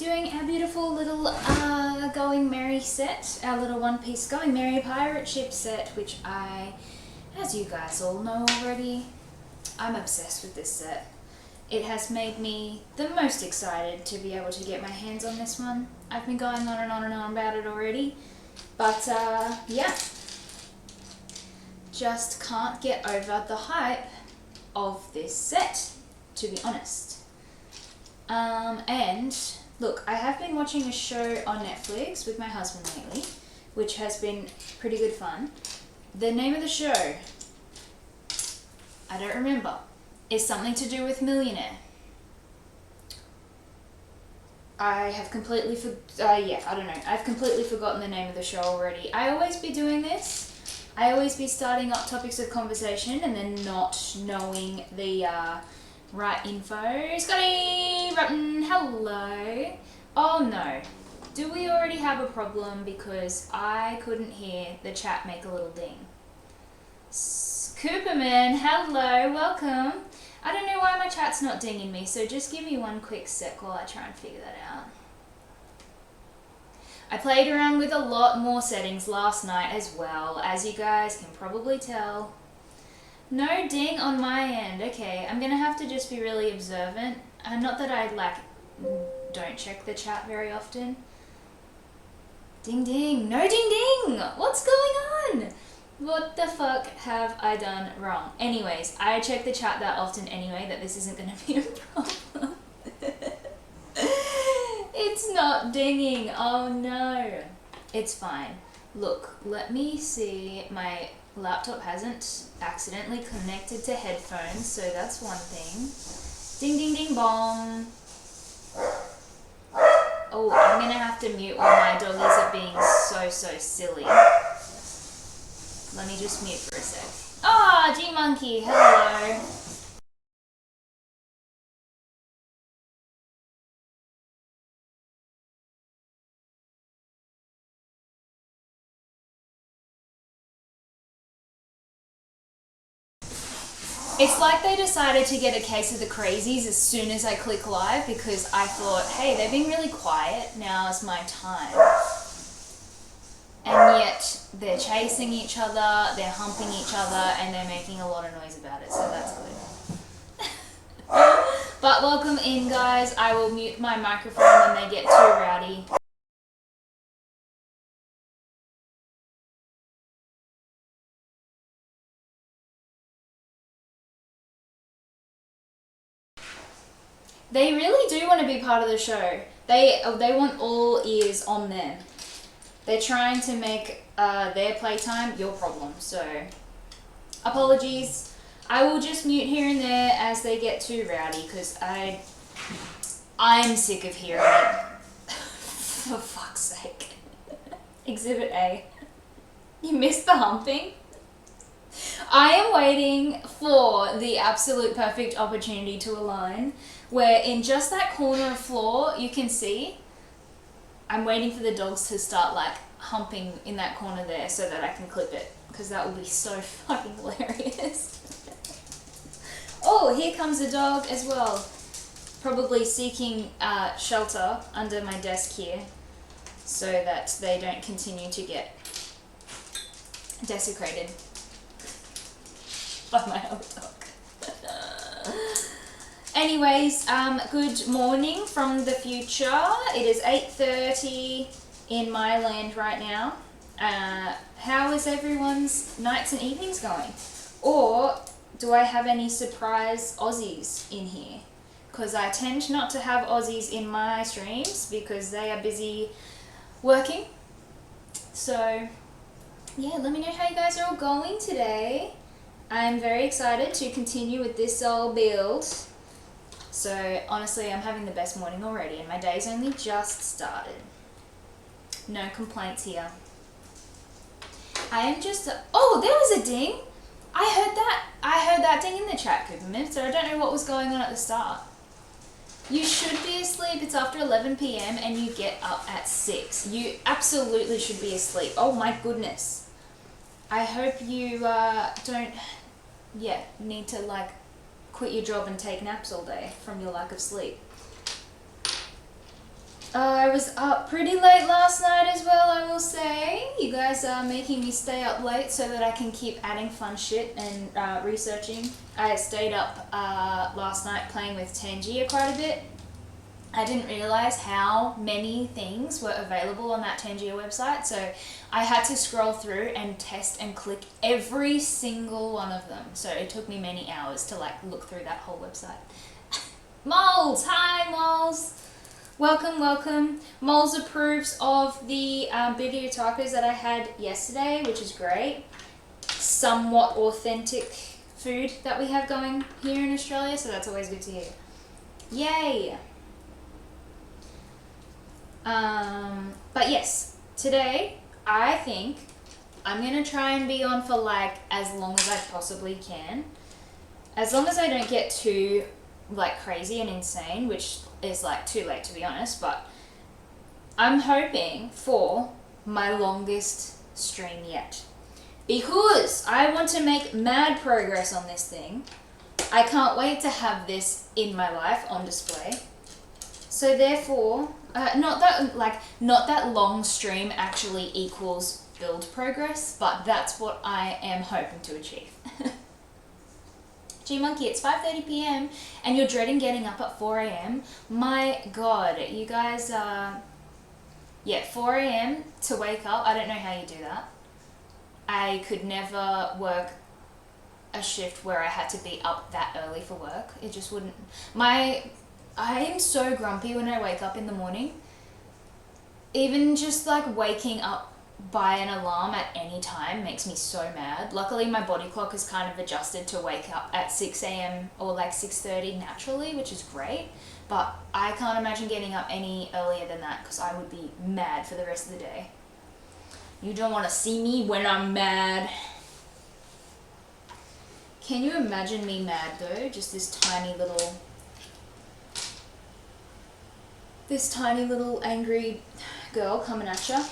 doing our beautiful little Going Merry set, our little one-piece Going Merry pirate ship set, which as you guys all know already, I'm obsessed with this set. It has made me the most excited to be able to get my hands on this one. I've been going on and on and on about it already, but yeah, just can't get over the hype of this set, to be honest. And look, I have been watching a show on Netflix with my husband lately, which has been pretty good fun. The name of the show, I don't remember. It's something to do with Millionaire. I've completely forgotten the name of the show already. I always be doing this. I always be starting up topics of conversation and then not knowing the right info. Scotty Rutten, hello. Oh no. Do we already have a problem because I couldn't hear the chat make a little ding? Cooperman, hello, welcome. I don't know why my chat's not dinging me, so just give me one quick sec while I try and figure that out. I played around with a lot more settings last night as well, as you guys can probably tell. No ding on my end. Okay, I'm gonna have to just be really observant. Not that I don't check the chat very often. Ding ding. No ding ding! What's going on? What the fuck have I done wrong? Anyways, I check the chat that often anyway that this isn't gonna be a problem. It's not dinging. Oh no. It's fine. Look, let me see. My laptop hasn't accidentally connected to headphones, so that's one thing. Ding ding ding bong. Oh, I'm gonna have to mute while my doggies are being so silly. Let me just mute for a sec. Ah, G-Monkey, hello. It's like they decided to get a case of the crazies as soon as I click live because I thought, hey, they're being really quiet, now's my time. And yet they're chasing each other, they're humping each other, and they're making a lot of noise about it, so that's good. But welcome in, guys. I will mute my microphone when they get too rowdy. They really do want to be part of the show. They want all ears on them. They're trying to make their playtime your problem, so apologies. I will just mute here and there as they get too rowdy because I'm sick of hearing it. For fuck's sake. Exhibit A. You missed the humping? I am waiting for the absolute perfect opportunity to align where in just that corner of floor you can see I'm waiting for the dogs to start humping in that corner there so that I can clip it because that will be so fucking hilarious. Oh, here comes a dog as well. Probably seeking shelter under my desk here so that they don't continue to get desecrated by my old dog. Anyways, good morning from the future. It is 8:30 in my land right now. How is everyone's nights and evenings going? Or do I have any surprise Aussies in here? Because I tend not to have Aussies in my streams because they are busy working. So yeah, let me know how you guys are all going today. I'm very excited to continue with this old build. So honestly, I'm having the best morning already and my day's only just started. No complaints here. I am just... Oh, there was a ding! I heard that ding in the chat, Cooperman, so I don't know what was going on at the start. You should be asleep. It's after 11 p.m. and you get up at 6. You absolutely should be asleep. Oh my goodness. I hope you don't need to quit your job and take naps all day from your lack of sleep. I was up pretty late last night as well, I will say. You guys are making me stay up late so that I can keep adding fun shit and researching. I stayed up last night playing with Tangier quite a bit. I didn't realise how many things were available on that Tangier website, so I had to scroll through and test and click every single one of them. So it took me many hours to like look through that whole website. Moles! Hi, Moles! Welcome, welcome. Moles approves of the video tacos that I had yesterday, which is great. Somewhat authentic food that we have going here in Australia, so that's always good to hear. Yay! But yes, today I think I'm gonna try and be on for like as long as I possibly can. As long as I don't get too like crazy and insane, which is like too late to be honest, but I'm hoping for my longest stream yet. Because I want to make mad progress on this thing. I can't wait to have this in my life on display. So therefore, not that long stream actually equals build progress, but that's what I am hoping to achieve. Gee Monkey, it's 5:30 p.m. and you're dreading getting up at 4 a.m. My God, you guys, 4 a.m. to wake up. I don't know how you do that. I could never work a shift where I had to be up that early for work. It just wouldn't. I am so grumpy when I wake up in the morning. Even just like waking up by an alarm at any time makes me so mad. Luckily my body clock is kind of adjusted to wake up at 6 a.m. or like 6:30 naturally, which is great. But I can't imagine getting up any earlier than that because I would be mad for the rest of the day. You don't want to see me when I'm mad. Can you imagine me mad though? Just this tiny little angry girl coming at ya.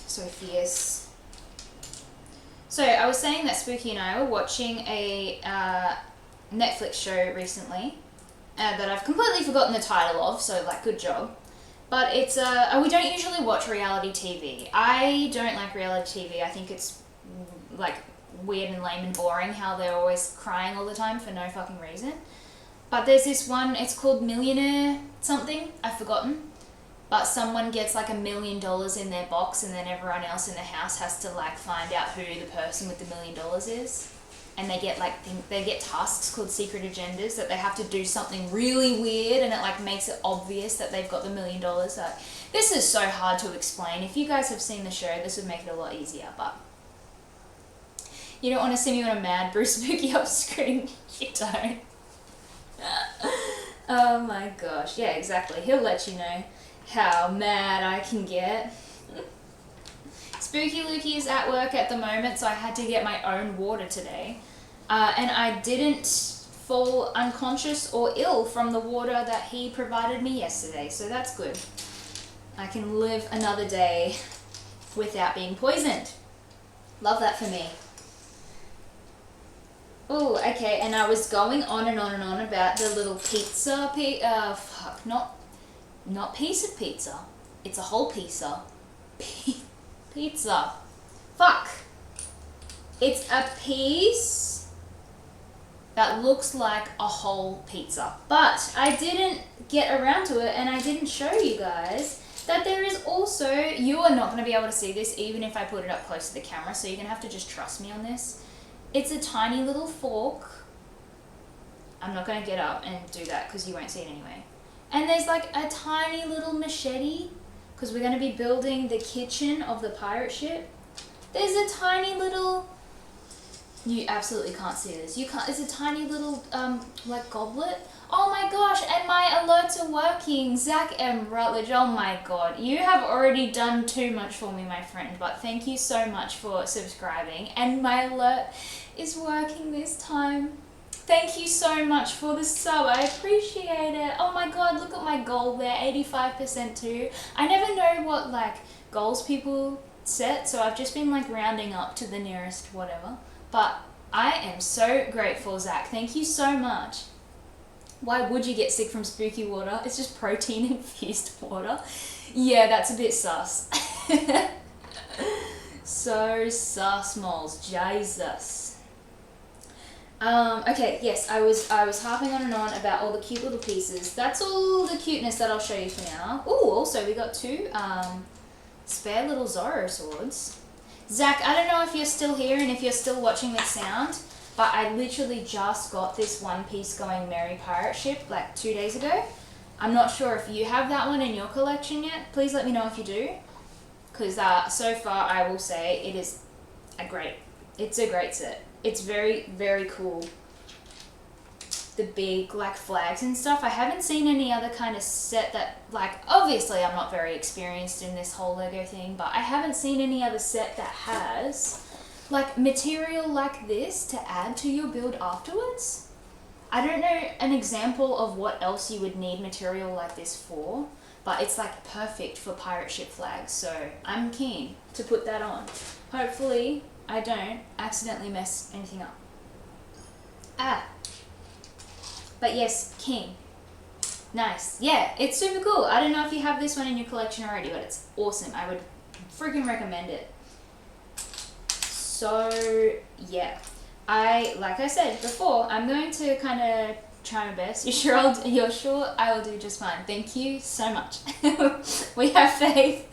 So fierce. So I was saying that Spooky and I were watching a Netflix show recently that I've completely forgotten the title of, so like good job. But it's we don't usually watch reality TV. I don't like reality TV. I think it's like weird and lame and boring how they're always crying all the time for no fucking reason. But there's this one, it's called Millionaire something, I've forgotten. But someone gets like $1 million in their box and then everyone else in the house has to like find out who the person with the $1 million is. And they get they get tasks called secret agendas that they have to do something really weird and it like makes it obvious that they've got the $1 million. Like, this is so hard to explain. If you guys have seen the show, this would make it a lot easier, but you don't want to see me when I'm mad, Bruce Spooky off screen. You don't. Oh my gosh, yeah, exactly. He'll let you know how mad I can get. Spooky Lukey is at work at the moment, so I had to get my own water today. And I didn't fall unconscious or ill from the water that he provided me yesterday, so that's good. I can live another day without being poisoned. Love that for me. Oh, okay, and I was going on and on and on about the little pizza, not piece of pizza. It's a whole pizza. Pizza. Fuck. It's a piece that looks like a whole pizza. But I didn't get around to it and I didn't show you guys that there is also, you are not going to be able to see this even if I put it up close to the camera, so you're going to have to just trust me on this. It's a tiny little fork. I'm not going to get up and do that because you won't see it anyway. And there's like a tiny little machete because we're going to be building the kitchen of the pirate ship. There's a tiny little, you absolutely can't see this. You can't, there's a tiny little like goblet. Oh my gosh, and my alerts are working. Zach M. Rutledge, oh my God. You have already done too much for me, my friend, but thank you so much for subscribing. And my alert is working this time. Thank you so much for the sub. I appreciate it. Oh my God, look at my goal there, 85% too. I never know what like goals people set, so I've just been like rounding up to the nearest whatever. But I am so grateful, Zach. Thank you so much. Why would you get sick from spooky water? It's just protein infused water. Yeah, that's a bit sus. So sus, moles. Jesus. Okay, yes, I was harping on and on about all the cute little pieces. That's all the cuteness that I'll show you for now. Ooh, also we got two spare little Zorro swords. Zach, I don't know if you're still here and if you're still watching this sound, but I literally just got this one piece going Merry Pirate Ship like 2 days ago. I'm not sure if you have that one in your collection yet. Please let me know if you do. Because so far I will say it's a great set. It's very, very cool. The big like flags and stuff. I haven't seen any other kind of set that, like, obviously I'm not very experienced in this whole Lego thing, but I haven't seen any other set that has like material like this to add to your build afterwards. I don't know an example of what else you would need material like this for, but it's like perfect for pirate ship flags, so I'm keen to put that on. Hopefully I don't accidentally mess anything up. But yes, keen. Nice. Yeah, it's super cool. I don't know if you have this one in your collection already, but it's awesome. I would freaking recommend it. So yeah, like I said before, I'm going to kind of try my best. You're sure I will do just fine. Thank you so much. We have faith.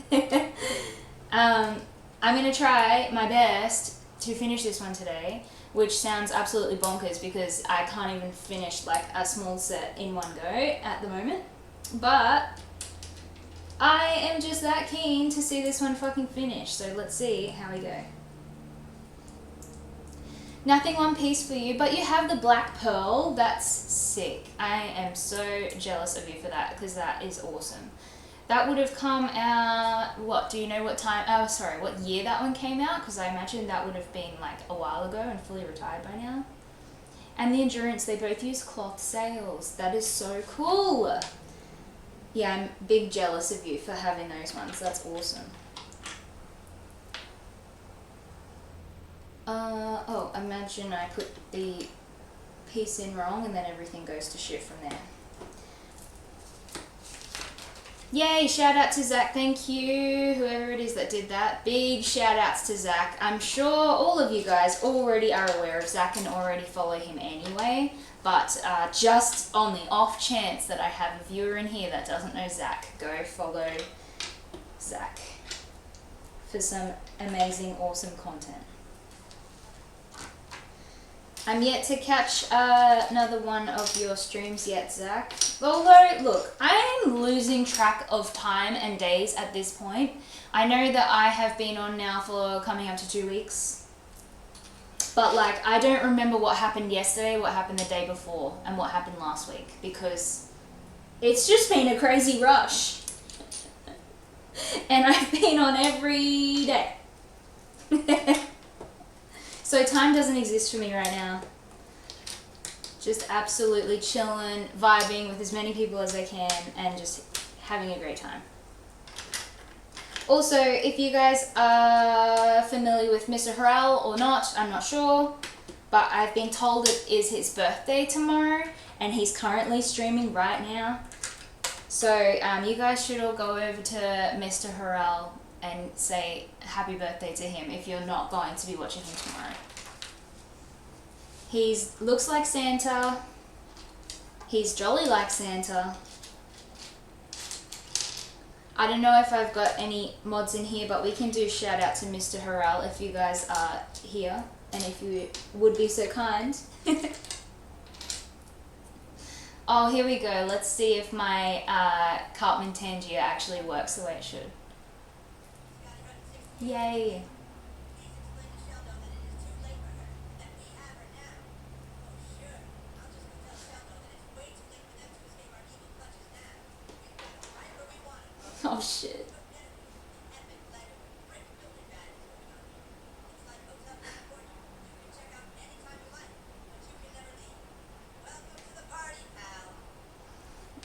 I'm going to try my best to finish this one today, which sounds absolutely bonkers because I can't even finish like a small set in one go at the moment. But I am just that keen to see this one fucking finish. So let's see how we go. Nothing one piece for you, but you have the black pearl. That's sick. I am so jealous of you for that because that is awesome. That would have come out, what, do you know what time, what year that one came out? Because I imagine that would have been like a while ago and fully retired by now. And the Endurance, they both use cloth sails. That is so cool. Yeah, I'm big jealous of you for having those ones. That's awesome. Imagine I put the piece in wrong and then everything goes to shit from there. Yay, shout out to Zach, thank you, whoever it is that did that. Big shout outs to Zach. I'm sure all of you guys already are aware of Zach and already follow him anyway, but just on the off chance that I have a viewer in here that doesn't know Zach, go follow Zach for some amazing, awesome content. I'm yet to catch another one of your streams yet, Zach. Although, look, I'm losing track of time and days at this point. I know that I have been on now for coming up to 2 weeks. But, like, I don't remember what happened yesterday, what happened the day before, and what happened last week. Because it's just been a crazy rush. And I've been on every day. So time doesn't exist for me right now. Just absolutely chilling, vibing with as many people as I can, and just having a great time. Also, if you guys are familiar with Mr. Harrell or not, I'm not sure, but I've been told it is his birthday tomorrow, and he's currently streaming right now. So you guys should all go over to Mr. Harrell and say happy birthday to him if you're not going to be watching him tomorrow. He's looks like Santa. He's jolly like Santa. I don't know if I've got any mods in here, but we can do shout out to Mr. Harrell if you guys are here and if you would be so kind. Oh, here we go. Let's see if my Cartman Tangier actually works the way it should. Yay. Oh shit.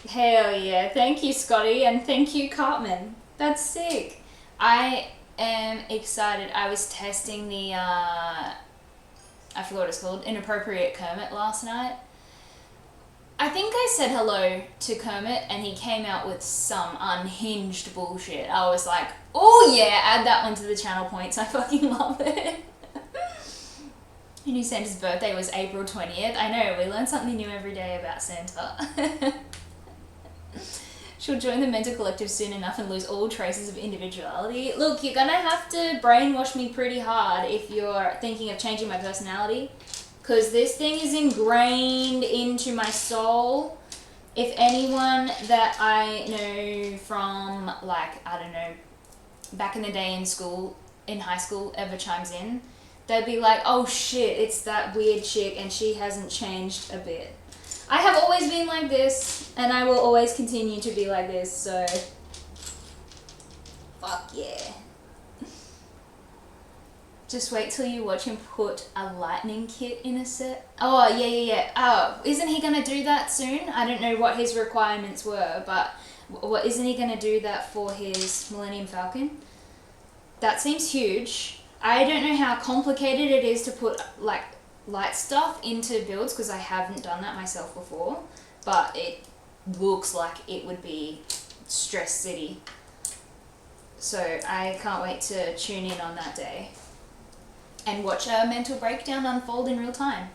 Hell yeah. Thank you, Scotty, and thank you, Cartman. That's sick. I am excited. I was testing the, I forgot what it's called, Inappropriate Kermit last night. I think I said hello to Kermit and he came out with some unhinged bullshit. I was like, oh yeah, add that one to the channel points. I fucking love it. He knew Santa's birthday was April 20th. I know, we learn something new every day about Santa. She'll join the mental collective soon enough and lose all traces of individuality. Look, you're gonna have to brainwash me pretty hard if you're thinking of changing my personality. Because this thing is ingrained into my soul. If anyone that I know from, like, I don't know, back in the day in high school, ever chimes in, they'd be like, oh shit, it's that weird chick and she hasn't changed a bit. I have always been like this, and I will always continue to be like this, so fuck yeah. Just wait till you watch him put a lightning kit in a set. Oh, yeah. Oh, isn't he gonna do that soon? I don't know what his requirements were, but isn't he gonna do that for his Millennium Falcon? That seems huge. I don't know how complicated it is to put, like, light stuff into builds, because I haven't done that myself before, but it looks like it would be Stress City. So I can't wait to tune in on that day and watch a mental breakdown unfold in real time.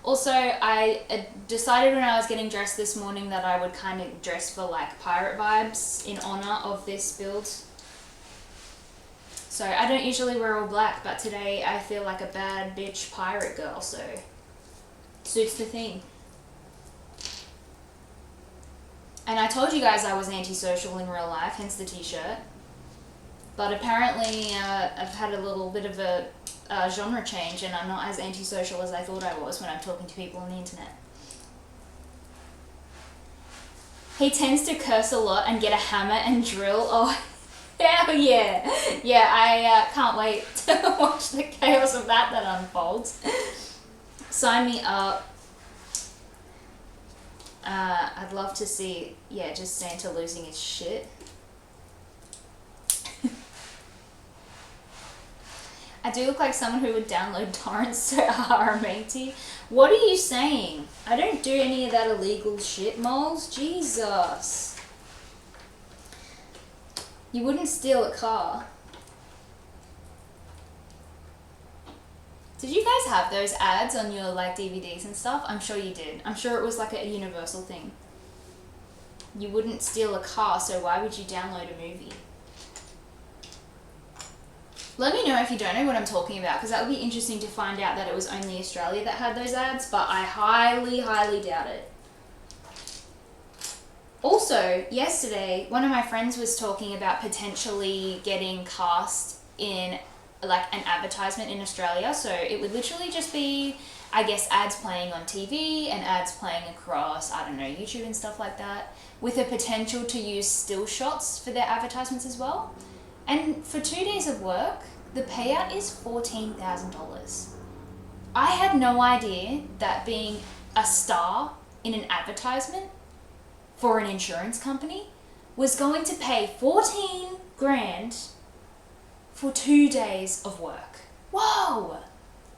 Also, I decided when I was getting dressed this morning that I would kind of dress for like pirate vibes in honor of this build. So I don't usually wear all black, but today I feel like a bad bitch pirate girl, so suits the theme. And I told you guys I was antisocial in real life, hence the t-shirt. But apparently I've had a little bit of a genre change and I'm not as antisocial as I thought I was when I'm talking to people on the internet. He tends to curse a lot and get a hammer and drill. Oh, hell yeah. Yeah, I can't wait to watch the chaos of that unfolds. Sign me up. I'd love to see, yeah, just Santa losing his shit. I do look like someone who would download torrents to our matey. What are you saying? I don't do any of that illegal shit, moles. Jesus. You wouldn't steal a car. Did you guys have those ads on your like DVDs and stuff? I'm sure you did. I'm sure it was like a universal thing. You wouldn't steal a car, so why would you download a movie? Let me know if you don't know what I'm talking about, because that would be interesting to find out that it was only Australia that had those ads, but I highly, highly doubt it. Also, yesterday, one of my friends was talking about potentially getting cast in like an advertisement in Australia, so it would literally just be, I guess, ads playing on TV and ads playing across, I don't know, YouTube and stuff like that, with a potential to use still shots for their advertisements as well. And for 2 days of work, the payout is $14,000. I had no idea that being a star in an advertisement for an insurance company was going to pay 14 grand for 2 days of work. Whoa!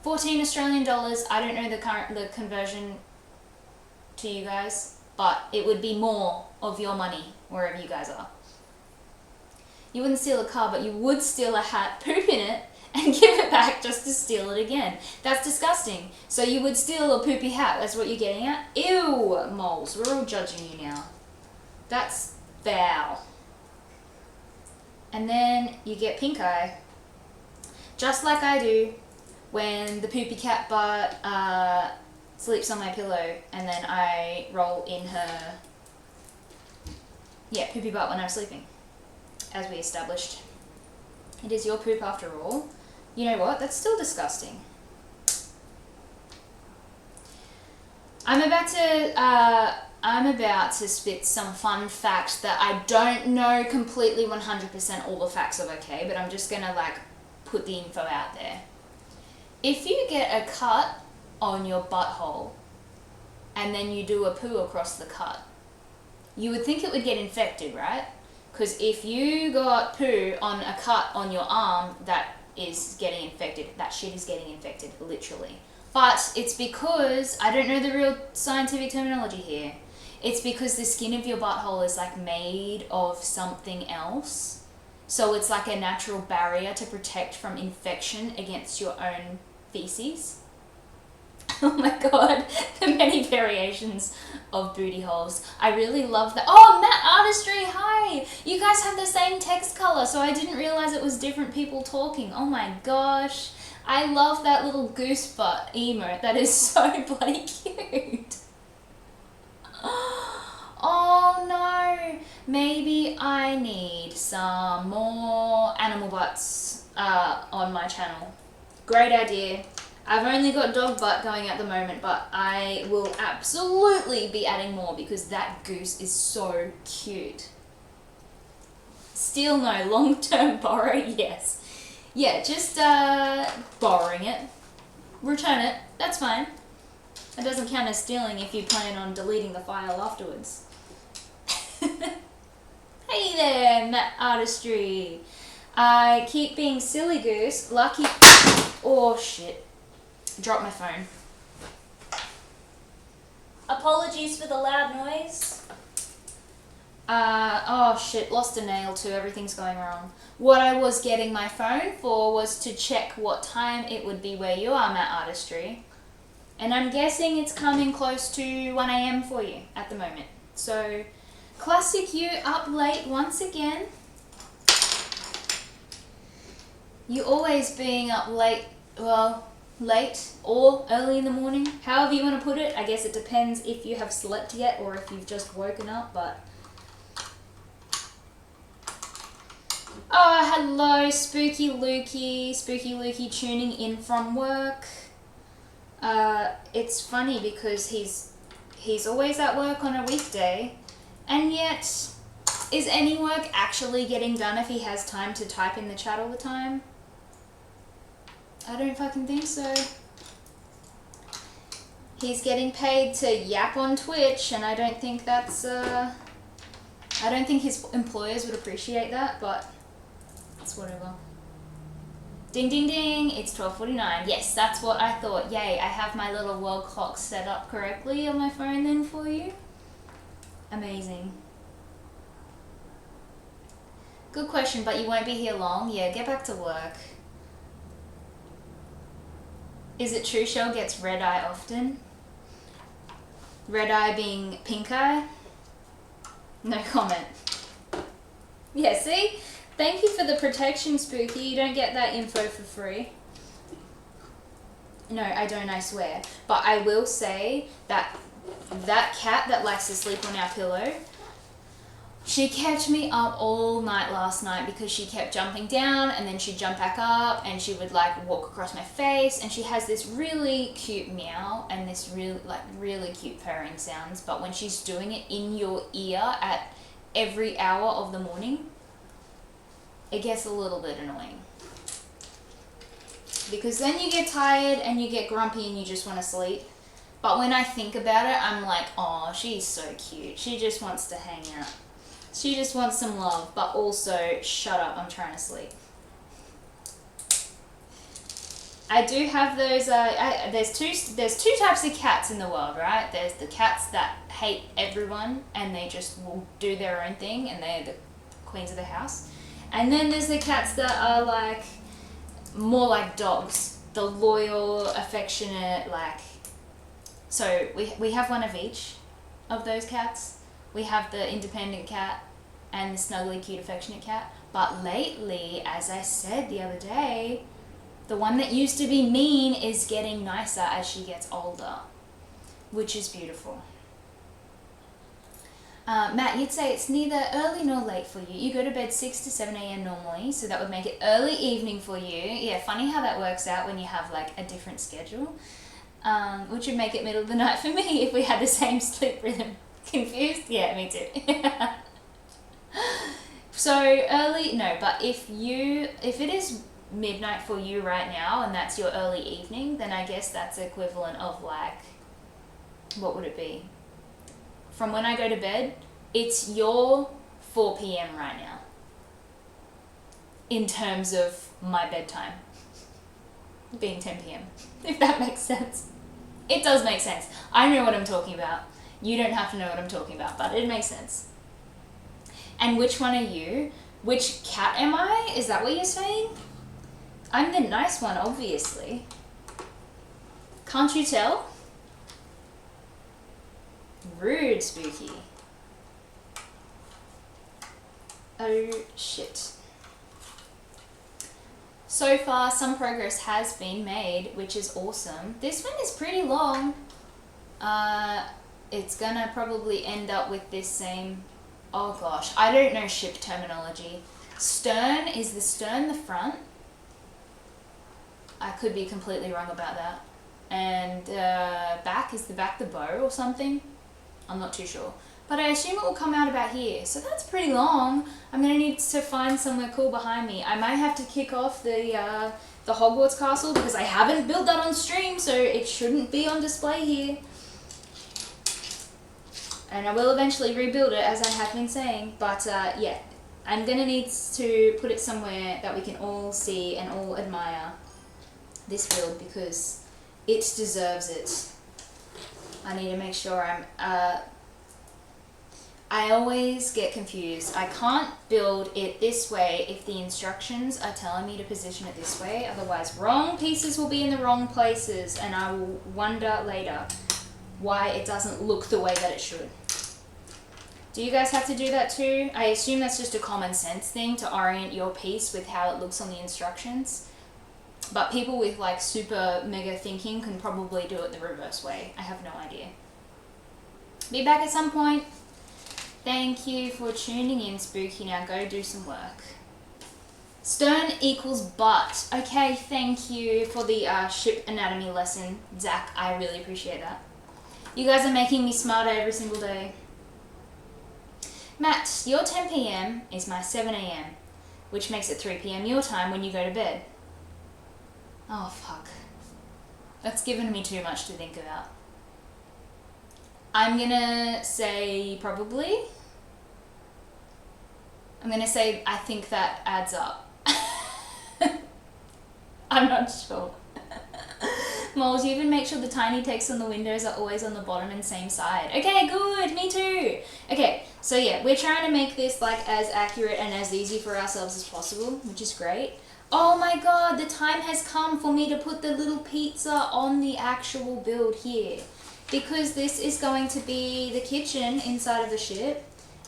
14 Australian dollars. I don't know the conversion to you guys, but it would be more of your money wherever you guys are. You wouldn't steal a car, but you would steal a hat, poop in it, and give it back just to steal it again. That's disgusting. So you would steal a poopy hat, that's what you're getting at? Ew, moles, we're all judging you now. That's foul. And then you get pink eye, just like I do when the poopy cat butt sleeps on my pillow and then I roll in her, yeah, poopy butt when I'm sleeping. As we established. It is your poop after all. You know what? That's still disgusting. I'm about to spit some fun facts that I don't know completely 100% all the facts of, okay? But I'm just gonna like put the info out there. If you get a cut on your butthole and then you do a poo across the cut, you would think it would get infected, right? Because if you got poo on a cut on your arm, that is getting infected. That shit is getting infected, literally. But it's because, I don't know the real scientific terminology here. It's because the skin of your butthole is like made of something else. So it's like a natural barrier to protect from infection against your own feces. Oh my god, the many variations of booty holes. I really love that. Oh, Matt Artistry, hi! You guys have the same text color, so I didn't realize it was different people talking. Oh my gosh. I love that little goose butt emote. That is so bloody cute. Oh no. Maybe I need some more animal butts on my channel. Great idea. I've only got dog butt going at the moment, but I will absolutely be adding more because that goose is so cute. Steal no, long-term borrow, yes. Yeah, just borrowing it. Return it, that's fine. It doesn't count as stealing if you plan on deleting the file afterwards. Hey there, Matt Artistry. I keep being silly goose, lucky... Oh shit. Dropped my phone. Apologies for the loud noise. Oh shit, lost a nail too, everything's going wrong. What I was getting my phone for was to check what time it would be where you are, Matt Artistry. And I'm guessing it's coming close to 1 a.m. for you at the moment. So, classic you up late once again. You always being up late, well, late or early in the morning, however you want to put it. I guess it depends if you have slept yet or if you've just woken up, but... Oh, hello, Spooky Lukey tuning in from work. It's funny because he's always at work on a weekday, and yet, is any work actually getting done if he has time to type in the chat all the time? I don't fucking think so. He's getting paid to yap on Twitch, and I don't think that's, I don't think his employers would appreciate that, but it's whatever. Ding ding ding, it's 12:49. Yes, that's what I thought. Yay, I have my little world clock set up correctly on my phone then for you. Amazing. Good question, but you won't be here long. Yeah, get back to work. Is it true Shell gets red eye often? Red eye being pink eye? No comment. Yeah, see? Thank you for the protection, Spooky. You don't get that info for free. No, I don't, I swear. But I will say that that cat that likes to sleep on our pillow, she kept me up all night last night because she kept jumping down and then she'd jump back up and she would like walk across my face, and she has this really cute meow and this really cute purring sounds, but when she's doing it in your ear at every hour of the morning, it gets a little bit annoying. Because then you get tired and you get grumpy and you just want to sleep. But when I think about it, I'm like, oh, she's so cute. She just wants to hang out. She just wants some love, but also, shut up, I'm trying to sleep. I do have those, there's two types of cats in the world, right? There's the cats that hate everyone and they just will do their own thing and they're the queens of the house. And then there's the cats that are like, more like dogs. The loyal, affectionate, like... So we have one of each of those cats. We have the independent cat and the snuggly, cute, affectionate cat. But lately, as I said the other day, the one that used to be mean is getting nicer as she gets older, which is beautiful. Matt, you'd say it's neither early nor late for you. You go to bed 6 to 7 a.m. normally, so that would make it early evening for you. Yeah, funny how that works out when you have like a different schedule, which would make it middle of the night for me if we had the same sleep rhythm. Confused? Yeah, me too. So early, no, but if it is midnight for you right now and that's your early evening, then I guess that's equivalent of like, what would it be? From when I go to bed, it's your 4 p.m. right now. In terms of my bedtime. being 10 p.m. If that makes sense. It does make sense. I know what I'm talking about. You don't have to know what I'm talking about, but it makes sense. And which one are you? Which cat am I? Is that what you're saying? I'm the nice one, obviously. Can't you tell? Rude, Spooky. Oh, shit. So far, some progress has been made, which is awesome. This one is pretty long. It's gonna probably end up with this same... Oh gosh, I don't know ship terminology. Stern, is the stern the front? I could be completely wrong about that. And back, is the back the bow or something? I'm not too sure. But I assume it will come out about here. So that's pretty long. I'm going to need to find somewhere cool behind me. I might have to kick off the Hogwarts castle because I haven't built that on stream, so it shouldn't be on display here. And I will eventually rebuild it, as I have been saying. But yeah, I'm going to need to put it somewhere that we can all see and all admire this build because it deserves it. I need to make sure I always get confused. I can't build it this way if the instructions are telling me to position it this way. Otherwise, wrong pieces will be in the wrong places and I will wonder later why it doesn't look the way that it should. Do you guys have to do that too? I assume that's just a common sense thing to orient your piece with how it looks on the instructions. But people with like super mega thinking can probably do it the reverse way. I have no idea. Be back at some point. Thank you for tuning in, Spooky. Now go do some work. Stern equals butt. Okay, thank you for the ship anatomy lesson, Zach. I really appreciate that. You guys are making me smarter every single day. Matt, your 10 p.m. is my 7 a.m., which makes it 3 p.m. your time when you go to bed. Oh, fuck. That's given me too much to think about. I'm gonna say probably. I'm gonna say I think that adds up. I'm not sure. Moles, you even make sure the tiny text on the windows are always on the bottom and same side. Okay, good, me too. Okay, so yeah, we're trying to make this like as accurate and as easy for ourselves as possible, which is great. Oh my god, the time has come for me to put the little pizza on the actual build here. Because this is going to be the kitchen inside of the ship.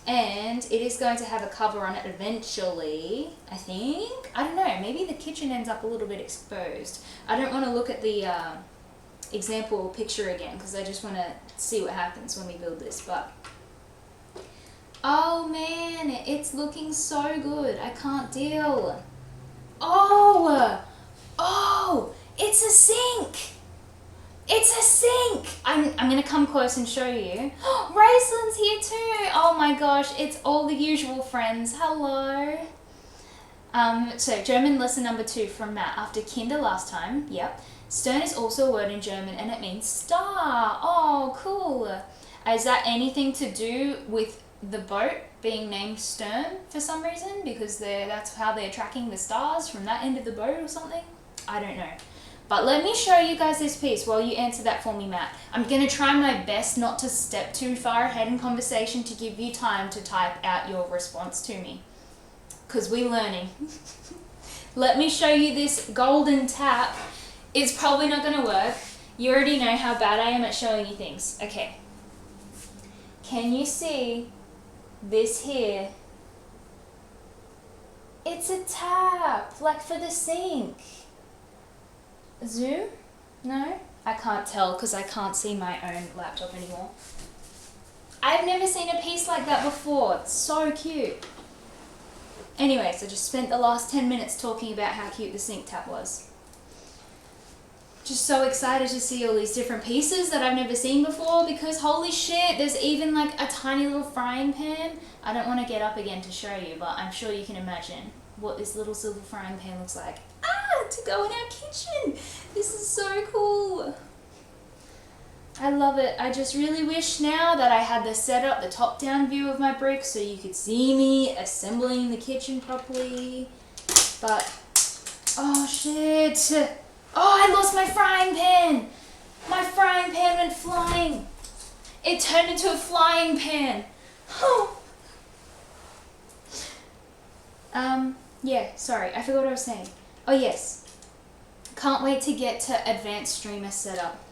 And it is going to have a cover on it eventually, I think. I don't know, maybe the kitchen ends up a little bit exposed. I don't want to look at the example picture again because I just want to see what happens when we build this. But oh man, it's looking so good. I can't deal. Oh, it's a sink. It's a sink! I'm gonna come close and show you. Raislin's here too! Oh my gosh, it's all the usual friends. Hello! So German lesson number 2 from Matt. After Kinder last time, yep. Stern is also a word in German and it means star. Oh, cool. Is that anything to do with the boat being named Stern for some reason? Because that's how they're tracking the stars from that end of the boat or something? I don't know. But let me show you guys this piece while you answer that for me, Matt. I'm going to try my best not to step too far ahead in conversation to give you time to type out your response to me. Because we're learning. Let me show you this golden tap. It's probably not going to work. You already know how bad I am at showing you things. Okay. Can you see this here? It's a tap, like for the sink. Zoom? No? I can't tell because I can't see my own laptop anymore. I've never seen a piece like that before. It's so cute. Anyways, I just spent the last 10 minutes talking about how cute the sink tap was. Just so excited to see all these different pieces that I've never seen before because holy shit, there's even like a tiny little frying pan. I don't want to get up again to show you, but I'm sure you can imagine what this little silver frying pan looks like. To go in our kitchen. This is so cool. I love it. I just really wish now that I had the setup, the top-down view of my bricks so you could see me assembling the kitchen properly. But, oh shit. Oh, I lost my frying pan. My frying pan went flying. It turned into a flying pan. Oh. Yeah, sorry, I forgot what I was saying. Oh yes. Can't wait to get to advanced streamer setup.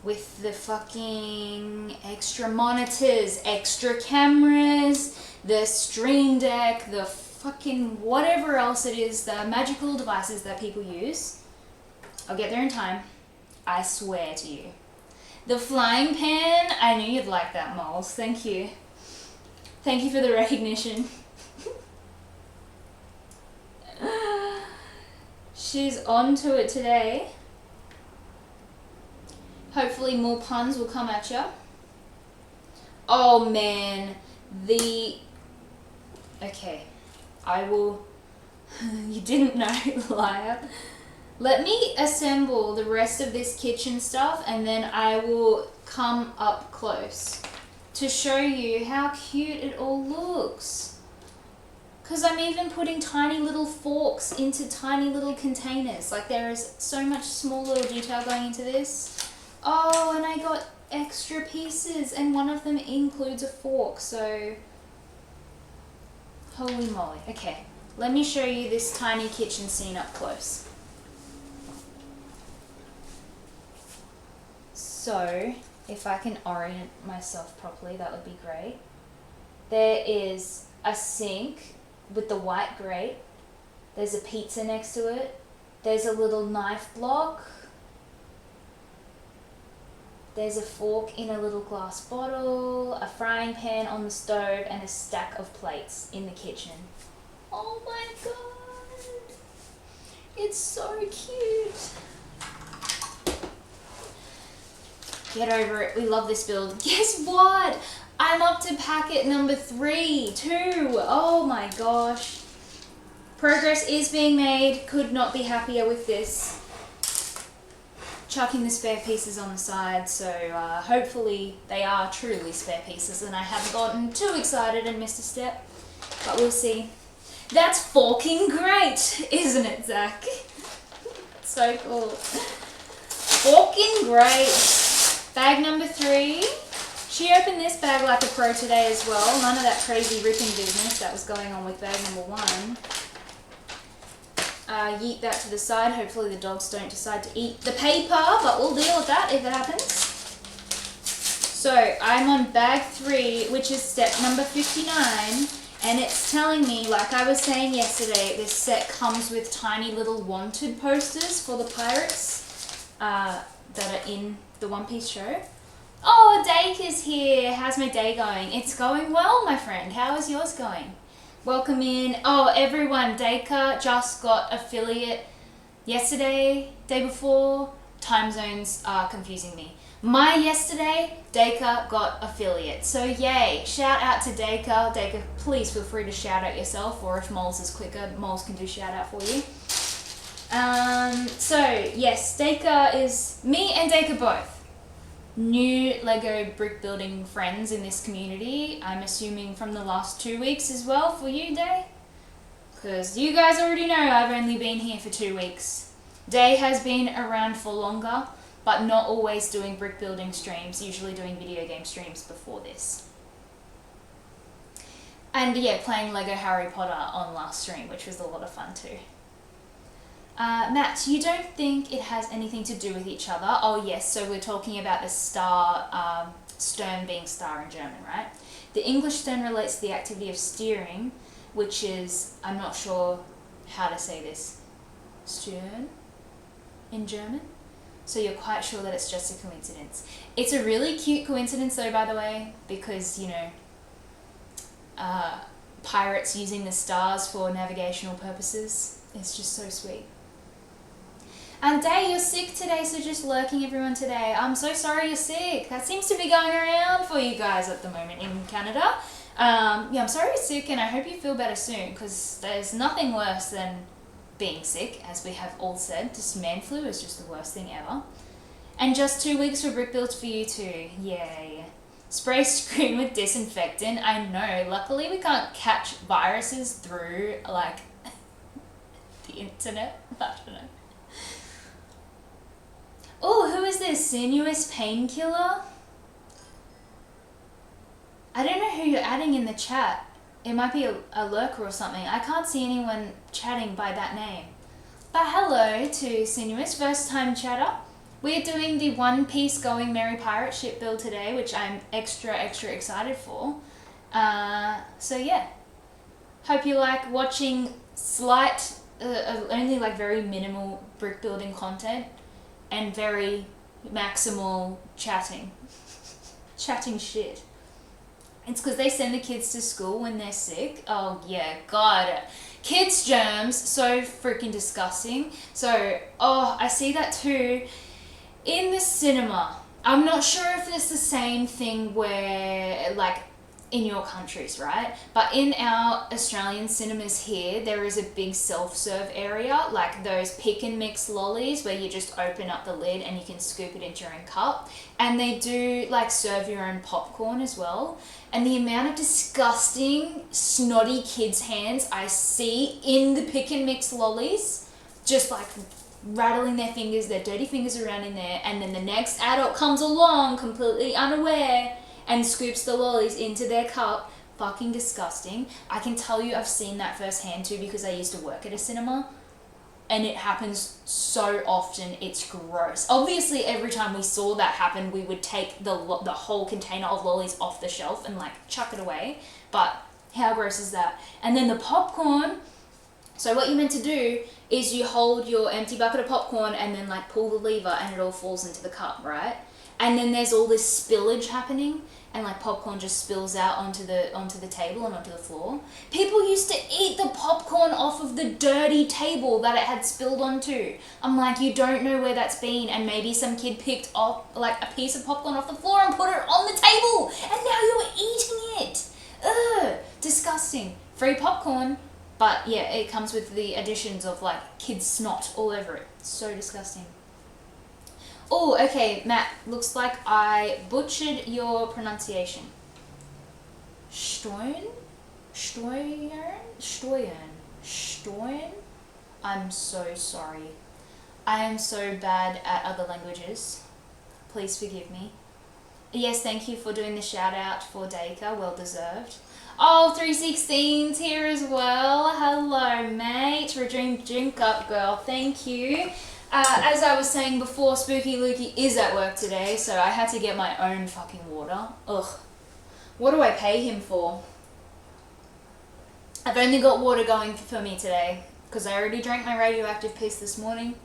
With the fucking extra monitors, extra cameras, the stream deck, the fucking whatever else it is, the magical devices that people use. I'll get there in time. I swear to you. The flying pan, I knew you'd like that, Moles. Thank you. Thank you for the recognition. She's on to it today. Hopefully more puns will come at ya. Oh man, okay, I will, you didn't know, liar. Let me assemble the rest of this kitchen stuff and then I will come up close to show you how cute it all looks. Because I'm even putting tiny little forks into tiny little containers. Like there is so much small little detail going into this. Oh, and I got extra pieces and one of them includes a fork, so holy moly. Okay, let me show you this tiny kitchen scene up close. So, if I can orient myself properly, that would be great. There is a sink with the white grate. There's a pizza next to it. There's a little knife block. There's a fork in a little glass bottle, a frying pan on the stove, and a stack of plates in the kitchen. Oh my god! It's so cute! Get over it, we love this build. Guess what? I'm up to packet number 3, too. Oh my gosh. Progress is being made. Could not be happier with this. Chucking the spare pieces on the side, so hopefully they are truly spare pieces and I haven't gotten too excited and missed a step, but we'll see. That's fucking great, isn't it, Zach? So cool. Fucking great. Bag number 3. She opened this bag like a pro today as well. None of that crazy ripping business that was going on with bag number 1. Yeet that to the side. Hopefully the dogs don't decide to eat the paper, but we'll deal with that if it happens. So I'm on bag 3, which is step number 59, and it's telling me, like I was saying yesterday, this set comes with tiny little wanted posters for the pirates that are in the One Piece show. Oh, Dake is here. How's my day going? It's going well, my friend. How is yours going? Welcome in. Oh, everyone, Dacre just got affiliate yesterday, day before. Time zones are confusing me. My yesterday, Dacre got affiliate. So yay, shout out to Dacre. Dacre, please feel free to shout out yourself, or if Moles is quicker, Moles can do shout out for you. So yes, Dacre is, me and Dacre both. New Lego brick building friends in this community. I'm assuming from the last 2 weeks as well for you, Day. Because you guys already know I've only been here for 2 weeks. Day has been around for longer, but not always doing brick building streams, usually doing video game streams before this. And yeah, playing Lego Harry Potter on last stream, which was a lot of fun too. Matt, you don't think it has anything to do with each other? Oh yes, so we're talking about the star, stern being star in German, right? The English stern relates to the activity of steering, which is, I'm not sure how to say this, stern in German? So you're quite sure that it's just a coincidence. It's a really cute coincidence though, by the way, because, you know, pirates using the stars for navigational purposes. It's just so sweet. And Day, you're sick today, so just lurking everyone today. I'm so sorry you're sick. That seems to be going around for you guys at the moment in Canada. Yeah, I'm sorry you're sick and I hope you feel better soon, because there's nothing worse than being sick, as we have all said. Just man flu is just the worst thing ever. And just 2 weeks for brick builds for you too. Yay. Spray screen with disinfectant. I know. Luckily we can't catch viruses through, like, the internet. I don't know. Oh, who is this? Sinuous Painkiller? I don't know who you're adding in the chat. It might be a lurker or something. I can't see anyone chatting by that name. But hello to Sinuous, first time chatter. We're doing the One Piece Going Merry Pirate Ship build today, which I'm extra excited for. So yeah. Hope you like watching slight, only like very minimal brick building content and very maximal chatting. Chatting shit. It's because they send the kids to school when they're sick. Oh yeah, God. Kids' germs, so freaking disgusting. So, I see that too in the cinema. I'm not sure if it's the same thing where, like, in your countries, right? But in our Australian cinemas here, there is a big self-serve area, like those pick and mix lollies where you just open up the lid and you can scoop it into your own cup. And they do like serve your own popcorn as well. And the amount of disgusting, snotty kids' hands I see in the pick and mix lollies, just like rattling their fingers, their dirty fingers around in there, and then the next adult comes along completely unaware and scoops the lollies into their cup. Fucking disgusting. I can tell you I've seen that firsthand too because I used to work at a cinema and it happens so often, it's gross. Obviously every time we saw that happen we would take the whole container of lollies off the shelf and like chuck it away, but how gross is that? And then the popcorn, so what you're meant to do is you hold your empty bucket of popcorn and then like pull the lever and it all falls into the cup, right? And then there's all this spillage happening and like popcorn just spills out onto the table and onto the floor. People used to eat the popcorn off of the dirty table that it had spilled onto. I'm like, you don't know where that's been, and maybe some kid picked up like a piece of popcorn off the floor and put it on the table and now you're eating it. Ugh, disgusting. Free popcorn, but yeah, it comes with the additions of like kid snot all over it. So disgusting. Oh, okay, Matt, looks like I butchered your pronunciation. Stoyan? I'm so sorry. I am so bad at other languages. Please forgive me. Yes, thank you for doing the shout out for Dacre, well deserved. Oh, 316's here as well. Hello, mate. Drink up, girl. Thank you. As I was saying before, Spooky Lukey is at work today, so I had to get my own fucking water. Ugh. What do I pay him for? I've only got water going for me today, because I already drank my radioactive piece this morning,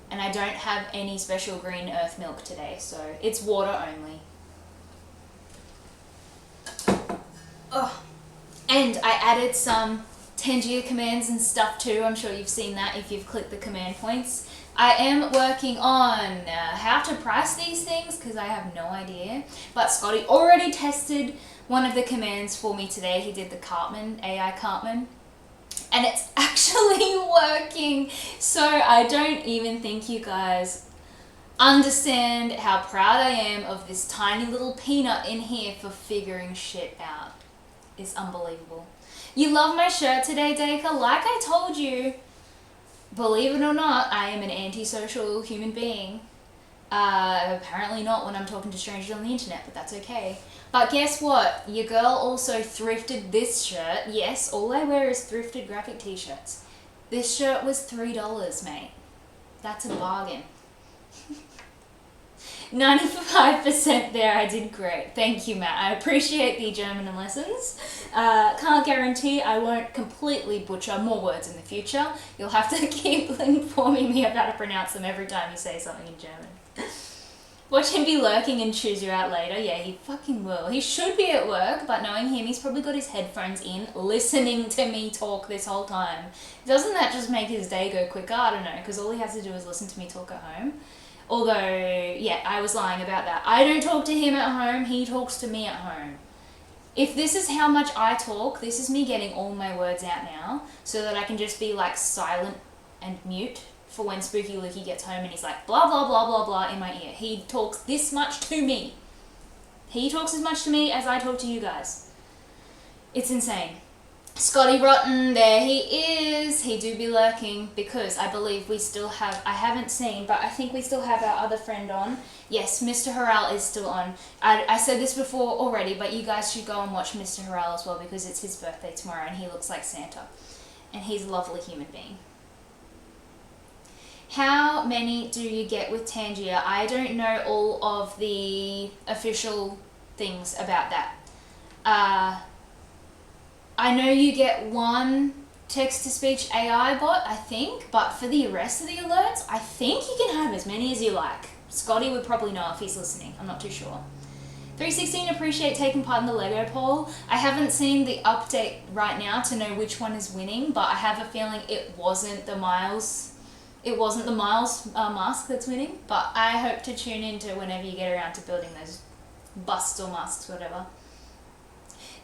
and I don't have any special green earth milk today, so it's water only. Ugh. And I added some Tangier commands and stuff too. I'm sure you've seen that if you've clicked the command points. I am working on how to price these things because I have no idea. But Scotty already tested one of the commands for me today. He did the Cartman, AI Cartman. And it's actually working. So I don't even think you guys understand how proud I am of this tiny little peanut in here for figuring shit out. It's unbelievable. You love my shirt today, Dacre? Like I told you, believe it or not, I am an antisocial human being. Apparently not when I'm talking to strangers on the internet, but that's okay. But guess what? Your girl also thrifted this shirt. Yes, all I wear is thrifted graphic t-shirts. This shirt was $3, mate. That's a bargain. 95% there, I did great. Thank you, Matt. I appreciate the German lessons. Can't guarantee I won't completely butcher more words in the future. You'll have to keep informing me of how to pronounce them every time you say something in German. Watch him be lurking and choose you out later. Yeah, he fucking will. He should be at work, but knowing him, he's probably got his headphones in, listening to me talk this whole time. Doesn't that just make his day go quicker? I don't know, because all he has to do is listen to me talk at home. Although, yeah, I was lying about that. I don't talk to him at home, he talks to me at home. If this is how much I talk, this is me getting all my words out now, so that I can just be like silent and mute for when Spooky Lukey gets home and he's like blah blah blah blah blah in my ear. He talks this much to me. He talks as much to me as I talk to you guys. It's insane. Scotty Rotten, there he is. He do be lurking because I believe we still have, I haven't seen, but I think we still have our other friend on. Yes, Mr. Harrell is still on. I said this before already, but you guys should go and watch Mr. Harrell as well because it's his birthday tomorrow and he looks like Santa. And he's a lovely human being. How many do you get with Tangier? I don't know all of the official things about that. I know you get one text-to-speech AI bot, I think, but for the rest of the alerts, I think you can have as many as you like. Scotty would probably know if he's listening. I'm not too sure. 316, appreciate taking part in the Lego poll. I haven't seen the update right now to know which one is winning, but I have a feeling it wasn't the Miles. It wasn't the Miles mask that's winning, but I hope to tune into whenever you get around to building those busts or masks, whatever.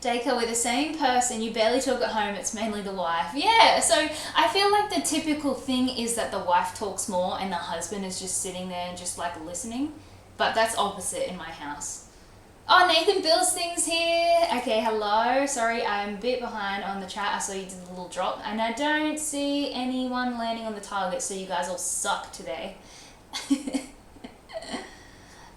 Daycare, we're the same person, you barely talk at home, it's mainly the wife. Yeah, so I feel like the typical thing is that the wife talks more and the husband is just sitting there and just like listening. But that's opposite in my house. Oh, Nathan Bilsting's here. Okay, hello. Sorry, I'm a bit behind on the chat. I saw you did a little drop. And I don't see anyone landing on the target, so you guys all suck today.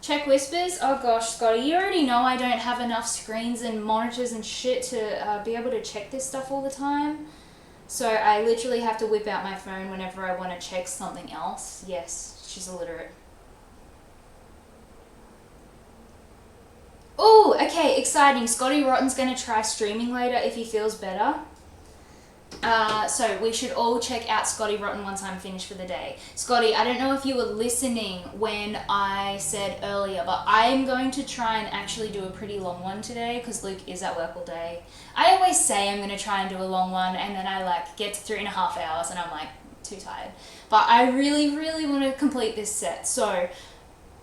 Check whispers. Oh gosh, Scotty, you already know I don't have enough screens and monitors and shit to be able to check this stuff all the time. So I literally have to whip out my phone whenever I want to check something else. Yes, she's illiterate. Oh, okay, exciting. Scotty Rotten's going to try streaming later if he feels better. So we should all check out Scotty Rotten once I'm finished for the day. Scotty, I don't know if you were listening when I said earlier, but I am going to try and actually do a pretty long one today because Luke is at work all day. I always say I'm going to try and do a long one and then I like get to 3.5 hours and I'm like too tired. But I really, really want to complete this set. So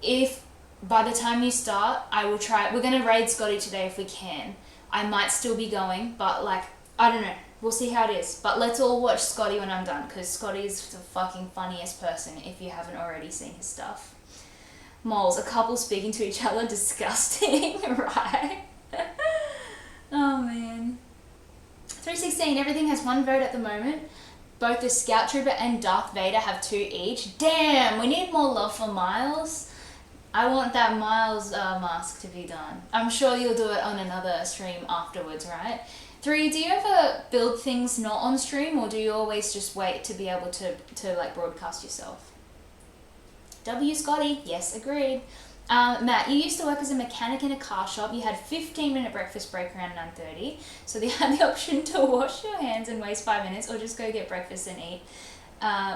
if by the time you start, I will try. We're going to raid Scotty today if we can. I might still be going, but like, I don't know. We'll see how it is. But let's all watch Scotty when I'm done, because Scotty is the fucking funniest person if you haven't already seen his stuff. Moles, a couple speaking to each other, disgusting, right? Oh man. 316, everything has one vote at the moment. Both the Scout Trooper and Darth Vader have 2 each. Damn, we need more love for Miles. I want that Miles mask to be done. I'm sure you'll do it on another stream afterwards, right? 3, do you ever build things not on stream, or do you always just wait to be able to like broadcast yourself? W Scotty, yes, agreed. Matt, you used to work as a mechanic in a car shop. You had 15-minute breakfast break around 9:30, so you had the option to wash your hands and waste 5 minutes, or just go get breakfast and eat.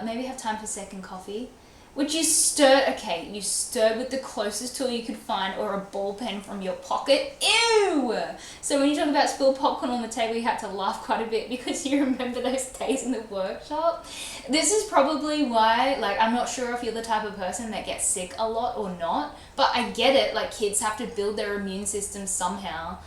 Maybe have time for second coffee. Would you stir? Okay, you stirred with the closest tool you could find, or a ball pen from your pocket. Ew! So when you talk about spilled popcorn on the table, you had to laugh quite a bit because you remember those days in the workshop. This is probably why, like, I'm not sure if you're the type of person that gets sick a lot or not, but I get it, like, kids have to build their immune system somehow.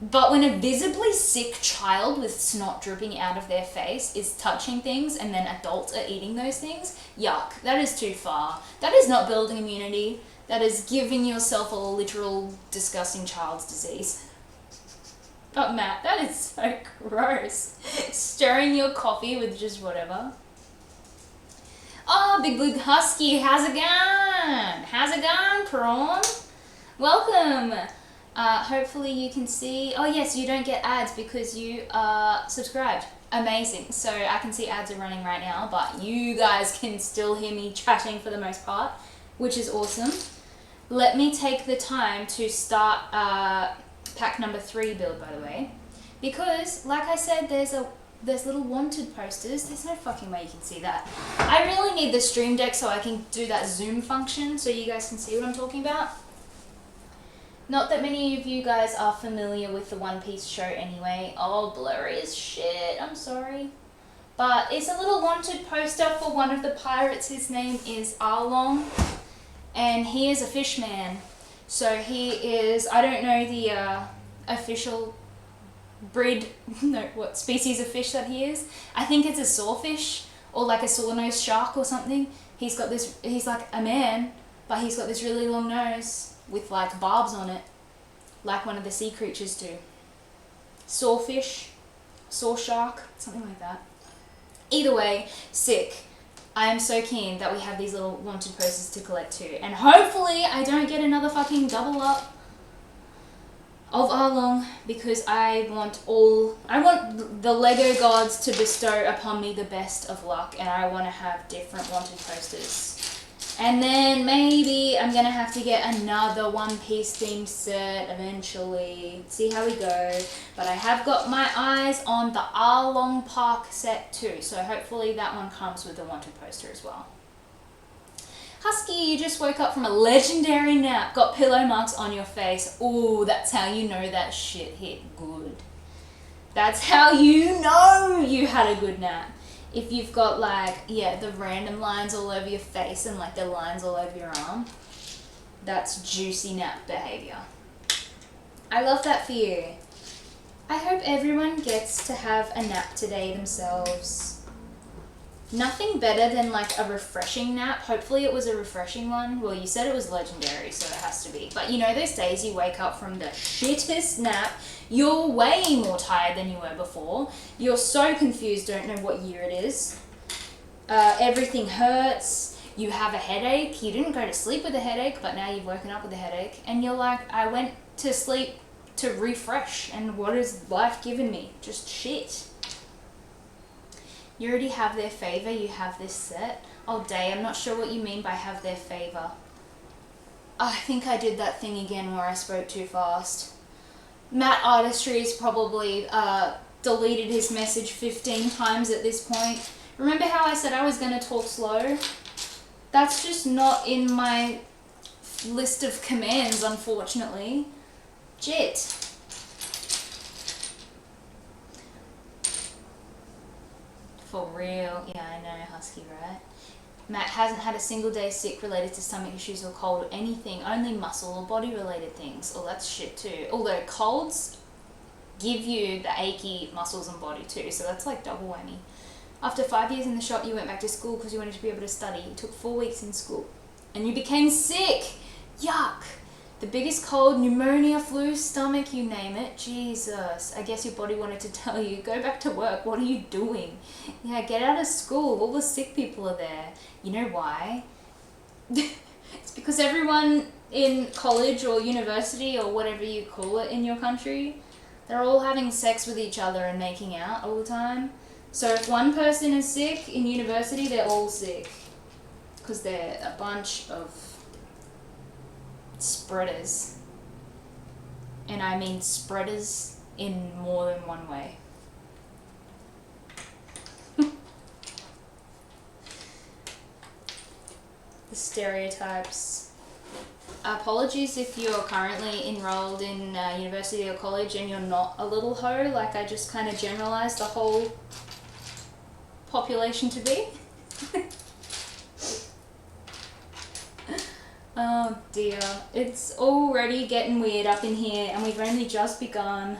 But when a visibly sick child with snot dripping out of their face is touching things and then adults are eating those things, yuck, that is too far. That is not building immunity. That is giving yourself a literal disgusting child's disease. But Matt, that is so gross. Stirring your coffee with just whatever. Oh, Big Blue Husky, how's it going? How's it going, Prawn? Welcome. Hopefully you can see, oh yes, you don't get ads because you are subscribed. Amazing. So I can see ads are running right now, but you guys can still hear me chatting for the most part, which is awesome. Let me take the time to start pack number 3 build, by the way, because like I said, there's little wanted posters. There's no fucking way you can see that. I really need the stream deck so I can do that zoom function so you guys can see what I'm talking about. Not that many of you guys are familiar with the One Piece show anyway. Oh, blurry as shit, I'm sorry. But it's a little wanted poster for one of the pirates. His name is Arlong, and he is a fish man. So he is, I don't know the official breed, no, what species of fish that he is. I think it's a sawfish, or like a saw-nosed shark or something. He's got this, he's like a man, but he's got this really long nose with like barbs on it, like one of the sea creatures do. Sawfish, Saw shark, something like that. Either way, sick. I am so keen that we have these little wanted posters to collect too. And hopefully I don't get another fucking double up of Arlong, because I want the Lego gods to bestow upon me the best of luck, and I want to have different wanted posters. And then maybe I'm gonna have to get another One Piece themed set eventually. See how we go. But I have got my eyes on the Arlong Park set too, so hopefully that one comes with a wanted poster as well. Husky, you just woke up from a legendary nap. Got pillow marks on your face. Ooh, that's how you know that shit hit good. That's how you know you had a good nap. If you've got like, the random lines all over your face and like the lines all over your arm, that's juicy nap behavior. I love that for you. I hope everyone gets to have a nap today themselves. Nothing better than like a refreshing nap. Hopefully it was a refreshing one. Well, you said it was legendary, so it has to be. But you know those days you wake up from the shittest nap, you're way more tired than you were before. You're so confused, don't know what year it is. Everything hurts. You have a headache. You didn't go to sleep with a headache, but now you've woken up with a headache. And you're like, I went to sleep to refresh, and what has life given me? Just shit. You already have their favour, you have this set. Oh, Day, I'm not sure what you mean by have their favour. I think I did that thing again where I spoke too fast. Matt Artistry's probably deleted his message 15 times at this point. Remember how I said I was going to talk slow? That's just not in my list of commands, unfortunately. Jit. For real. Yeah, I know, Husky, right? Matt hasn't had a single day sick related to stomach issues or cold or anything, only muscle or body related things. Oh, that's shit too. Although colds give you the achy muscles and body too, so that's like double whammy. After 5 years in the shop, you went back to school because you wanted to be able to study. You took 4 weeks in school and you became sick. Yuck. The biggest cold, pneumonia, flu, stomach, you name it. Jesus. I guess your body wanted to tell you, go back to work. What are you doing? Yeah, get out of school. All the sick people are there. You know why? It's because everyone in college or university or whatever you call it in your country, they're all having sex with each other and making out all the time. So if one person is sick in university, they're all sick. Because they're a bunch of spreaders. And I mean spreaders in more than one way. The stereotypes. Apologies if you're currently enrolled in university or college and you're not a little hoe, like I just kind of generalized the whole population to be. Oh dear, it's already getting weird up in here and we've only just begun.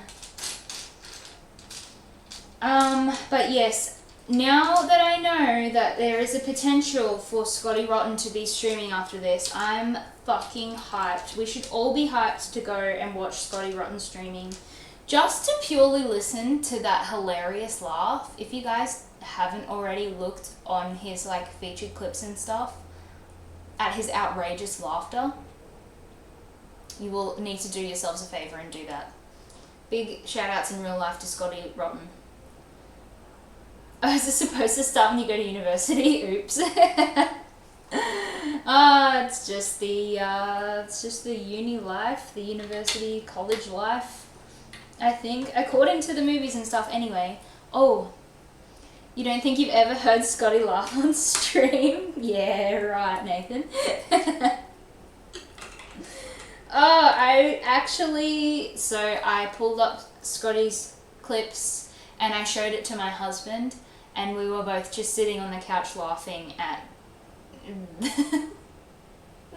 But yes, now that I know that there is a potential for Scotty Rotten to be streaming after this, I'm fucking hyped. We should all be hyped to go and watch Scotty Rotten streaming. Just to purely listen to that hilarious laugh. If you guys haven't already looked on his like featured clips and stuff, at his outrageous laughter, you will need to do yourselves a favour and do that. Big shout outs in real life to Scotty Rotten. Oh, is this supposed to start when you go to university? Oops. It's just the uni life, the university, college life, I think, according to the movies and stuff anyway. Oh, you don't think you've ever heard Scotty laugh on stream? Yeah, right, Nathan. I pulled up Scotty's clips and I showed it to my husband and we were both just sitting on the couch laughing at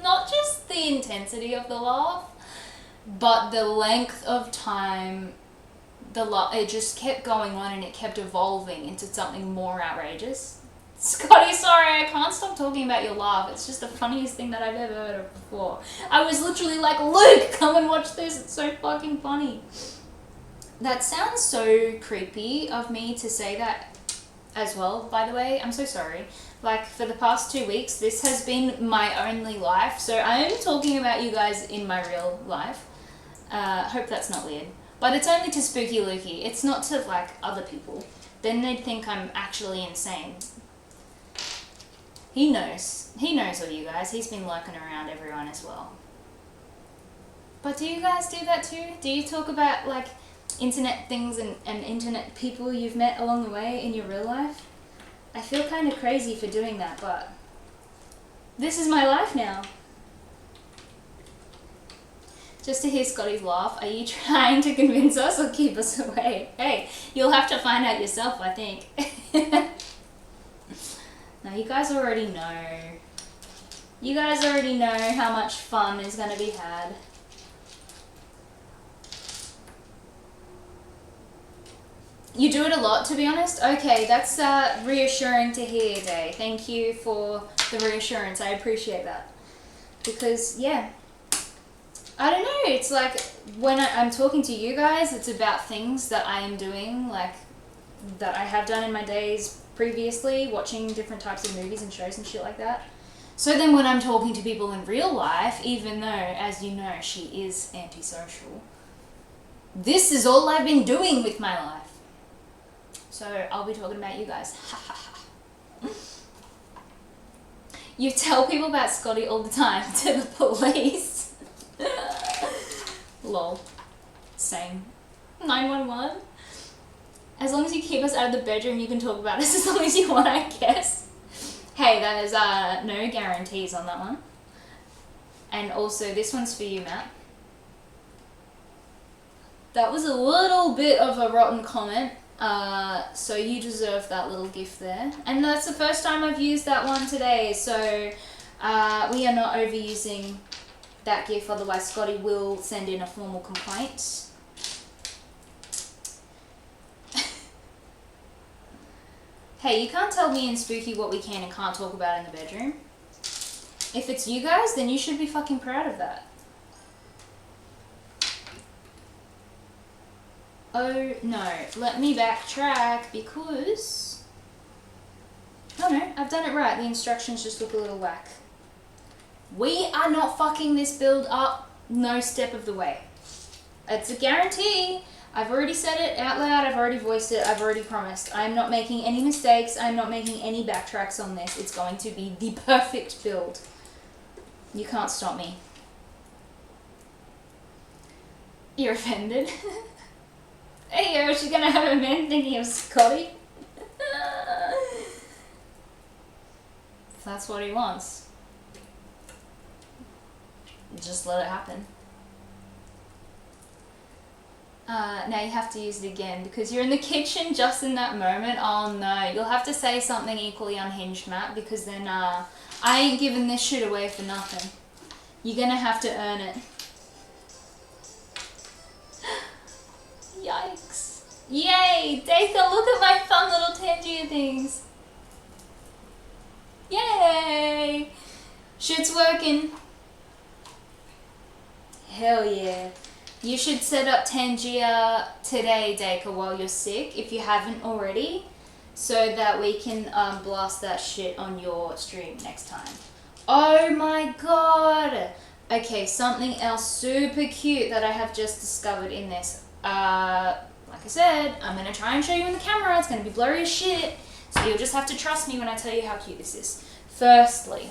not just the intensity of the laugh, but the length of time it just kept going on and it kept evolving into something more outrageous. Scotty, sorry, I can't stop talking about your laugh. It's just the funniest thing that I've ever heard of before. I was literally like, Luke, come and watch this. It's so fucking funny. That sounds so creepy of me to say that as well, by the way. I'm so sorry. Like, for the past 2 weeks, this has been my only life. So I am talking about you guys in my real life. Hope that's not weird. But it's only to Spooky Lukey. It's not to, like, other people. Then they'd think I'm actually insane. He knows. He knows all you guys. He's been lurking around everyone as well. But do you guys do that too? Do you talk about, like, internet things and internet people you've met along the way in your real life? I feel kind of crazy for doing that, but this is my life now. Just to hear Scotty's laugh, are you trying to convince us or keep us away? Hey, you'll have to find out yourself, I think. Now, you guys already know. You guys already know how much fun is going to be had. You do it a lot, to be honest? Okay, that's reassuring to hear, Day. Thank you for the reassurance. I appreciate that. Because, yeah. I don't know. It's like when I'm talking to you guys, it's about things that I am doing, like that I have done in my days previously, watching different types of movies and shows and shit like that. So then when I'm talking to people in real life, even though, as you know, she is antisocial, this is all I've been doing with my life. So I'll be talking about you guys. You tell people about Scotty all the time to the police. Lol. Same. 911. As long as you keep us out of the bedroom, you can talk about us as long as you want, I guess. Hey, there's no guarantees on that one. And also, this one's for you, Matt. That was a little bit of a rotten comment. So you deserve that little gift there. And that's the first time I've used that one today, so we are not overusing that gift, otherwise Scotty will send in a formal complaint. Hey, you can't tell me and Spooky what we can and can't talk about in the bedroom. If it's you guys, then you should be fucking proud of that. Oh no, let me backtrack because... Oh no, I've done it right. The instructions just look a little whack. We are not fucking this build up no step of the way. It's a guarantee. I've already said it out loud, I've already voiced it, I've already promised. I'm not making any mistakes, I'm not making any backtracks on this. It's going to be the perfect build. You can't stop me. You're offended? Hey yo, she's gonna have a man thinking of Scotty? If that's what he wants, just let it happen. Now you have to use it again because you're in the kitchen just in that moment. Oh no, you'll have to say something equally unhinged, Matt, because then I ain't giving this shit away for nothing. You're gonna have to earn it. Yikes. Yay! Datha, look at my fun little Tangier things. Yay! Shit's working. Hell yeah. You should set up Tangier today, Dacre, while you're sick, if you haven't already, so that we can blast that shit on your stream next time. Oh my god! Okay, something else super cute that I have just discovered in this. Like I said, I'm going to try and show you in the camera. It's going to be blurry as shit, so you'll just have to trust me when I tell you how cute this is. Firstly,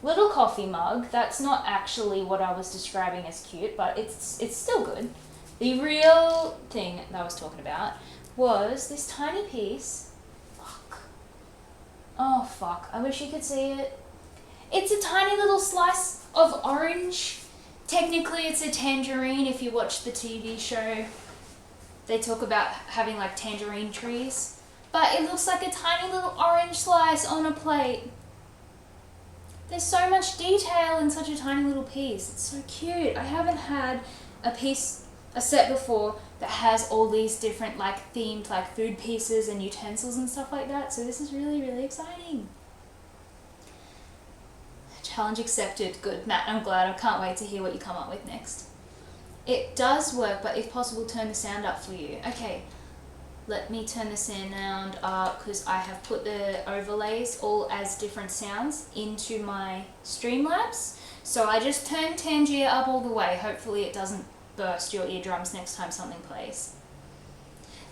little coffee mug. That's not actually what I was describing as cute, but it's still good. The real thing that I was talking about was this tiny piece. Fuck. Oh fuck, I wish you could see it. It's a tiny little slice of orange. Technically it's a tangerine if you watch the TV show. They talk about having like tangerine trees. But it looks like a tiny little orange slice on a plate. There's so much detail in such a tiny little piece. It's so cute. I haven't had a set before that has all these different like themed like food pieces and utensils and stuff like that. So this is really, really exciting. Challenge accepted. Good. Matt, I'm glad. I can't wait to hear what you come up with next. It does work, but if possible, turn the sound up for you. Okay, let me turn the sound up because I have put the overlays all as different sounds into my Streamlabs. So I just turned Tangier up all the way. Hopefully it doesn't burst your eardrums next time something plays.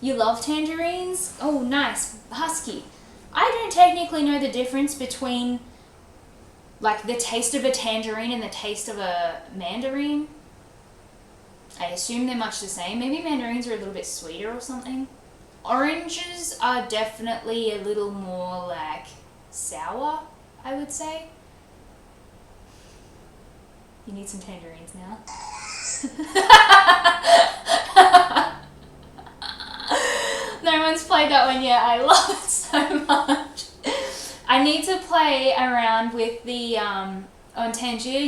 You love tangerines? Oh, nice. Husky. I don't technically know the difference between like the taste of a tangerine and the taste of a mandarin. I assume they're much the same. Maybe mandarins are a little bit sweeter or something. Oranges are definitely a little more like sour, I would say. You need some tangerines now. No one's played that one yet. I love it so much. I need to play around with the on Tangier.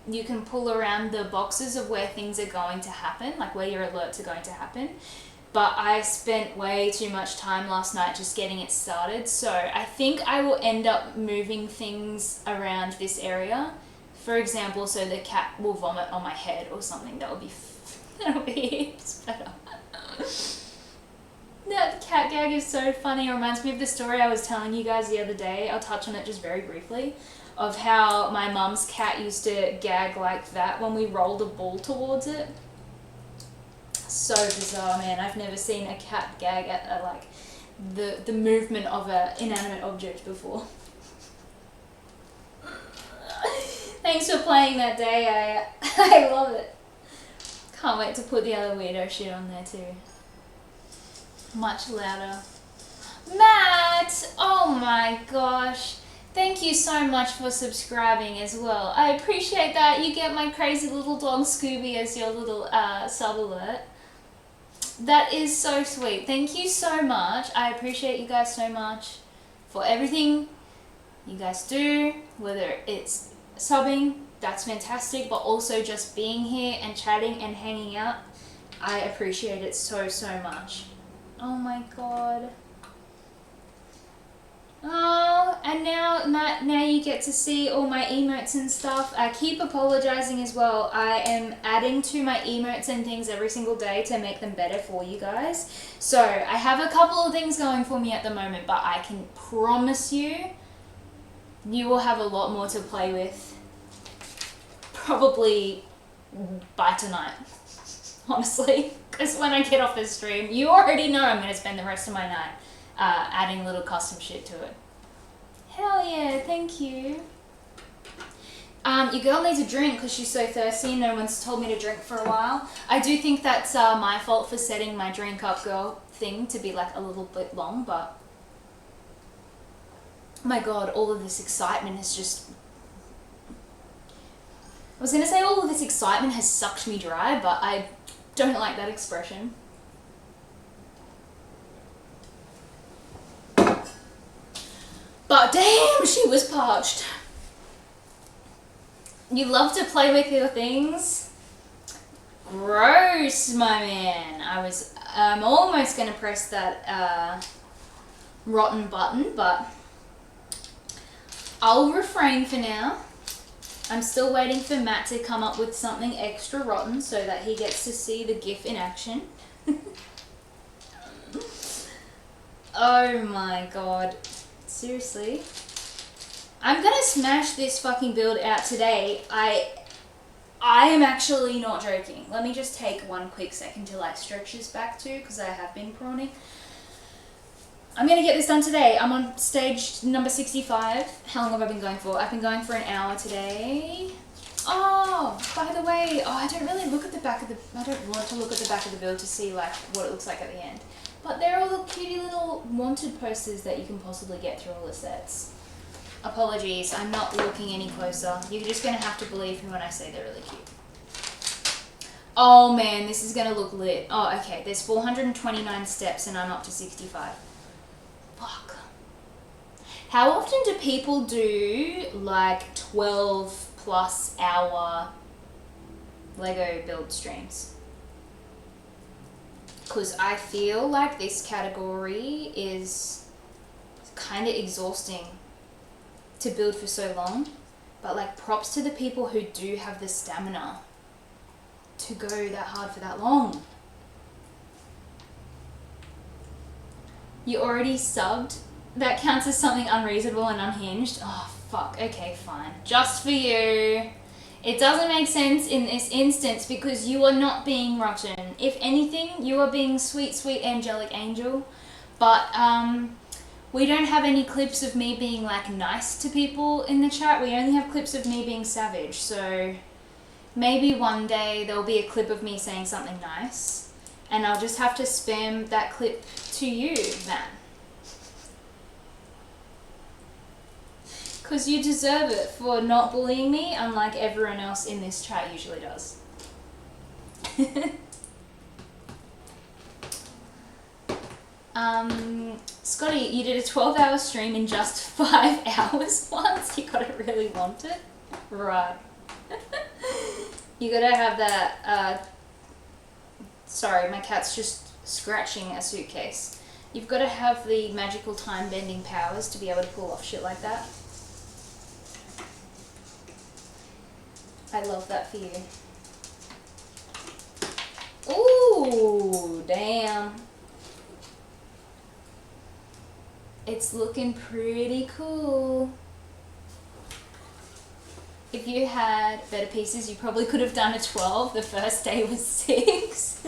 You can pull around the boxes of where things are going to happen, like where your alerts are going to happen. But I spent way too much time last night just getting it started, so I think I will end up moving things around this area. For example, so the cat will vomit on my head or something. That would be heaps better. That cat gag is so funny. It reminds me of the story I was telling you guys the other day. I'll touch on it just very briefly, of how my mum's cat used to gag like that when we rolled a ball towards it. So bizarre, man. I've never seen a cat gag at like the movement of an inanimate object before. Thanks for playing that day. I love it. Can't wait to put the other weirdo shit on there too. Much louder. Matt! Oh my gosh. Thank you so much for subscribing as well. I appreciate that. You get my crazy little dog Scooby as your little sub alert. That is so sweet. Thank you so much. I appreciate you guys so much for everything you guys do, whether it's subbing, that's fantastic, but also just being here and chatting and hanging out. I appreciate it so, so much. Oh my god. Oh, and now, Matt, now you get to see all my emotes and stuff. I keep apologizing as well. I am adding to my emotes and things every single day to make them better for you guys. So I have a couple of things going for me at the moment, but I can promise you, you will have a lot more to play with probably by tonight, honestly. Because when I get off this stream, you already know I'm going to spend the rest of my night adding little custom shit to it. Hell yeah, thank you. Your girl needs a drink because she's so thirsty. No one's told me to drink for a while. I do think that's my fault for setting my drink up girl thing to be like a little bit long, but oh my god, all of this excitement has just... I was going to say all of this excitement has sucked me dry, but I don't like that expression. But damn, she was parched. You love to play with your things? Gross, my man. I'm almost going to press that rotten button, but I'll refrain for now. I'm still waiting for Matt to come up with something extra rotten so that he gets to see the GIF in action. Oh my god. Seriously? I'm gonna smash this fucking build out today. I am actually not joking. Let me just take one quick second to like stretch this back too, because I have been prawning. I'm gonna get this done today. I'm on stage number 65. How long have I been going for? I've been going for an hour today. Oh, by the way, I don't really look at the back of the... I don't want to look at the back of the build to see like what it looks like at the end. But they're all the cutie little wanted posters that you can possibly get through all the sets. Apologies, I'm not looking any closer. You're just gonna have to believe me when I say they're really cute. Oh man, this is gonna look lit. Oh, okay, there's 429 steps and I'm up to 65. Fuck. How often do people do like 12 plus hour Lego build streams? Because I feel like this category is kind of exhausting to build for so long. But like props to the people who do have the stamina to go that hard for that long. You already subbed? That counts as something unreasonable and unhinged? Oh, fuck. Okay, fine. Just for you. It doesn't make sense in this instance because you are not being rotten. If anything, you are being sweet, sweet, angelic angel. But, we don't have any clips of me being, like, nice to people in the chat. We only have clips of me being savage. So, maybe one day there'll be a clip of me saying something nice. And I'll just have to spam that clip to you, man. Because you deserve it for not bullying me, unlike everyone else in this chat usually does. Scotty, you did a 12-hour stream in just 5 hours once. You gotta really want it. Right. You gotta have that, sorry, my cat's just scratching a suitcase. You've gotta have the magical time-bending powers to be able to pull off shit like that. I love that for you. Ooh, damn. It's looking pretty cool. If you had better pieces, you probably could have done a 12. The first day was 6.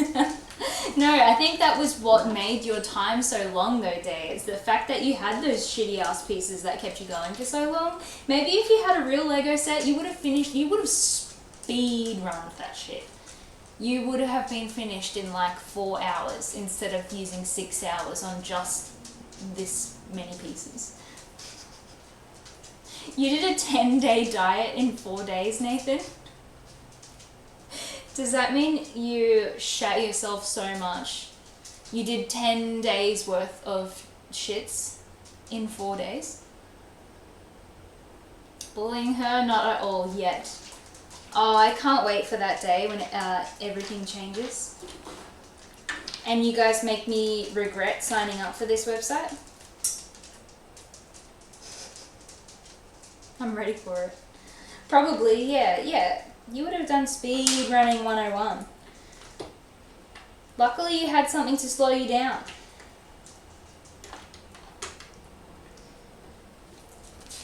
No, I think that was what made your time so long though, Day. It's the fact that you had those shitty ass pieces that kept you going for so long. Maybe if you had a real Lego set, you would have finished, you would have speed run that shit. You would have been finished in like 4 hours instead of using 6 hours on just this many pieces. You did a 10-day diet in 4 days, Nathan? Does that mean you shat yourself so much? You did 10 days worth of shits in 4 days? Bullying her? Not at all yet. Oh, I can't wait for that day when everything changes. And you guys make me regret signing up for this website. I'm ready for it. Probably, yeah. You would have done speed running 101. Luckily you had something to slow you down.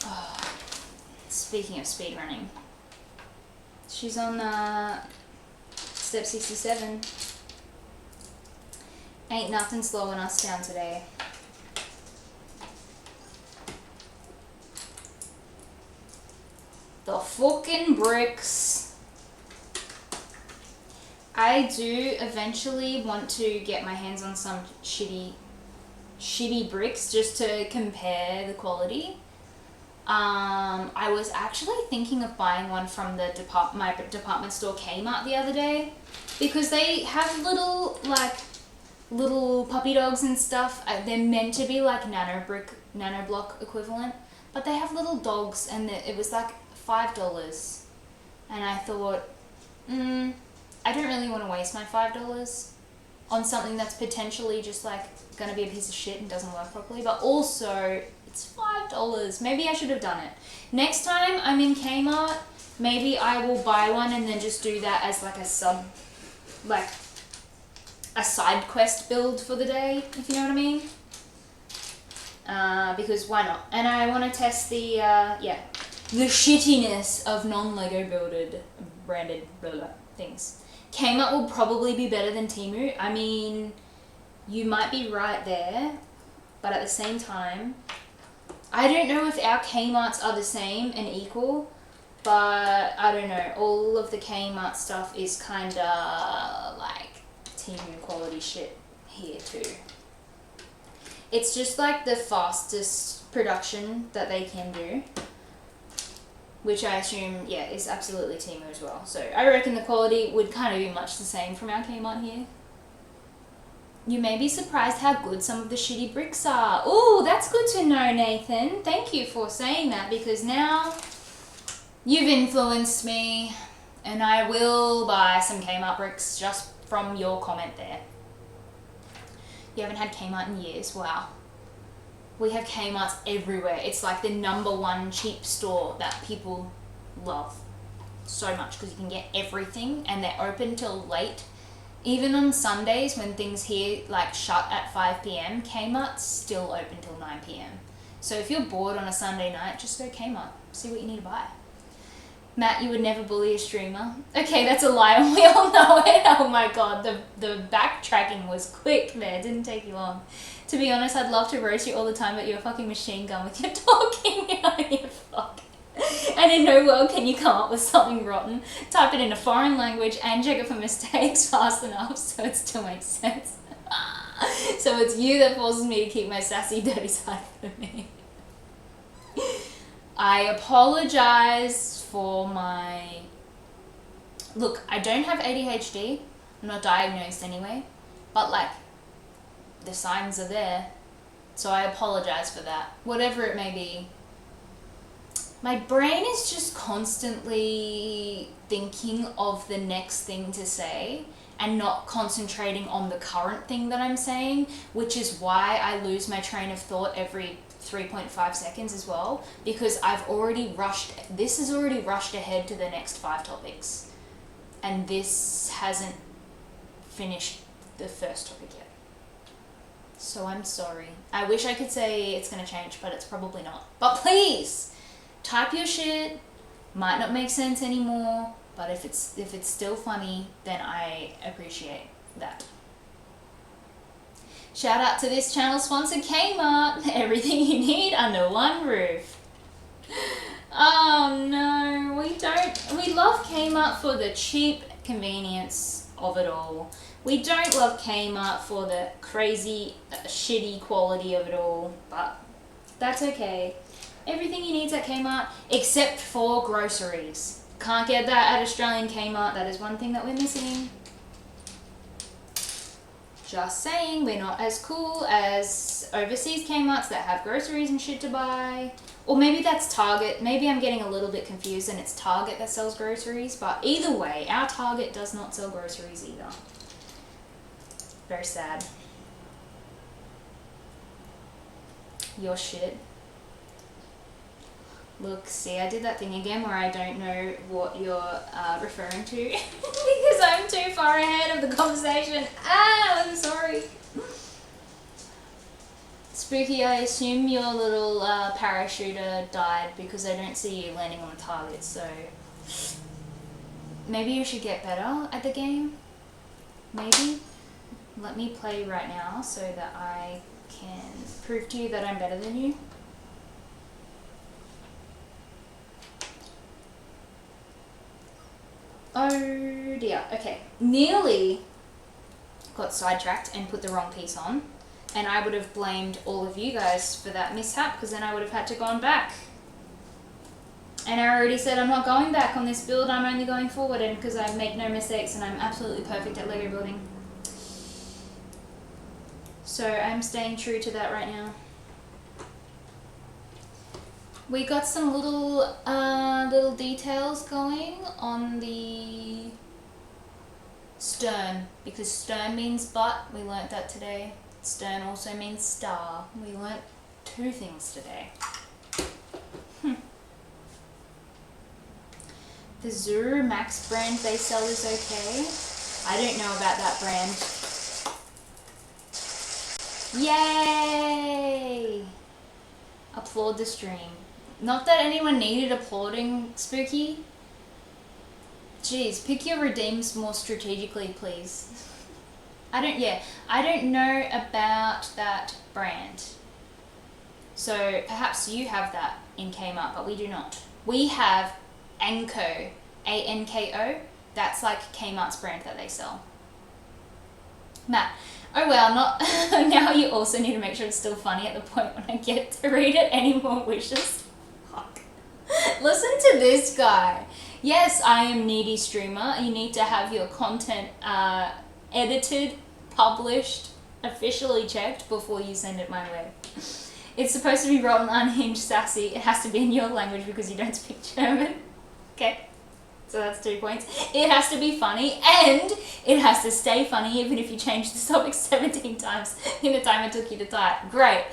Oh, speaking of speed running. She's on step 67. Ain't nothing slowing us down today. The fucking bricks. I do eventually want to get my hands on some shitty bricks just to compare the quality. I was actually thinking of buying one from the my department store Kmart the other day because they have little puppy dogs and stuff. They're meant to be like nano block equivalent, but they have little dogs and it was like $5, and I thought, I don't really want to waste my $5 on something that's potentially just like gonna be a piece of shit and doesn't work properly, but also it's $5. Maybe I should have done it. Next time I'm in Kmart, maybe I will buy one and then just do that as like a side quest build for the day, if you know what I mean. Because why not? And I want to test the shittiness of non-Lego branded things. Kmart will probably be better than Temu. I mean, you might be right there, but at the same time, I don't know if our Kmarts are the same and equal, but I don't know. All of the Kmart stuff is kinda like Temu quality shit here too. It's just like the fastest production that they can do, which I assume, is absolutely Temu as well. So I reckon the quality would kind of be much the same from our Kmart here. You may be surprised how good some of the shitty bricks are. Ooh, that's good to know, Nathan. Thank you for saying that, because now you've influenced me and I will buy some Kmart bricks just from your comment there. You haven't had Kmart in years. Wow. We have Kmarts everywhere. It's like the #1 cheap store that people love. so much because you can get everything, and they're open till late. Even on Sundays when things here like shut at 5 p.m, Kmart's still open till 9 p.m. So if you're bored on a Sunday night, just go Kmart, see what you need to buy. Matt, you would never bully a streamer. Okay, that's a lie, we all know it. Oh my god, the backtracking was quick there, it didn't take you long. To be honest, I'd love to roast you all the time, but you're a fucking machine gun with your talking. You fuck. And in no world can you come up with something rotten. Type it in a foreign language and check it for mistakes fast enough so it still makes sense. So it's you that forces me to keep my sassy, dirty side for me. I apologize for my... Look, I don't have ADHD. I'm not diagnosed anyway. But like, the signs are there. So I apologize for that. Whatever it may be. My brain is just constantly thinking of the next thing to say and not concentrating on the current thing that I'm saying, which is why I lose my train of thought every 3.5 seconds as well, because this has already rushed ahead to the next 5 topics, and this hasn't finished the first topic yet. So I'm sorry. I wish I could say it's going to change, but it's probably not. But please, type your shit. Might not make sense anymore, but if it's still funny, then I appreciate that. Shout out to this channel sponsor, Kmart. Everything you need under one roof. Oh no, we love Kmart for the cheap convenience of it all. We don't love Kmart for the crazy, shitty quality of it all, but that's okay. Everything you need at Kmart, except for groceries. Can't get that at Australian Kmart. That is one thing that we're missing. Just saying, we're not as cool as overseas Kmarts that have groceries and shit to buy. Or maybe that's Target. Maybe I'm getting a little bit confused and it's Target that sells groceries. But either way, our Target does not sell groceries either. Very sad. Your shit. Look, see, I did that thing again where I don't know what you're referring to because I'm too far ahead of the conversation. I'm sorry. Spooky, I assume your little parachuter died because I don't see you landing on target, so maybe you should get better at the game. Maybe. Let me play right now so that I can prove to you that I'm better than you. Oh dear, okay. Nearly got sidetracked and put the wrong piece on, and I would have blamed all of you guys for that mishap because then I would have had to go on back. And I already said I'm not going back on this build, I'm only going forward, and because I make no mistakes and I'm absolutely perfect at Lego building. So I'm staying true to that right now. We got some little details going on the stern, because stern means butt. We learnt that today. Stern also means star. We learnt 2 things today. The Zuru Max brand they sell is okay. I don't know about that brand. Yay! Applaud the stream. Not that anyone needed applauding, Spooky. Jeez, pick your redeems more strategically, please. I don't know about that brand. So perhaps you have that in Kmart, but we do not. We have Anko, A-N-K-O. That's like Kmart's brand that they sell. Matt, oh well, not now you also need to make sure it's still funny at the point when I get to read it. Any more wishes? Fuck. Listen to this guy. Yes, I am needy streamer. You need to have your content edited, published, officially checked before you send it my way. It's supposed to be rotten, unhinged, sassy. It has to be in your language because you don't speak German. Okay, so that's 2 points. It has to be funny and it has to stay funny even if you change the topic 17 times in the time it took you to type. Great.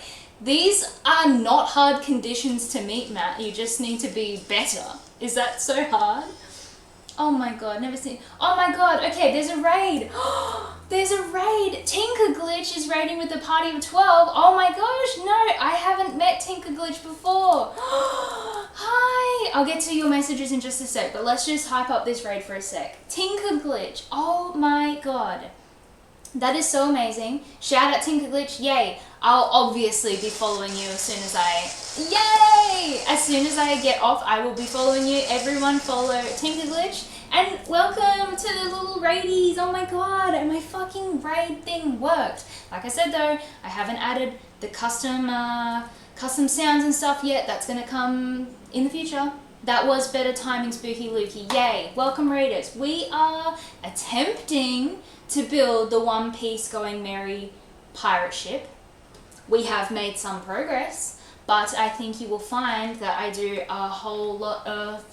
These are not hard conditions to meet, Matt. You just need to be better. Is that so hard? Oh my god, never seen. Oh my god, okay, there's a raid. There's a raid. Tinker Glitch is raiding with a party of 12. Oh my gosh, no, I haven't met Tinker Glitch before. Hi. I'll get to your messages in just a sec, but let's just hype up this raid for a sec. Tinker Glitch. Oh my god. That is so amazing. Shout out Tinker Glitch. Yay. I'll obviously be following you as soon as Yay! As soon as I get off, I will be following you. Everyone follow Tinker Glitch. And welcome to the little raidies. Oh my god, and my fucking raid thing worked. Like I said though, I haven't added the custom sounds and stuff yet. That's gonna come in the future. That was better timing, Spooky Lukey. Yay. Welcome raiders. We are attempting to build the One Piece Going Merry pirate ship. We have made some progress, but I think you will find that I do a whole lot of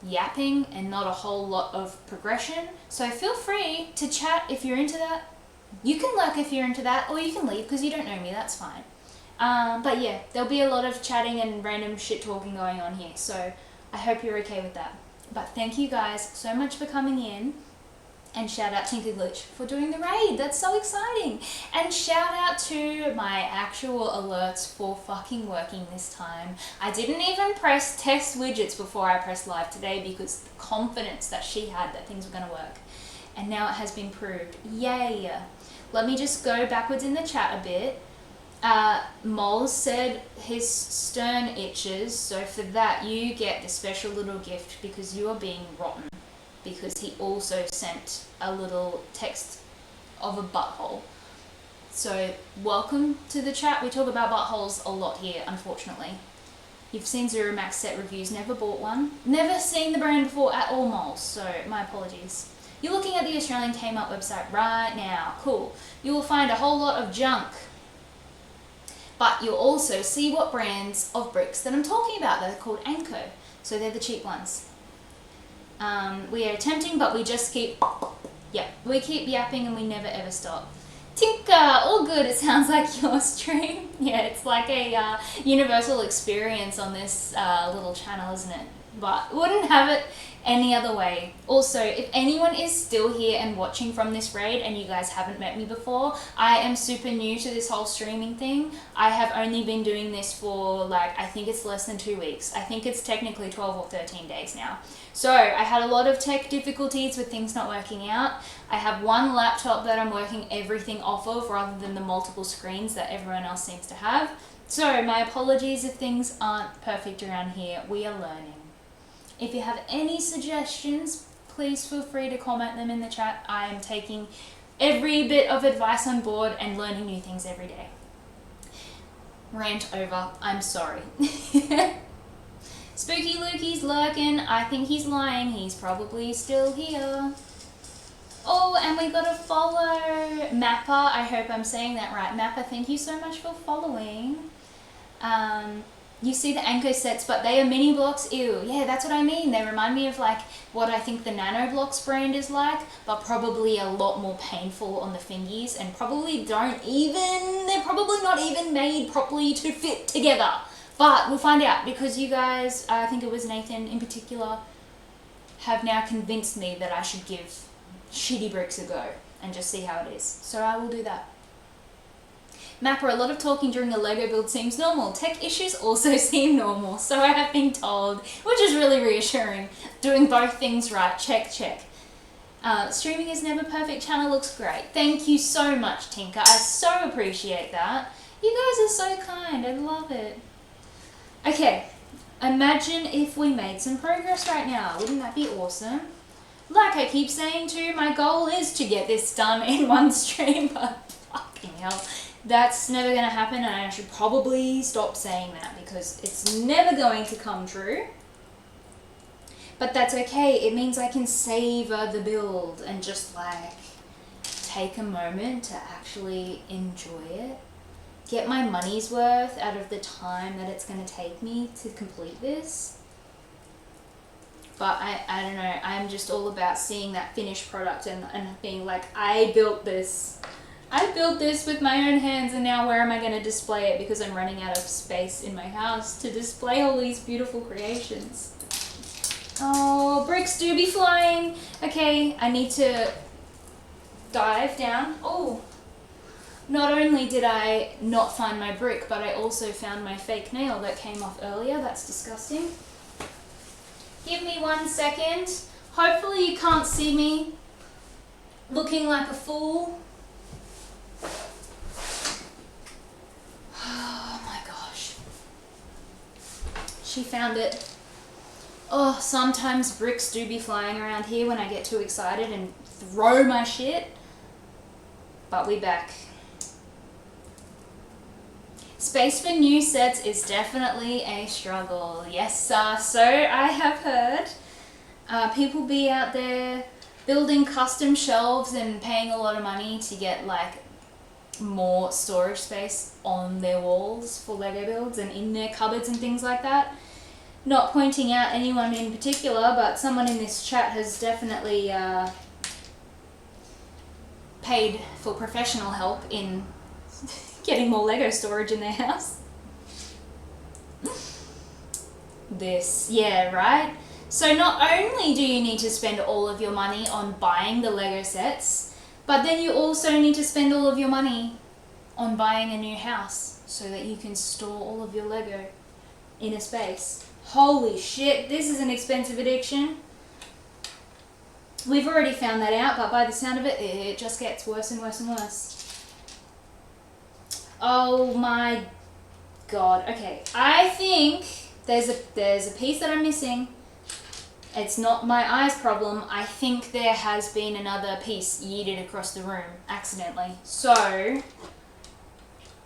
yapping and not a whole lot of progression. So feel free to chat if you're into that. You can lurk if you're into that, or you can leave because you don't know me, that's fine. But yeah, there'll be a lot of chatting and random shit talking going on here, so I hope you're okay with that. But thank you guys so much for coming in. And shout out Tinker Glitch for doing the raid. That's so exciting. And shout out to my actual alerts for fucking working this time. I didn't even press test widgets before I pressed live today because the confidence that she had that things were going to work. And now it has been proved. Yay. Let me just go backwards in the chat a bit. Moles said his stern itches. So for that you get the special little gift because you are being rotten. Because he also sent a little text of a butthole. So welcome to the chat. We talk about buttholes a lot here, unfortunately. You've seen Zero Max set reviews, never bought one. Never seen the brand before at all, Moles, so my apologies. You're looking at the Australian Kmart website right now. Cool. You will find a whole lot of junk. But you'll also see what brands of bricks that I'm talking about. They're called Anko. So they're the cheap ones. We are attempting, but we just keep, we keep yapping and we never ever stop. Tinker, all good. It sounds like your stream. Yeah, it's like a universal experience on this little channel, isn't it? But wouldn't have it any other way. Also, if anyone is still here and watching from this raid and you guys haven't met me before, I am super new to this whole streaming thing. I have only been doing this for I think it's less than 2 weeks. I think it's technically 12 or 13 days now. So I had a lot of tech difficulties with things not working out. I have one laptop that I'm working everything off of rather than the multiple screens that everyone else seems to have. So my apologies if things aren't perfect around here. We are learning. If you have any suggestions, please feel free to comment them in the chat. I am taking every bit of advice on board and learning new things every day. Rant over. I'm sorry. Spooky Lukey's lurking. I think he's lying. He's probably still here. Oh, and we got to follow Mappa. I hope I'm saying that right. Mappa, thank you so much for following. You see the Anko sets, but they are mini blocks. Ew. Yeah, that's what I mean. They remind me of what I think the Nano Blocks brand is like, but probably a lot more painful on the fingies and probably they're probably not even made properly to fit together. But we'll find out because you guys, I think it was Nathan in particular, have now convinced me that I should give shitty bricks a go and just see how it is. So I will do that. Mapper, a lot of talking during a Lego build seems normal. Tech issues also seem normal, so I have been told, which is really reassuring. Doing both things right, check, check. Streaming is never perfect, channel looks great. Thank you so much, Tinker. I so appreciate that. You guys are so kind, I love it. Okay, imagine if we made some progress right now. Wouldn't that be awesome? Like I keep saying too, my goal is to get this done in one stream, but fucking hell. That's never going to happen and I should probably stop saying that because it's never going to come true. But that's okay. It means I can savor the build and just take a moment to actually enjoy it. Get my money's worth out of the time that it's going to take me to complete this. But I don't know. I'm just all about seeing that finished product and being like, I built this. I built this with my own hands and now where am I going to display it because I'm running out of space in my house to display all these beautiful creations. Oh, bricks do be flying. Okay, I need to dive down. Oh, not only did I not find my brick, but I also found my fake nail that came off earlier. That's disgusting. Give me 1 second. Hopefully you can't see me looking like a fool. Oh my gosh. She found it. Oh, sometimes bricks do be flying around here when I get too excited and throw my shit. But we back. Space for new sets is definitely a struggle. Yes, sir. So I have heard people be out there building custom shelves and paying a lot of money to get like more storage space on their walls for Lego builds and in their cupboards and things like that. Not pointing out anyone in particular, but someone in this chat has definitely paid for professional help in getting more Lego storage in their house. Yeah, right? So not only do you need to spend all of your money on buying the Lego sets, but then you also need to spend all of your money on buying a new house so that you can store all of your Lego in a space. Holy shit, this is an expensive addiction. We've already found that out, but by the sound of it, it just gets worse and worse and worse. Oh my god. Okay, I think there's a piece that I'm missing. It's not my eyes problem. I think there has been another piece yeeted across the room accidentally. So,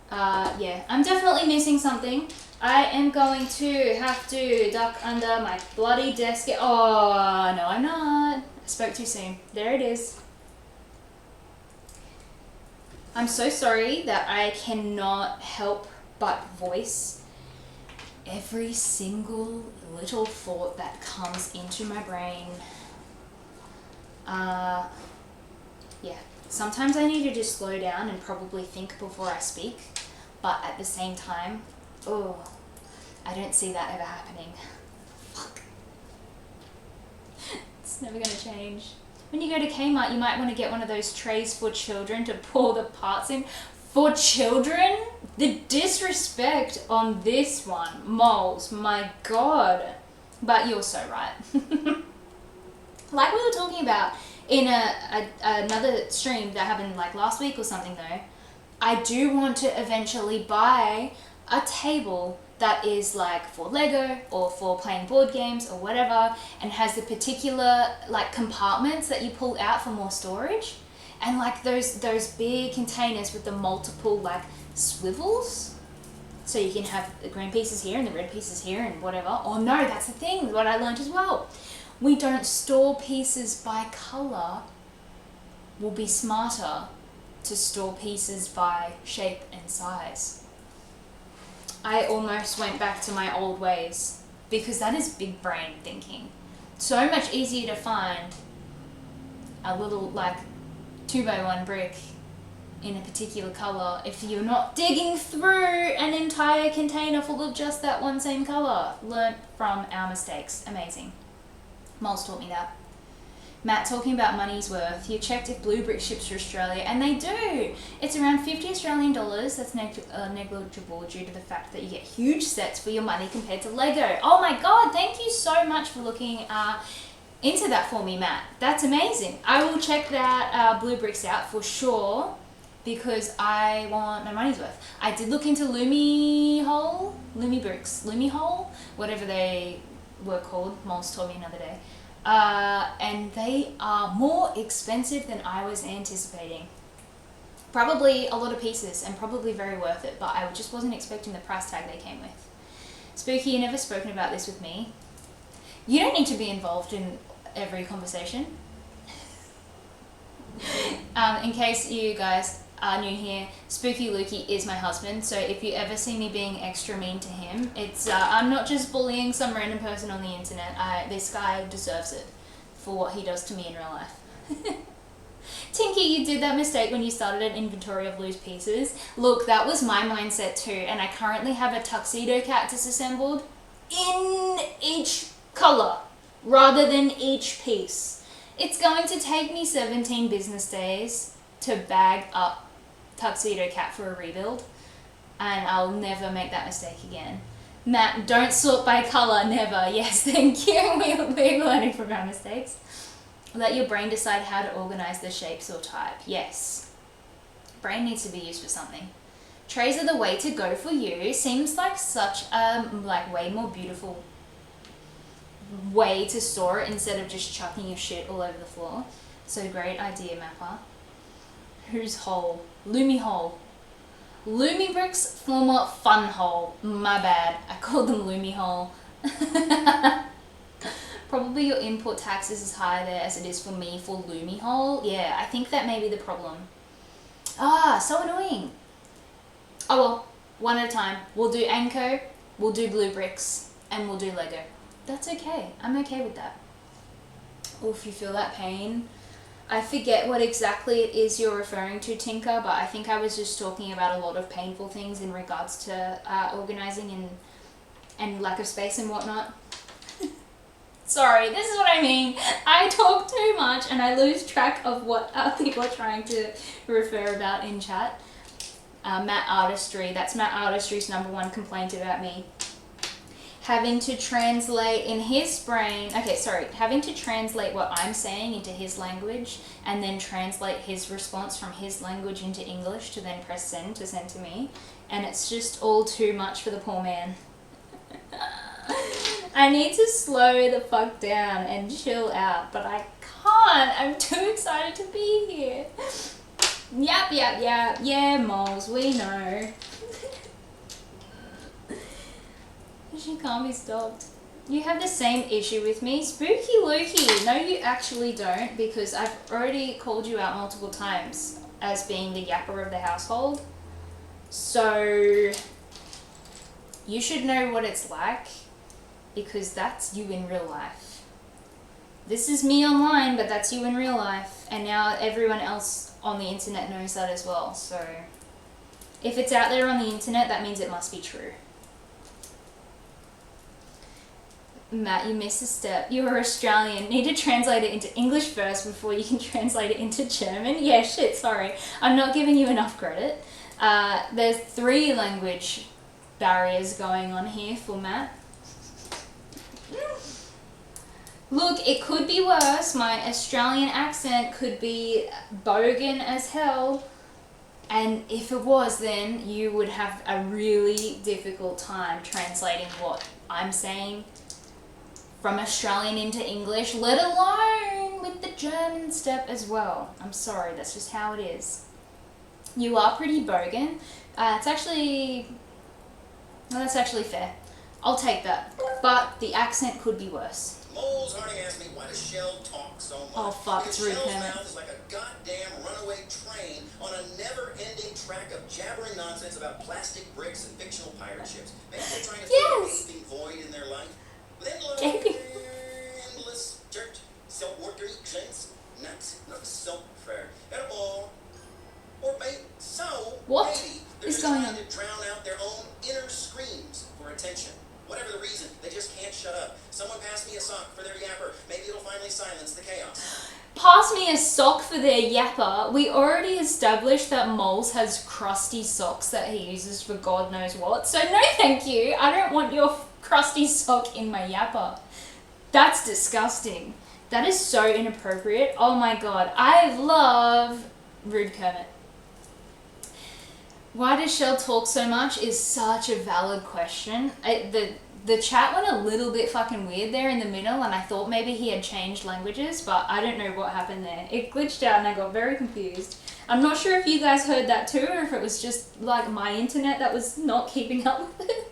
yeah, I'm definitely missing something. I am going to have to duck under my bloody desk. Oh, no, I'm not. I spoke too soon. There it is. I'm so sorry that I cannot help but voice every single little thought that comes into my brain. Yeah, sometimes I need to just slow down and probably think before I speak, but at the same time, oh, I don't see that ever happening. Fuck. It's never gonna change. When you go to Kmart, you might want to get one of those trays for children to pour the parts in. For children? The disrespect on this one. Moles, my god. But you're so right. Like we were talking about in another stream that happened like last week or something though, I do want to eventually buy a table that is like for Lego or for playing board games or whatever, and has the particular like compartments that you pull out for more storage, and like those big containers with the multiple like swivels, so you can have the green pieces here and the red pieces here and whatever. Oh no, that's the thing, what I learned as well. We don't store pieces by color. We'll be smarter to store pieces by shape and size. I almost went back to my old ways because that is big brain thinking. So much easier to find a little like 2x1 brick in a particular color if you're not digging through an entire container full of just that one same color. Learned from our mistakes. Amazing. Moles taught me that. Matt talking about money's worth. You checked if blue brick ships to Australia, and they do. It's around 50 Australian dollars. That's negligible due to the fact that you get huge sets for your money compared to Lego. Oh my god, thank you so much for looking into that for me, Matt. That's amazing. I will check that blue bricks out for sure because I want my money's worth. I did look into Lumi bricks, Lumi Hole, whatever they were called. Moles told me another day. And they are more expensive than I was anticipating. Probably a lot of pieces and probably very worth it, but I just wasn't expecting the price tag they came with. Spooky, you never spoken about this with me. You don't need to be involved in every conversation. In case you guys are new here, Spooky Lukey is my husband, so if you ever see me being extra mean to him, it's I'm not just bullying some random person on the internet. This guy deserves it for what he does to me in real life. Tinky, you did that mistake when you started an inventory of loose pieces. Look, that was my mindset too, and I currently have a tuxedo cactus assembled in each colour. rather than each piece. It's going to take me 17 business days to bag up Tuxedo Cat for a rebuild, and I'll never make that mistake again. Matt, don't sort by colour, never. Yes, thank you. We're learning from our mistakes. Let your brain decide how to organise the shapes or type. Yes. Brain needs to be used for something. Trays are the way to go for you. Seems like such a way more beautiful way to store it instead of just chucking your shit all over the floor. So great idea, Mapper. Whose hole? Loomy hole. Loomy bricks former fun hole. My bad. I called them Loomy hole. Probably your import tax is as high there as it is for me for Loomy hole. Yeah, I think that may be the problem. Ah, so annoying. Oh well, one at a time. We'll do Anko, we'll do blue bricks, and we'll do Lego. That's okay. I'm okay with that. Or if you feel that pain. I forget what exactly it is you're referring to, Tinker, but I think I was just talking about a lot of painful things in regards to organising and lack of space and whatnot. Sorry, this is what I mean. I talk too much and I lose track of what people are trying to refer about in chat. Matt Artistry, that's Matt Artistry's #1 complaint about me. Having to translate in his brain, having to translate what I'm saying into his language and then translate his response from his language into English to then press send to send to me. And it's just all too much for the poor man. I need to slow the fuck down and chill out, but I can't. I'm too excited to be here. Yep. Yeah, moles, we know. She can't be stopped. You have the same issue with me. Spooky Lukey. No, you actually don't, because I've already called you out multiple times as being the yapper of the household. So you should know what it's like, because that's you in real life. This is me online, but that's you in real life. And now everyone else on the internet knows that as well. So if it's out there on the internet, that means it must be true. Matt, you missed a step. You're Australian. Need to translate it into English first before you can translate it into German. Yeah, shit, sorry. I'm not giving you enough credit. There's 3 language barriers going on here for Matt. Look, it could be worse. My Australian accent could be bogan as hell. And if it was, then you would have a really difficult time translating what I'm saying from Australian into English, let alone with the German step as well. I'm sorry, that's just how it is. You are pretty bogan. That's actually fair. I'll take that. But the accent could be worse. Moles Harding asked me, why does Shell talk so much? Oh fuck, it's rude, Shell's Kermit. mouth is like a goddamn runaway train on a never-ending track of jabbering nonsense about plastic bricks and fictional pirate ships. Maybe they're trying to fill a gaping void in their life. With endless dirt, saltwater drinks, nuts, not so fair at all. Or maybe so. What maybe they're is just going trying on? to drown out their own inner screams for attention. Whatever the reason, they just can't shut up. Someone pass me a sock for their yapper. Maybe it'll finally silence the chaos. Pass me a sock for their yapper. We already established that Moles has crusty socks that he uses for God knows what. So no thank you. I don't want your crusty sock in my yapper. That's disgusting. That is so inappropriate. Oh my god. I love Rude Kermit. Why does Shell talk so much is such a valid question. The chat went a little bit fucking weird there in the middle, and I thought maybe he had changed languages, but I don't know what happened there. It glitched out and I got very confused. I'm not sure if you guys heard that too, or if it was just like my internet that was not keeping up with it.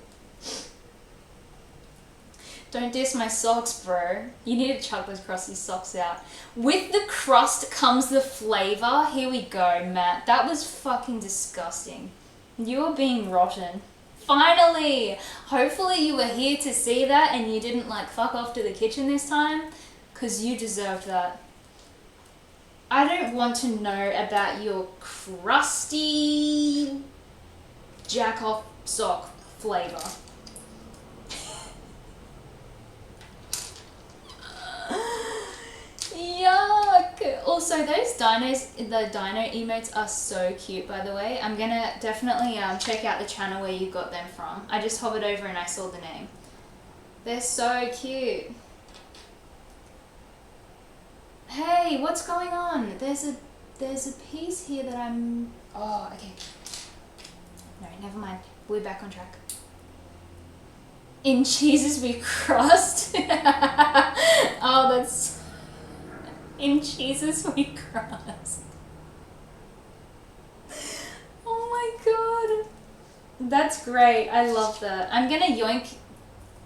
Don't diss my socks, bro. You need to chuck those crusty socks out. With the crust comes the flavour. Here we go, Matt. That was fucking disgusting. You are being rotten. Finally! Hopefully you were here to see that and you didn't like fuck off to the kitchen this time, because you deserved that. I don't want to know about your crusty jack-off sock flavour. Yuck! Also, those dinos, the dino emotes are so cute, by the way. I'm gonna definitely check out the channel where you got them from. I just hovered over and I saw the name. They're so cute. Hey, what's going on? There's a piece here that I'm... Oh, okay. No, never mind. We're back on track. In cheeses we crust. Oh, that's... In cheeses we crust. Oh my god. That's great. I love that. I'm gonna yoink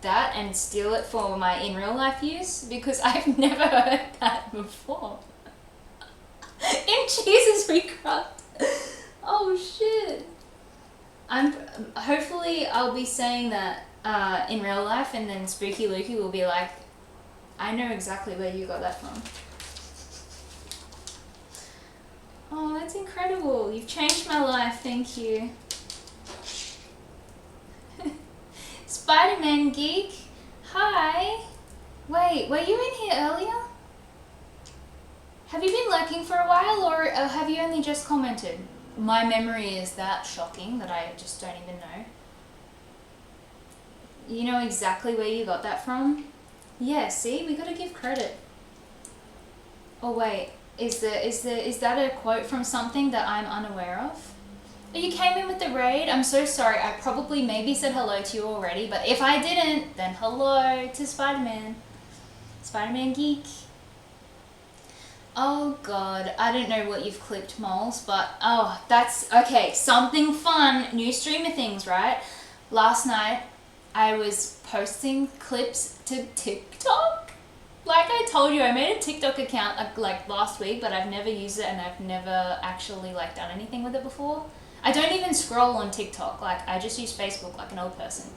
that and steal it for my in real life use because I've never heard that before. In cheeses we crust. Oh shit. Hopefully I'll be saying that in real life, and then Spooky Lukey will be like, I know exactly where you got that from. Oh, that's incredible. You've changed my life. Thank you. Spider-Man Geek. Hi. Wait, were you in here earlier? Have you been lurking for a while, or have you only just commented? My memory is that shocking that I just don't even know. You know exactly where you got that from? Yeah, see, we gotta give credit. Oh wait, is that a quote from something that I'm unaware of? Oh, you came in with the raid? I'm so sorry, I probably maybe said hello to you already, but if I didn't, then hello to Spider-Man. Spider-Man Geek. Oh god, I don't know what you've clipped, Moles, but oh, that's, okay, something fun, new streamer things, right? Last night, I was posting clips to TikTok. Like I told you, I made a TikTok account like last week, but I've never used it and I've never actually like done anything with it before. I don't even scroll on TikTok, like I just use Facebook like an old person.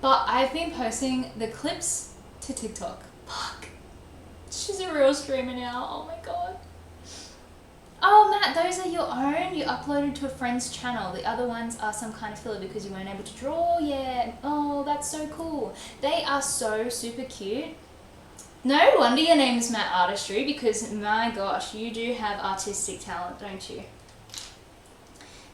But I've been posting the clips to TikTok. Fuck. She's a real streamer now, oh my god. Oh Matt, those are your own? You uploaded to a friend's channel. The other ones are some kind of filler because you weren't able to draw yet. Oh, that's so cool. They are so super cute. No wonder your name is Matt Artistry, because my gosh, you do have artistic talent, don't you?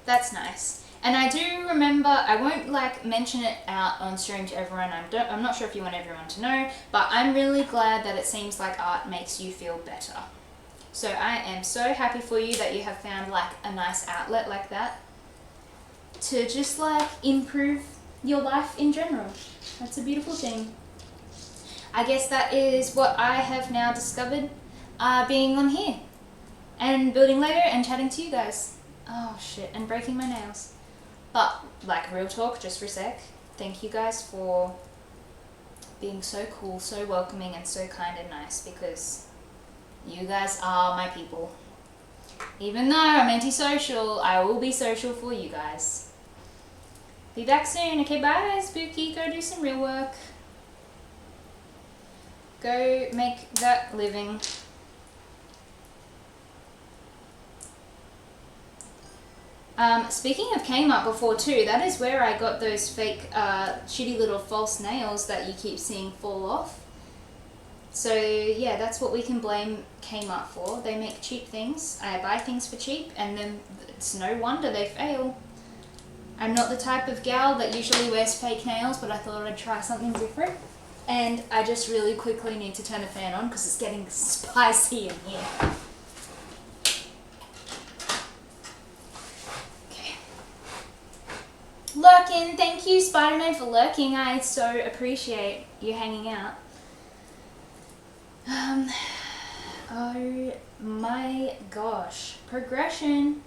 That's nice. And I do remember, I won't like mention it out on stream to everyone, I'm not sure if you want everyone to know, but I'm really glad that it seems like art makes you feel better. So I am so happy for you that you have found like a nice outlet like that to just like improve your life in general. That's a beautiful thing. I guess that is what I have now discovered being on here and building Lego and chatting to you guys. Oh shit, and breaking my nails. But like real talk, just for a sec, thank you guys for being so cool, so welcoming and so kind and nice, because you guys are my people. Even though I'm antisocial, I will be social for you guys. Be back soon. Okay, bye Spooky, go do some real work. Go make that living. Speaking of Kmart before too, that is where I got those fake shitty little false nails that you keep seeing fall off. So yeah, that's what we can blame Kmart for. They make cheap things. I buy things for cheap and then it's no wonder they fail. I'm not the type of gal that usually wears fake nails, but I thought I'd try something different. And I just really quickly need to turn the fan on because it's getting spicy in here. Lurking, thank you Spider-Man for lurking. I so appreciate you hanging out. Oh my gosh, progression.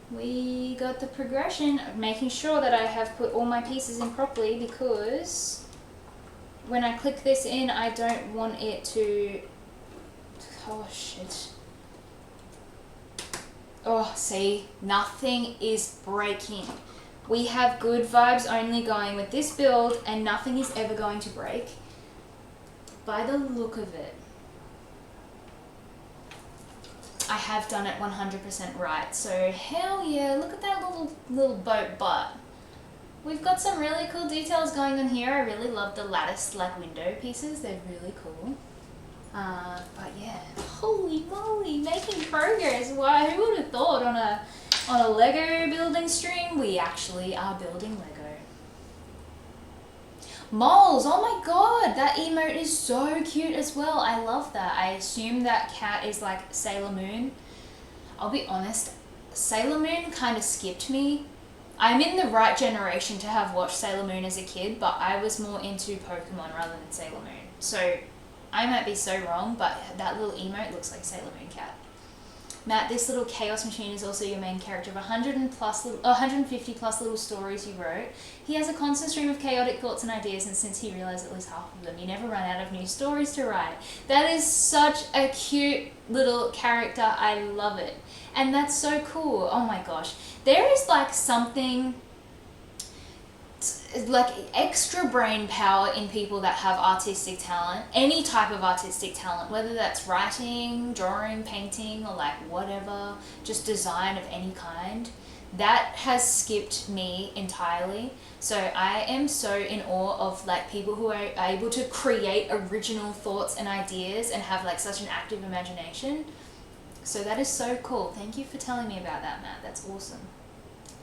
We got the progression, making sure that I have put all my pieces in properly, because when I click this in, I don't want it to, oh shit. Oh, see, nothing is breaking. We have good vibes only going with this build, and nothing is ever going to break. By the look of it, I have done it 100% right. So hell yeah, look at that little boat butt. We've got some really cool details going on here. I really love the latticed like window pieces. They're really cool. But yeah, holy moly, making progress. Why? Who would have thought on a Lego building stream we actually are building Lego? Moles, oh my god, that emote is so cute as well. I love that. I assume that cat is like Sailor Moon. I'll be honest, Sailor Moon kind of skipped me. I'm in the right generation to have watched Sailor Moon as a kid, but I was more into Pokemon rather than Sailor Moon. So I might be so wrong, but that little emote looks like Sailor Moon cat. Matt, this little chaos machine is also your main character of 150 plus little stories you wrote. He has a constant stream of chaotic thoughts and ideas, and since he realized at least half of them, you never run out of new stories to write. That is such a cute little character. I love it. And that's so cool. Oh my gosh. There is like something like extra brain power in people that have artistic talent, any type of artistic talent, whether that's writing, drawing, painting, or like whatever, just design of any kind. That has skipped me entirely. So I am so in awe of like people who are able to create original thoughts and ideas and have like such an active imagination. So that is so cool. Thank you for telling me about that, Matt. That's awesome.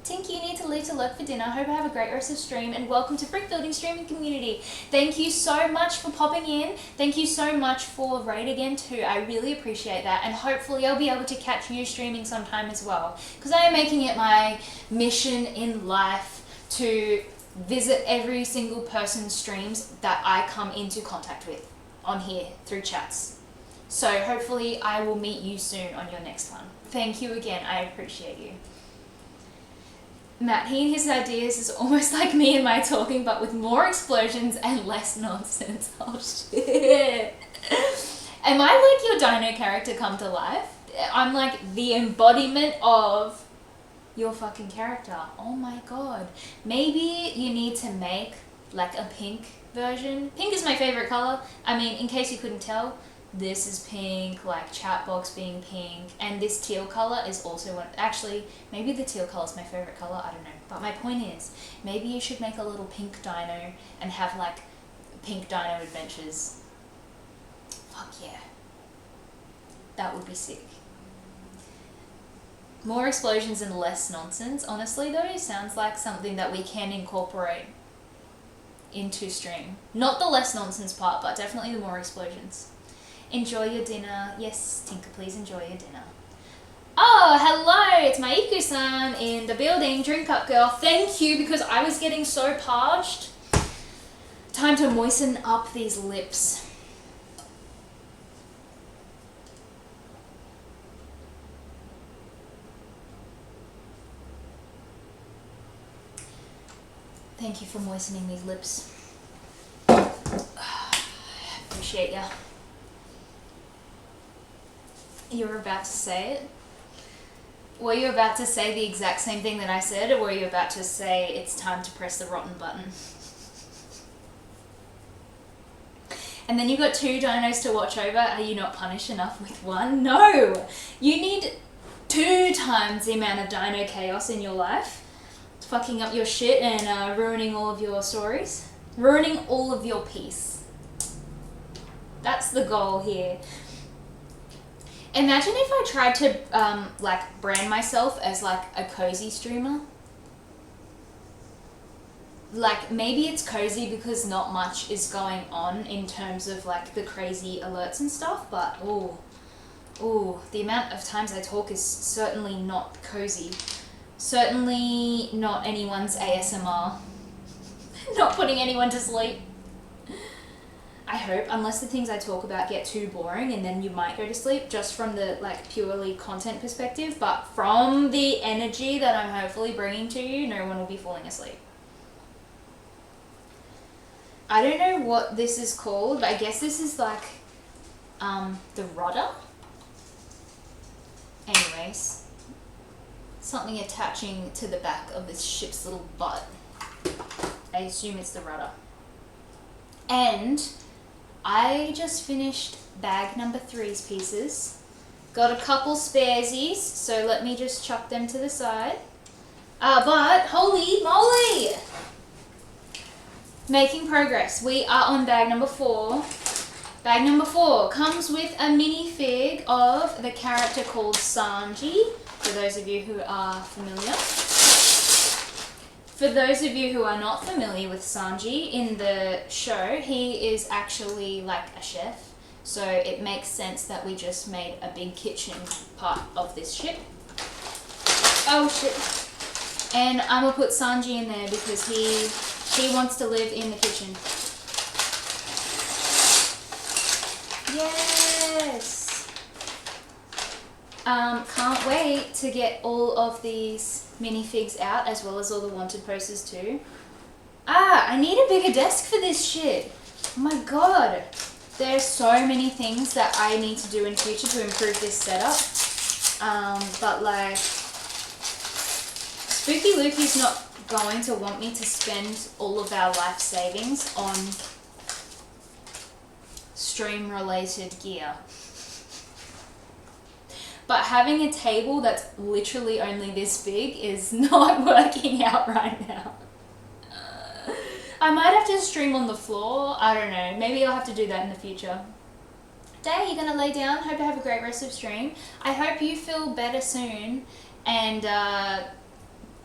Tinky, you need to leave to look for dinner. Hope I have a great rest of stream, and welcome to Brick Building Streaming Community. Thank you so much for popping in. Thank you so much for Raid again too. I really appreciate that, and hopefully I'll be able to catch you streaming sometime as well, because I am making it my mission in life to visit every single person's streams that I come into contact with on here through chats. So hopefully I will meet you soon on your next one. Thank you again. I appreciate you. Matt, he and his ideas is almost like me and my talking, but with more explosions and less nonsense. Oh shit. Am I like your dino character come to life? I'm like the embodiment of your fucking character. Oh my god. Maybe you need to make like a pink version. Pink is my favorite color. I mean, in case you couldn't tell, this is pink, like chat box being pink, and this teal color is also one. Actually, maybe the teal color is my favorite color, I don't know. But my point is, maybe you should make a little pink dino and have like pink dino adventures. Fuck yeah. That would be sick. More explosions and less nonsense. Honestly though, sounds like something that we can incorporate into stream. Not the less nonsense part, but definitely the more explosions. Enjoy your dinner. Yes, Tinker, please enjoy your dinner. Oh, hello, it's Maiku-san in the building. Drink up, girl. Thank you, because I was getting so parched. Time to moisten up these lips. Thank you for moistening these lips. Appreciate ya. You were about to say it? Were you about to say the exact same thing that I said, or were you about to say it's time to press the rotten button? And then you got 2 dinos to watch over. Are you not punished enough with 1? No! You need 2 times the amount of dino chaos in your life. Fucking up your shit and ruining all of your stories. Ruining all of your peace. That's the goal here. Imagine if I tried to like brand myself as like a cozy streamer. Like maybe it's cozy because not much is going on in terms of like the crazy alerts and stuff, but the amount of times I talk is certainly not cozy. Certainly not anyone's ASMR. Not putting anyone to sleep. I hope, unless the things I talk about get too boring, and then you might go to sleep just from the like purely content perspective, but from the energy that I'm hopefully bringing to you, no one will be falling asleep. I don't know what this is called, but I guess this is like the rudder. Anyways, something attaching to the back of this ship's little butt. I assume it's the rudder. And I just finished bag number 3's pieces. Got a couple sparesies, so let me just chuck them to the side. But holy moly! Making progress. We are on bag number 4. Bag number 4 comes with a minifig of the character called Sanji, for those of you who are familiar. For those of you who are not familiar with Sanji, in the show, he is actually like a chef. So it makes sense that we just made a big kitchen part of this ship. Oh shit. And I'm gonna put Sanji in there because he wants to live in the kitchen. Yes! Can't wait to get all of these minifigs out, as well as all the wanted posters too. I need a bigger desk for this shit. Oh my god. There's so many things that I need to do in future to improve this setup. But like, Spooky Lukey's not going to want me to spend all of our life savings on stream related gear. But having a table that's literally only this big is not working out right now. I might have to stream on the floor. I don't know. Maybe I'll have to do that in the future. Day, you gonna lay down? Hope you have a great rest of stream. I hope you feel better soon. And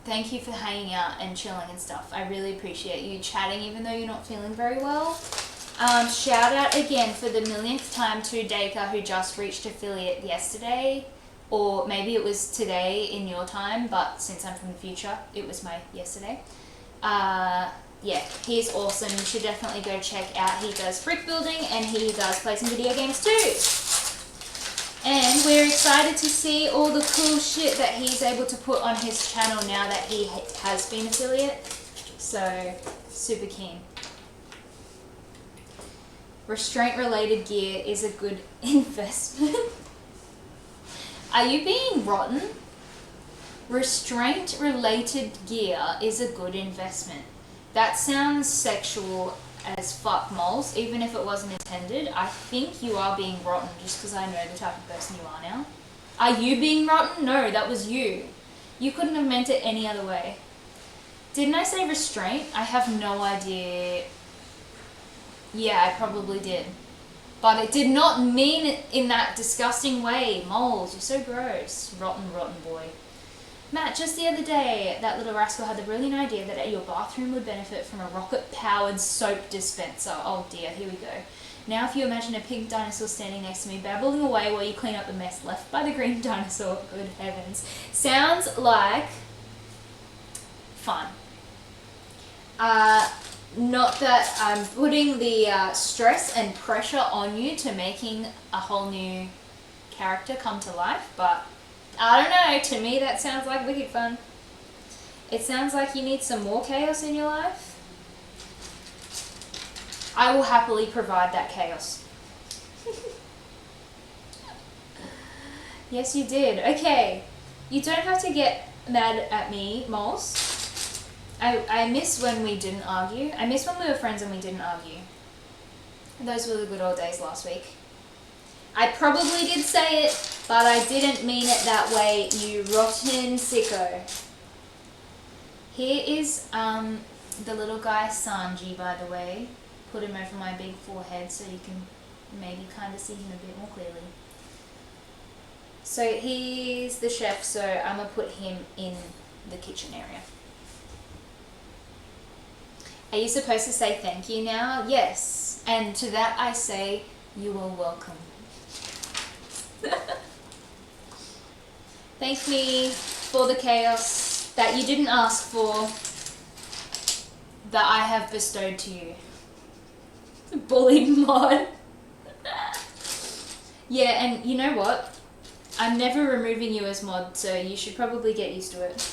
thank you for hanging out and chilling and stuff. I really appreciate you chatting even though you're not feeling very well. Shout out again for the millionth time to Dacre, who just reached affiliate yesterday. Or maybe it was today in your time, but since I'm from the future, it was my yesterday. Yeah, he's awesome. You should definitely go check out. He does brick building and he does play some video games too. And we're excited to see all the cool shit that he's able to put on his channel now that he has been affiliate. So, super keen. Restraint related gear is a good investment. Are you being rotten? Restraint related gear is a good investment. That sounds sexual as fuck, Moles, even if it wasn't intended. I think you are being rotten just because I know the type of person you are now. Are you being rotten? No, that was you. You couldn't have meant it any other way. Didn't I say restraint? I have no idea. Yeah, I probably did. But it did not mean it in that disgusting way. Moles, you're so gross. Rotten, rotten boy. Matt, just the other day, that little rascal had the brilliant idea that your bathroom would benefit from a rocket-powered soap dispenser. Oh dear, here we go. Now if you imagine a pink dinosaur standing next to me, babbling away while you clean up the mess left by the green dinosaur. Good heavens. Sounds like fun. Not that I'm putting the stress and pressure on you to making a whole new character come to life, but I don't know, to me that sounds like wicked fun. It sounds like you need some more chaos in your life. I will happily provide that chaos. Yes, you did. Okay, you don't have to get mad at me, Moles. I miss when we didn't argue. I miss when we were friends and we didn't argue. Those were the good old days last week. I probably did say it, but I didn't mean it that way, you rotten sicko. Here is the little guy Sanji, by the way. Put him over my big forehead so you can maybe kind of see him a bit more clearly. So he's the chef, so I'm going to put him in the kitchen area. Are you supposed to say thank you now? Yes. And to that I say, you are welcome. Thank me for the chaos that you didn't ask for, that I have bestowed to you. Bully mod. Yeah, and you know what? I'm never removing you as mod, so you should probably get used to it.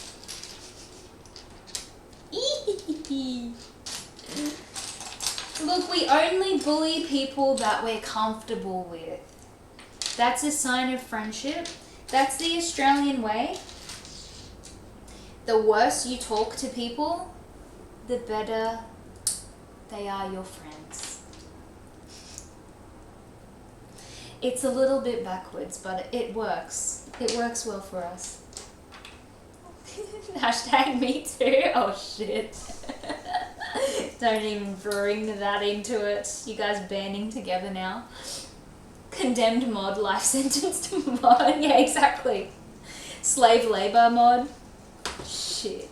Look, we only bully people that we're comfortable with. That's a sign of friendship. That's the Australian way. The worse you talk to people, the better they are your friends. It's a little bit backwards, but it works. It works well for us. Hashtag me too. Oh shit. Don't even bring that into it. You guys banding together now. Condemned mod, life sentence to mod. Yeah, exactly. Slave labor mod. Shit.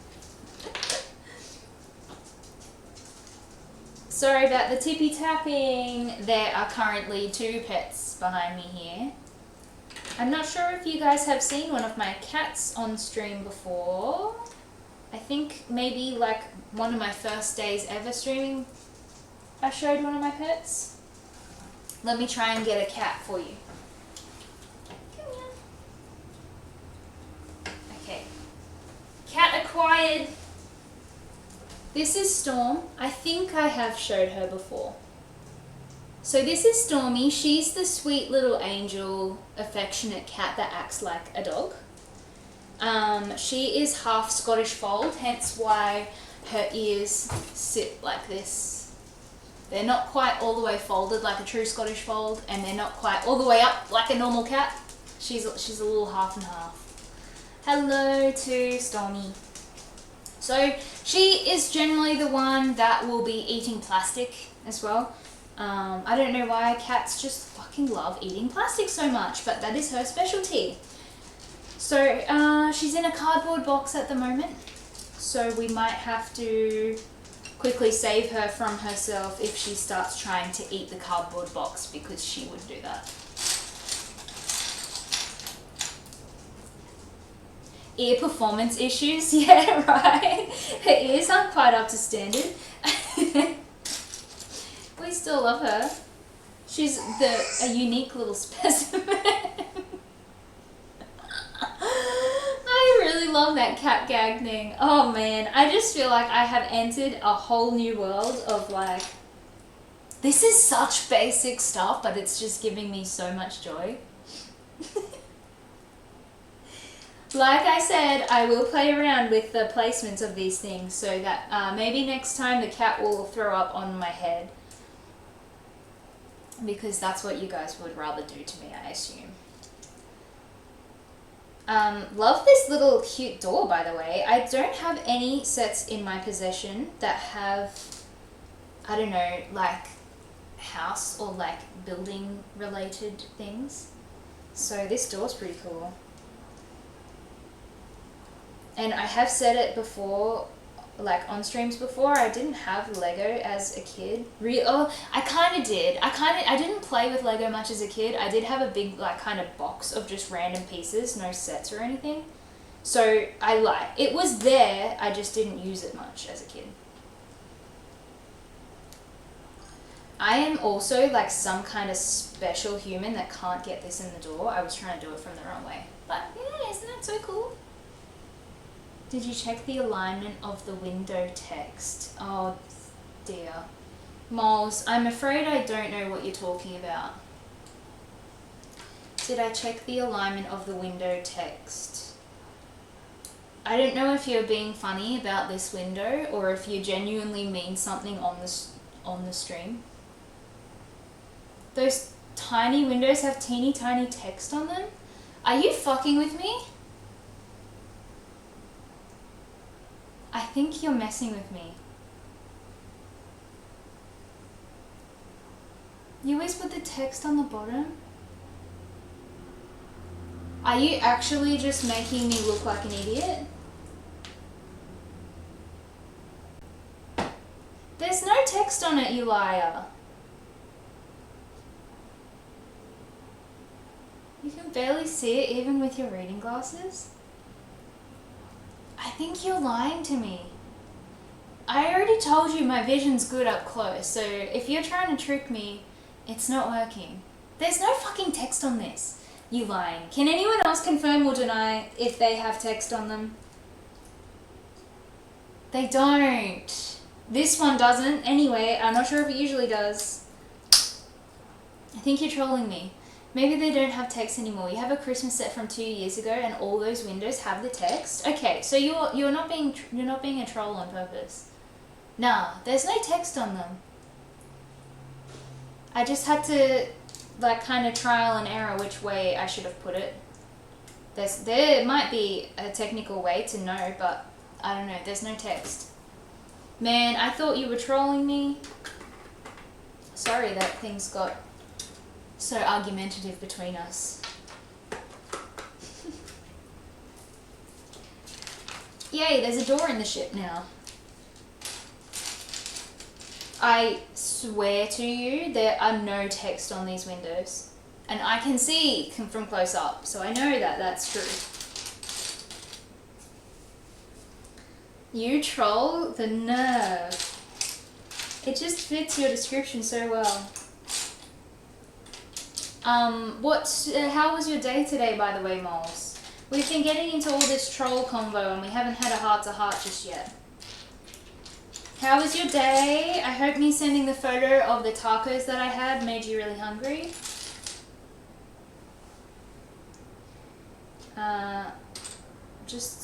Sorry about the tippy tapping. There are currently 2 pets behind me here. I'm not sure if you guys have seen one of my cats on stream before. I think maybe like one of my first days ever streaming, I showed one of my pets. Let me try and get a cat for you. Come here. Okay. Cat acquired. This is Storm. I think I have showed her before. So this is Stormy. She's the sweet little angel, affectionate cat that acts like a dog. She is half Scottish fold, hence why her ears sit like this. They're not quite all the way folded like a true Scottish fold, and they're not quite all the way up like a normal cat. She's a little half and half. Hello to Stormy. So she is generally the one that will be eating plastic as well. I don't know why cats just fucking love eating plastic so much, but that is her specialty. So she's in a cardboard box at the moment, so we might have to quickly save her from herself if she starts trying to eat the cardboard box, because she would do that. Ear performance issues, yeah, right. Her ears aren't quite up to standard. We still love her. She's a unique little specimen. I really love that cat gag thing. Oh man, I just feel like I have entered a whole new world of like, this is such basic stuff, but it's just giving me so much joy. Like I said, I will play around with the placements of these things so that maybe next time the cat will throw up on my head. Because that's what you guys would rather do to me, I assume. Love this little cute door, by the way. I don't have any sets in my possession that have, I don't know, like house or like building related things. So this door's pretty cool. And I have said it before, like on streams before, I didn't have Lego as a kid. I kind of did. I didn't play with Lego much as a kid. I did have a big like kind of box of just random pieces, no sets or anything. So it was there, I just didn't use it much as a kid. I am also like some kind of special human that can't get this in the door. I was trying to do it from the wrong way. But yeah, isn't that so cool? Did you check the alignment of the window text? Oh dear. Moles, I'm afraid I don't know what you're talking about. Did I check the alignment of the window text? I don't know if you're being funny about this window or if you genuinely mean something on the stream. Those tiny windows have teeny tiny text on them? Are you fucking with me? I think you're messing with me. You always put the text on the bottom? Are you actually just making me look like an idiot? There's no text on it, you liar. You can barely see it even with your reading glasses? I think you're lying to me. I already told you my vision's good up close, so if you're trying to trick me, it's not working. There's no fucking text on this. You lying. Can anyone else confirm or deny if they have text on them? They don't. This one doesn't. Anyway, I'm not sure if it usually does. I think you're trolling me. Maybe they don't have text anymore. You have a Christmas set from 2 years ago and all those windows have the text? Okay, so you're not being a troll on purpose. Nah, there's no text on them. I just had to like kind of trial and error which way I should have put it. There might be a technical way to know, but I don't know, there's no text. Man, I thought you were trolling me. Sorry that things got so argumentative between us. Yay, there's a door in the ship now. I swear to you, there are no text on these windows. And I can see from close up, so I know that that's true. You troll? The nerve. It just fits your description so well. How was your day today, by the way, Moles? We've been getting into all this troll convo and we haven't had a heart-to-heart just yet. How was your day? I hope me sending the photo of the tacos that I had made you really hungry. Just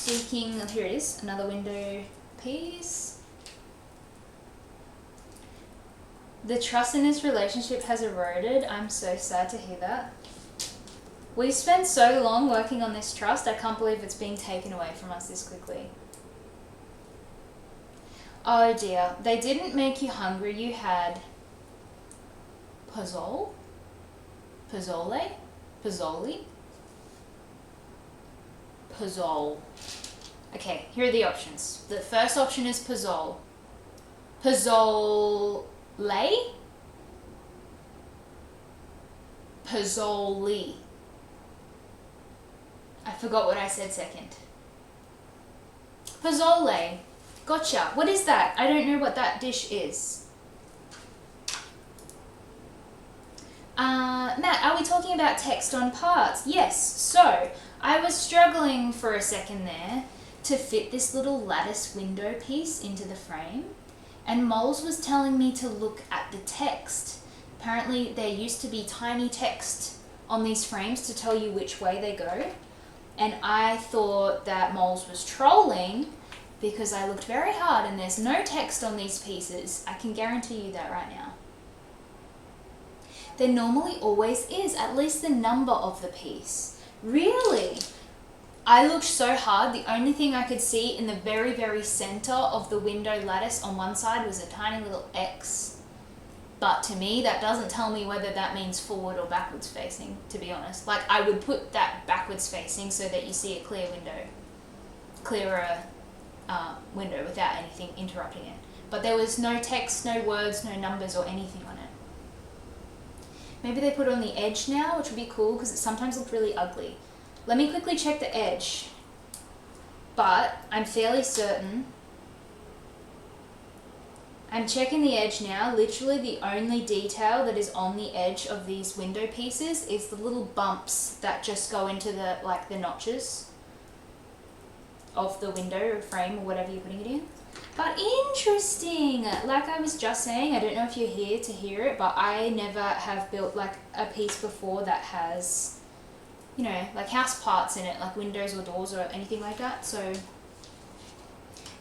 seeking, here it is, another window piece. The trust in this relationship has eroded. I'm so sad to hear that. We spent so long working on this trust, I can't believe it's being taken away from us this quickly. Oh dear, they didn't make you hungry, you had Pozzole? Pozzole? Pozzoli? Pozzole. Okay, here are the options. The first option is Pozzole. Pozzole? Pozzoli. I forgot what I said second. Pozzole. Gotcha. What is that? I don't know what that dish is. Matt, are we talking about text on parts? Yes. So, I was struggling for a second there to fit this little lattice window piece into the frame. And Moles was telling me to look at the text. Apparently, there used to be tiny text on these frames to tell you which way they go. And I thought that Moles was trolling because I looked very hard and there's no text on these pieces. I can guarantee you that right now. There normally always is, at least the number of the piece. Really? I looked so hard, the only thing I could see in the very, very center of the window lattice on one side was a tiny little X. But to me, that doesn't tell me whether that means forward or backwards facing, to be honest. Like, I would put that backwards facing so that you see a clearer window without anything interrupting it. But there was no text, no words, no numbers or anything on it. Maybe they put it on the edge now, which would be cool because it sometimes looked really ugly. Let me quickly check the edge. But I'm fairly certain. I'm checking the edge now. Literally the only detail that is on the edge of these window pieces is the little bumps that just go into the notches of the window or frame or whatever you're putting it in. But interesting! Like I was just saying, I don't know if you're here to hear it, but I never have built like a piece before that has, you know, like house parts in it, like windows or doors or anything like that. So,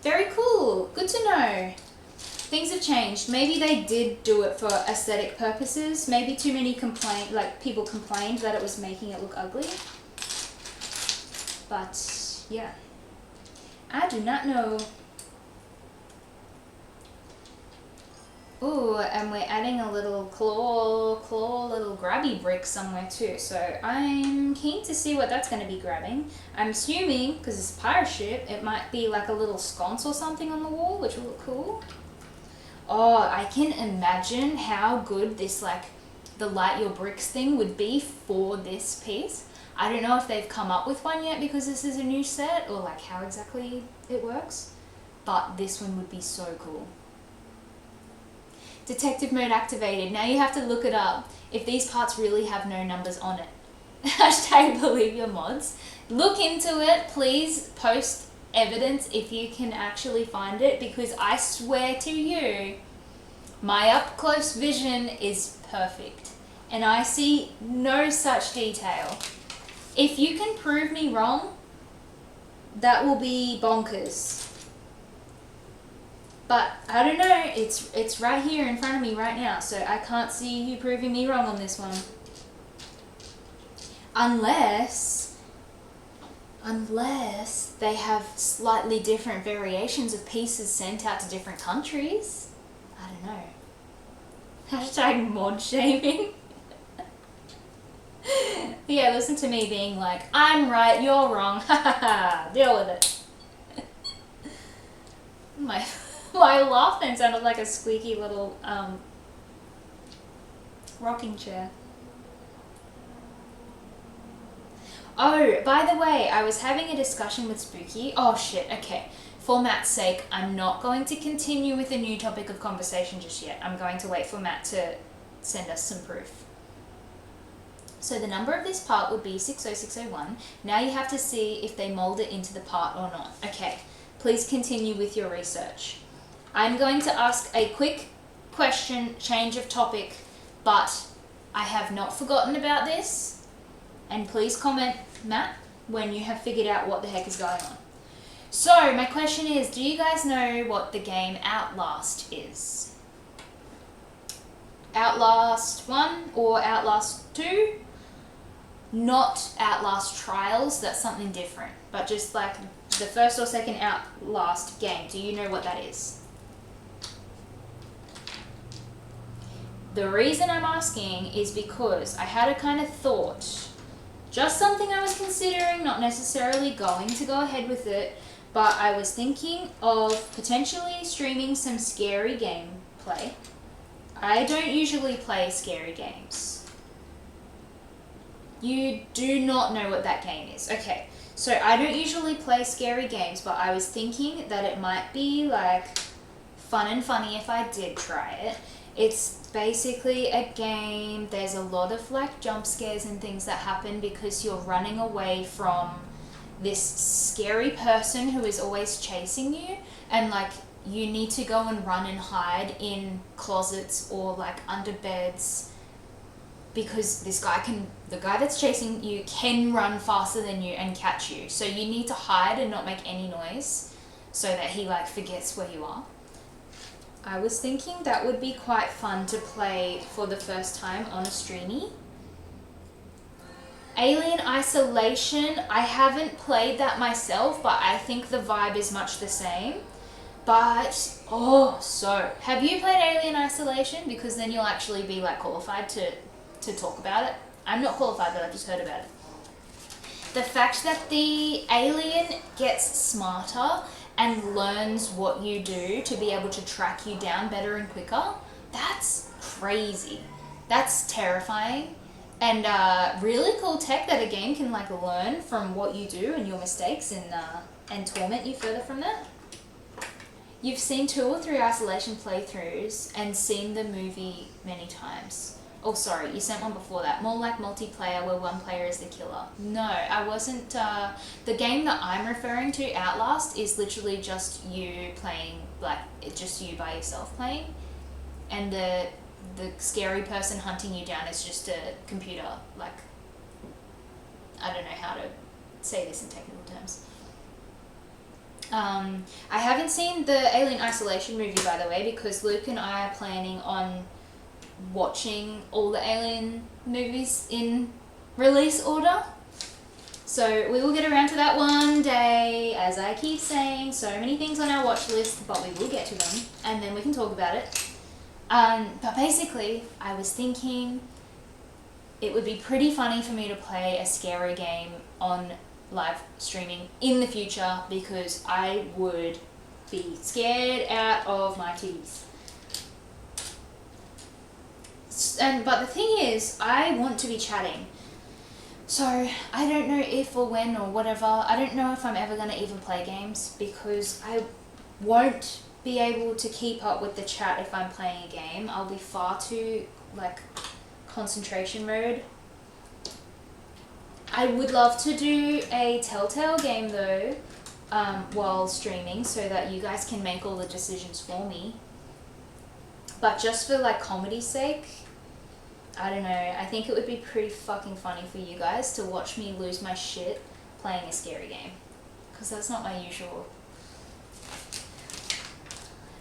very cool. Good to know. Things have changed. Maybe they did do it for aesthetic purposes. Maybe too many people complained that it was making it look ugly. But, yeah. I do not know. Ooh, and we're adding a little claw little grabby brick somewhere too. So I'm keen to see what that's going to be grabbing. I'm assuming, because it's a pirate ship, it might be like a little sconce or something on the wall, which will look cool. Oh, I can imagine how good this, like, the light your bricks thing would be for this piece. I don't know if they've come up with one yet because this is a new set, or like how exactly it works. But this one would be so cool. Detective mode activated. Now you have to look it up if these parts really have no numbers on it. Hashtag believe your mods. Look into it. Please post evidence if you can actually find it, because I swear to you, my up close vision is perfect and I see no such detail. If you can prove me wrong, that will be bonkers. But I don't know, it's right here in front of me right now, so I can't see you proving me wrong on this one. Unless, Unless they have slightly different variations of pieces sent out to different countries. I don't know. Hashtag mod shaming. Yeah, listen to me being like, I'm right, you're wrong. Ha ha ha. Deal with it. My laugh then sounded like a squeaky little rocking chair. Oh, by the way, I was having a discussion with Spooky. Oh shit, okay. For Matt's sake, I'm not going to continue with a new topic of conversation just yet. I'm going to wait for Matt to send us some proof. So the number of this part would be 60601. Now you have to see if they mold it into the part or not. Okay, please continue with your research. I'm going to ask a quick question, change of topic, but I have not forgotten about this. And please comment, Matt, when you have figured out what the heck is going on. So my question is, do you guys know what the game Outlast is? Outlast 1 or Outlast 2? Not Outlast Trials, that's something different. But just like the first or second Outlast game, do you know what that is? The reason I'm asking is because I had a kind of thought, just something I was considering, not necessarily going to go ahead with it, but I was thinking of potentially streaming some scary gameplay. I don't usually play scary games. You do not know what that game is. Okay, so I don't usually play scary games, but I was thinking that it might be like fun and funny if I did try it. It's basically a game, there's a lot of like jump scares and things that happen because you're running away from this scary person who is always chasing you, and like you need to go and run and hide in closets or like under beds because the guy that's chasing you can run faster than you and catch you. So you need to hide and not make any noise so that he like forgets where you are. I was thinking that would be quite fun to play for the first time on a streamy. Alien Isolation, I haven't played that myself, but I think the vibe is much the same. But, so, have you played Alien Isolation? Because then you'll actually be like qualified to talk about it. I'm not qualified, but I've just heard about it. The fact that the alien gets smarter and learns what you do to be able to track you down better and quicker, that's crazy. That's terrifying. And really cool tech that a game can like learn from what you do and your mistakes and torment you further from that. You've seen 2 or 3 Isolation playthroughs and seen the movie many times. Oh, sorry, you sent one before that. More like multiplayer where one player is the killer. No, I wasn't. The game that I'm referring to, Outlast, is literally just you playing, like, it's just you by yourself playing. And the scary person hunting you down is just a computer. Like, I don't know how to say this in technical terms. I haven't seen the Alien Isolation movie, by the way, because Luke and I are planning on watching all the Alien movies in release order. So we will get around to that one day, as I keep saying. So many things on our watch list, but we will get to them, and then we can talk about it. But basically, I was thinking it would be pretty funny for me to play a scary game on live streaming in the future because I would be scared out of my titties. But the thing is, I want to be chatting. So I don't know if or when or whatever. I don't know if I'm ever going to even play games because I won't be able to keep up with the chat if I'm playing a game. I'll be far too like concentration mode. I would love to do a Telltale game though while streaming so that you guys can make all the decisions for me. But just for like comedy's sake, I don't know, I think it would be pretty fucking funny for you guys to watch me lose my shit playing a scary game. Because that's not my usual.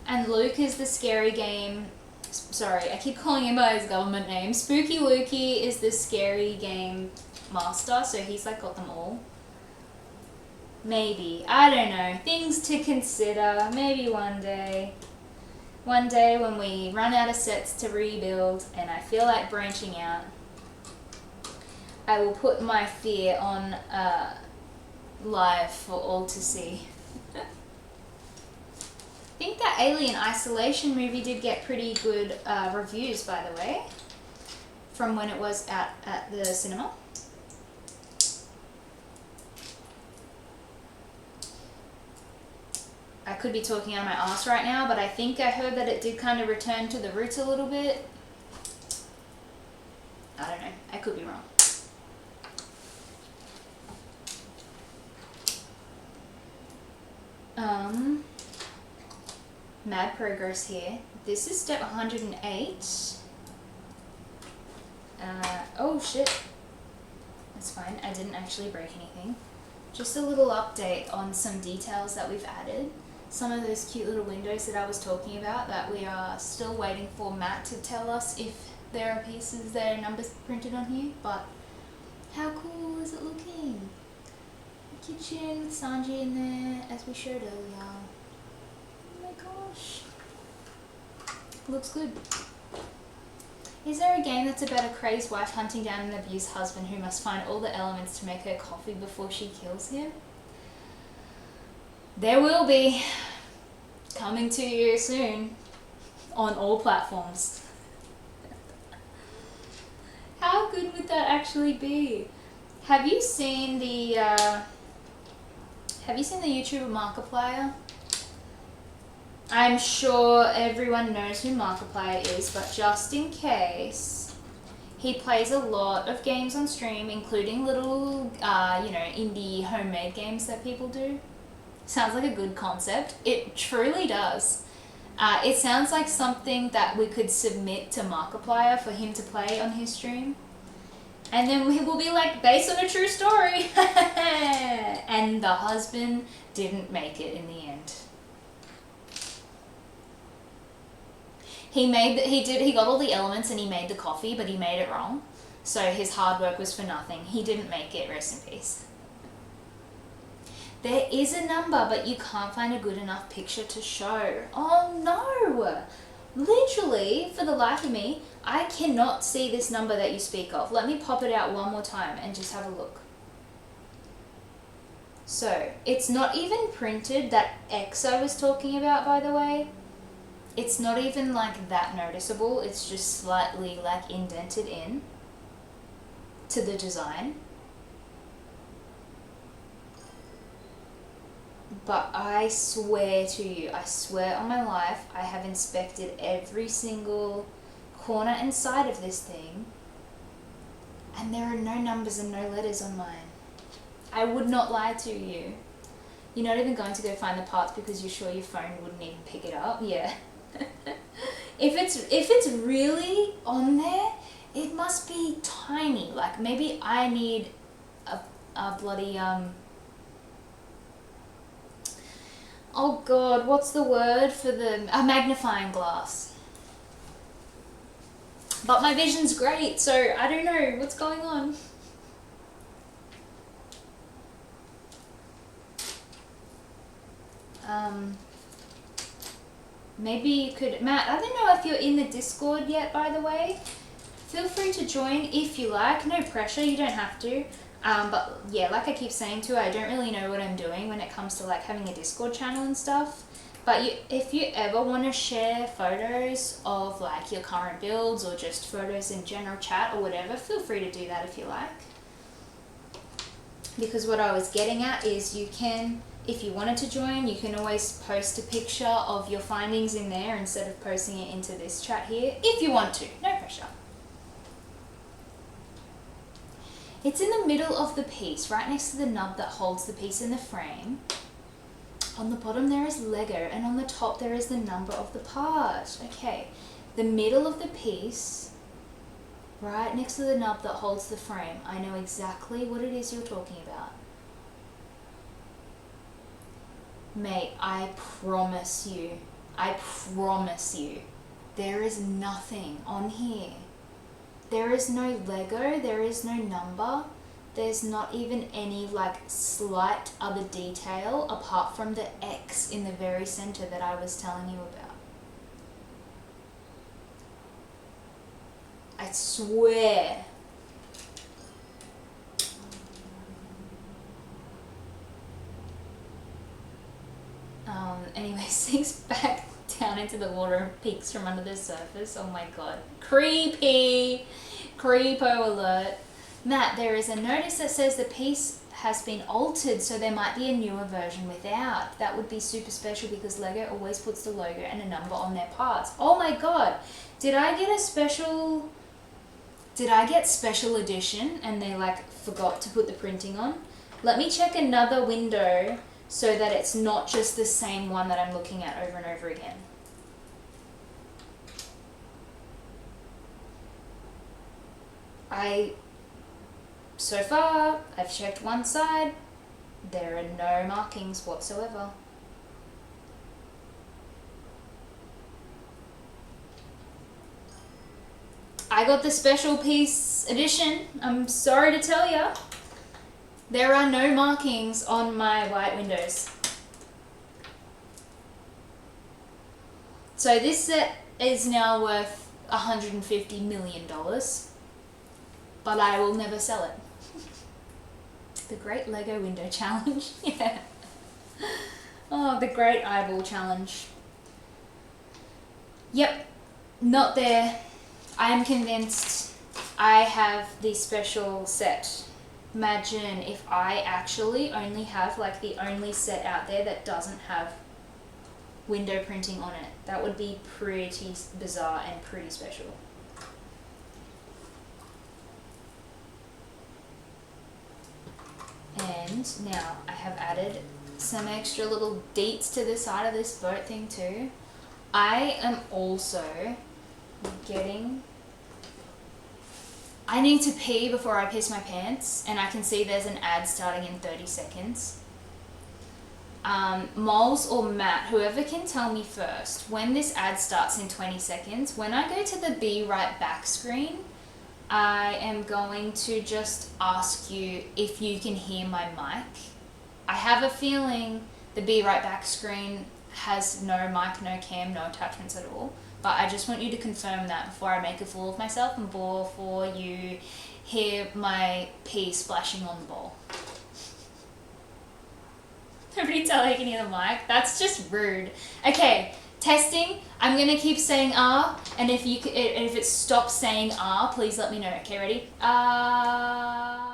And Luke is the scary game... Sorry, I keep calling him by his government name. Spooky Lukey is the scary game master, so he's like got them all. Maybe. I don't know. Things to consider. Maybe one day. One day when we run out of sets to rebuild and I feel like branching out, I will put my fear on live for all to see. I think that Alien Isolation movie did get pretty good reviews, by the way, from when it was at the cinema. I could be talking out of my ass right now, but I think I heard that it did kind of return to the roots a little bit. I don't know. I could be wrong. Mad progress here. This is step 108. Oh shit. That's fine. I didn't actually break anything. Just a little update on some details that we've added. Some of those cute little windows that I was talking about that we are still waiting for Matt to tell us if there are pieces, there are numbers printed on here, but how cool is it looking? The kitchen with Sanji in there, as we showed earlier. Oh my gosh. Looks good. Is there a game that's about a crazed wife hunting down an abused husband who must find all the elements to make her coffee before she kills him? There will be. Coming to you soon. On all platforms. How good would that actually be? Have you seen the YouTuber Markiplier? I'm sure everyone knows who Markiplier is, but just in case, he plays a lot of games on stream, including little, indie homemade games that people do. Sounds like a good concept. It truly does. It sounds like something that we could submit to Markiplier for him to play on his stream. And then he will be like, based on a true story. And the husband didn't make it in the end. He got all the elements and he made the coffee, but he made it wrong. So his hard work was for nothing. He didn't make it, rest in peace. There is a number, but you can't find a good enough picture to show. Oh no! Literally, for the life of me, I cannot see this number that you speak of. Let me pop it out one more time and just have a look. So, it's not even printed, that X I was talking about, by the way. It's not even like that noticeable. It's just slightly like indented in to the design. But I swear to you, I swear on my life, I have inspected every single corner and side of this thing, and there are no numbers and no letters on mine. I would not lie to you. You're not even going to go find the parts because you're sure your phone wouldn't even pick it up? Yeah. If it's really on there, it must be tiny. Like maybe I need a bloody oh god, what's the word for a magnifying glass. But my vision's great, so I don't know what's going on. Maybe you could, Matt, I don't know if you're in the Discord yet, by the way. Feel free to join if you like, no pressure, you don't have to. But yeah, like I keep saying too, I don't really know what I'm doing when it comes to like having a Discord channel and stuff. But if you ever want to share photos of like your current builds or just photos in general chat or whatever, feel free to do that if you like. Because what I was getting at is you can, if you wanted to join, you can always post a picture of your findings in there instead of posting it into this chat here, if you want to, no pressure. It's in the middle of the piece, right next to the nub that holds the piece in the frame. On the bottom there is Lego, and on the top there is the number of the part. Okay, the middle of the piece, right next to the nub that holds the frame. I know exactly what it is you're talking about. Mate, I promise you, there is nothing on here. There is no Lego, there is no number, there's not even any like slight other detail apart from the X in the very center that I was telling you about. I swear. Anyway, sinks back down into the water and peeks from under the surface. Oh my god. Creepy! Creepo alert. Matt, there is a notice that says the piece has been altered, so there might be a newer version without. That would be super special because Lego always puts the logo and a number on their parts. Oh my god! Did I get special edition and they like forgot to put the printing on? Let me check another window so that it's not just the same one that I'm looking at over and over again. So far, I've checked one side. There are no markings whatsoever. I got the special piece edition. I'm sorry to tell you. There are no markings on my white windows. So this set is now worth $150 million, but I will never sell it. The Great Lego Window Challenge. Yeah. Oh, the Great Eyeball Challenge. Yep, not there. I am convinced I have the special set. Imagine if I actually only have like the only set out there that doesn't have window printing on it. That would be pretty bizarre and pretty special. And now I have added some extra little deets to the side of this boat thing too. I am also I need to pee before I piss my pants, and I can see there's an ad starting in 30 seconds. Moles or Matt, whoever can tell me first, when this ad starts in 20 seconds, when I go to the Be Right Back screen, I am going to just ask you if you can hear my mic. I have a feeling the Be Right Back screen has no mic, no cam, no attachments at all. But I just want you to confirm that before I make a fool of myself and before you hear my pee splashing on the bowl. Nobody tell I can hear the mic? That's just rude. Okay, testing. I'm gonna keep saying ah, and if it stops saying ah, please let me know. Okay, ready? Ah.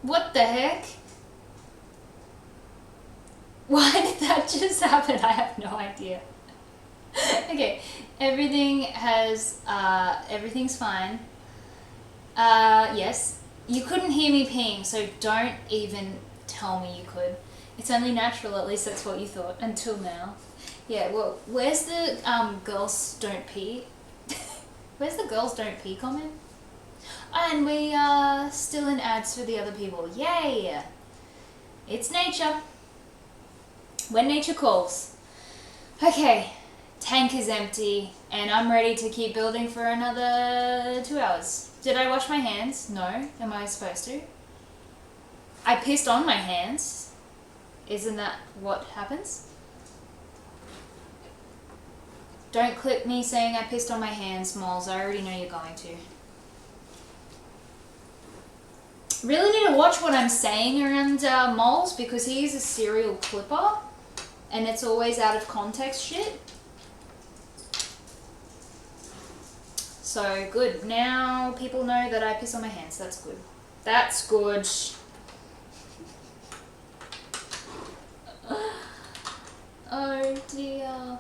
What the heck? Why did that just happen? I have no idea. Okay, everything's fine. Yes, you couldn't hear me peeing, so don't even tell me you could. It's only natural, at least that's what you thought, until now. Yeah, well, where's the girls don't pee? Where's the girls don't pee comment? And we are still in ads for the other people. Yay! It's nature. When nature calls. Okay, tank is empty, and I'm ready to keep building for another 2 hours. Did I wash my hands? No. Am I supposed to? I pissed on my hands. Isn't that what happens? Don't clip me saying I pissed on my hands, Moles. I already know you're going to. Really need to watch what I'm saying around Moles, because he is a serial clipper and it's always out of context shit. So good. Now people know that I piss on my hands. That's good. That's good. Oh dear.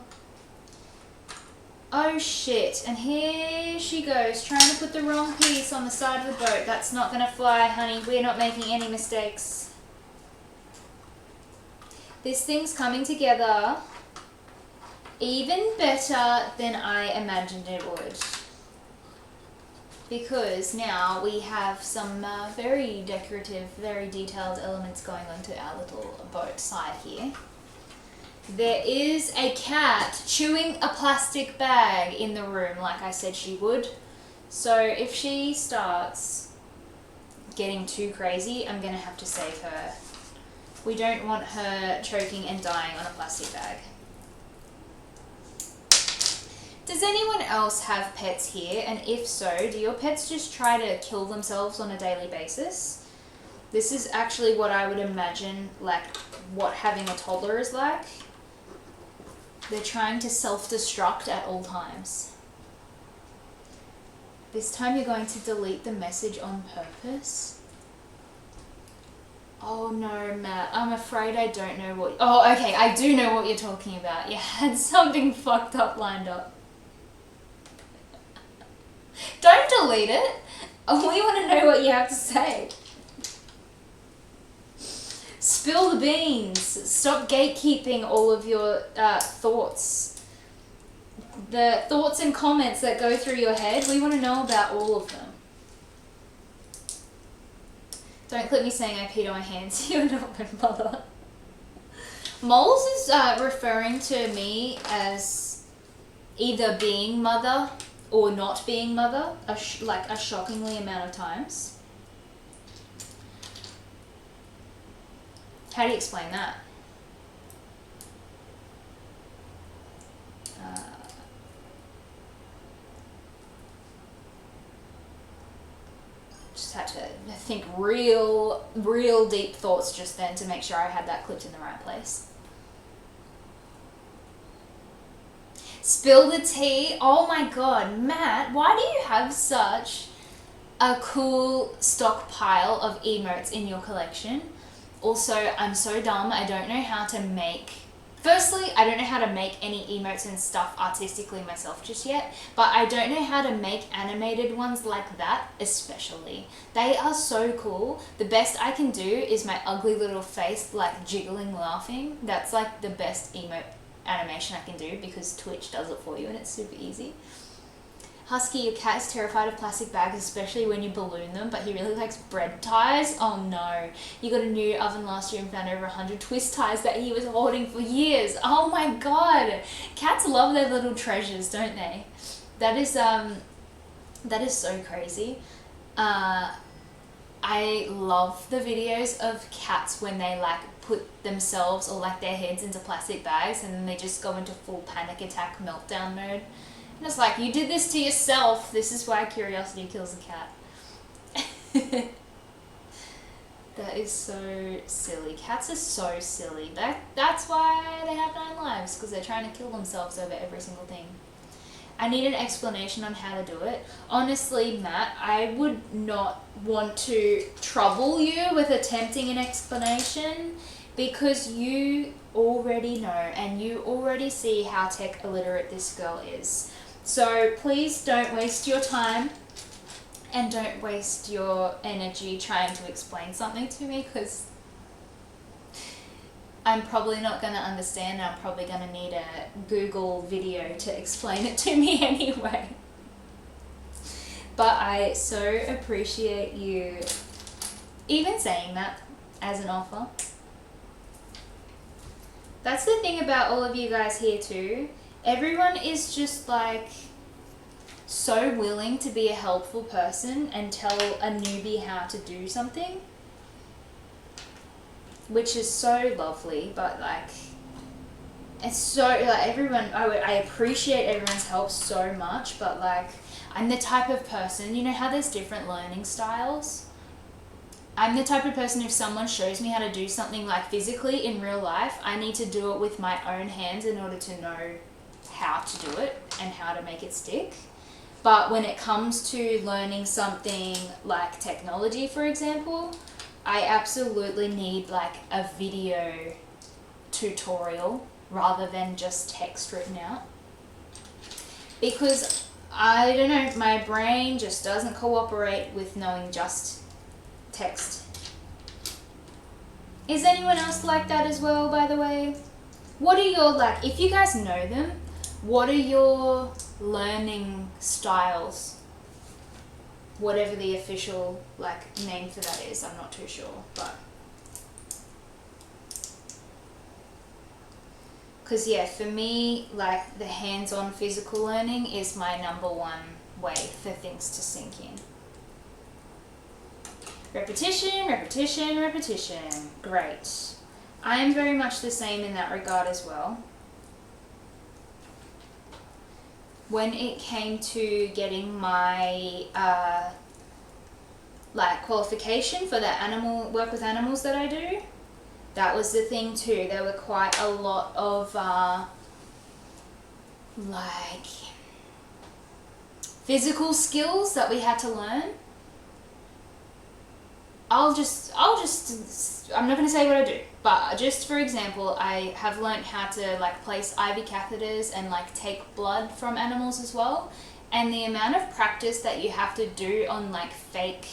Oh shit, and here she goes, trying to put the wrong piece on the side of the boat. That's not gonna fly, honey. We're not making any mistakes. This thing's coming together even better than I imagined it would. Because now we have some very decorative, very detailed elements going onto our little boat side here. There is a cat chewing a plastic bag in the room, like I said she would. So if she starts getting too crazy, I'm going to have to save her. We don't want her choking and dying on a plastic bag. Does anyone else have pets here? And if so, do your pets just try to kill themselves on a daily basis? This is actually what I would imagine, like, what having a toddler is like. They're trying to self-destruct at all times. This time you're going to delete the message on purpose? Oh no, Matt, I'm afraid I don't know what... Oh, okay, I do know what you're talking about. You had something fucked up lined up. Don't delete it. We want to know what you have to say. Spill the beans. Stop gatekeeping all of your thoughts. The thoughts and comments that go through your head, we want to know about all of them. Don't clip me saying I peed on my hands. You're not my mother. Moles is referring to me as either being mother or not being mother, like a shockingly amount of times. How do you explain that? Just had to think real deep thoughts just then to make sure I had that clipped in the right place. Spill the tea. Oh my god, Matt, why do you have such a cool stockpile of emotes in your collection? Also, I'm so dumb, I don't know how to make... Firstly, I don't know how to make any emotes and stuff artistically myself just yet, but I don't know how to make animated ones like that, especially. They are so cool. The best I can do is my ugly little face, like, jiggling laughing. That's, like, the best emote animation I can do, because Twitch does it for you and it's super easy. Husky, your cat is terrified of plastic bags, especially when you balloon them, but he really likes bread ties. Oh no. You got a new oven last year and found over 100 twist ties that he was hoarding for years. Oh my god. Cats love their little treasures, don't they? That is so crazy. I love the videos of cats when they like put themselves or like their heads into plastic bags and then they just go into full panic attack meltdown mode. And it's like, you did this to yourself. This is why curiosity kills a cat. That is so silly. Cats are so silly. That's why they have 9 lives, because they're trying to kill themselves over every single thing. I need an explanation on how to do it. Honestly, Matt, I would not want to trouble you with attempting an explanation, because you already know and you already see how tech illiterate this girl is. So please don't waste your time and don't waste your energy trying to explain something to me, because I'm probably not going to understand. I'm probably going to need a Google video to explain it to me anyway. But I so appreciate you even saying that as an offer. That's the thing about all of you guys here too. Everyone is just like so willing to be a helpful person and tell a newbie how to do something, which is so lovely. But like, it's so like everyone, I appreciate everyone's help so much, but like, I'm the type of person, you know how there's different learning styles? I'm the type of person, if someone shows me how to do something like physically in real life, I need to do it with my own hands in order to know how to do it and how to make it stick. But when it comes to learning something like technology, for example, I absolutely need like a video tutorial rather than just text written out. Because I don't know, my brain just doesn't cooperate with knowing just text. Is anyone else like that as well, by the way? What are your, like, if you guys know them, what are your learning styles? Whatever the official, like, name for that is, I'm not too sure, but. Because, yeah, for me, like, the hands-on physical learning is my number one way for things to sink in. Repetition, repetition, repetition. Great. I am very much the same in that regard as well. When it came to getting my like qualification for the animal work with animals that I do, that was the thing too. There were quite a lot of like physical skills that we had to learn. I'm not going to say what I do, but just for example, I have learnt how to like place IV catheters and like take blood from animals as well. And the amount of practice that you have to do on like fake,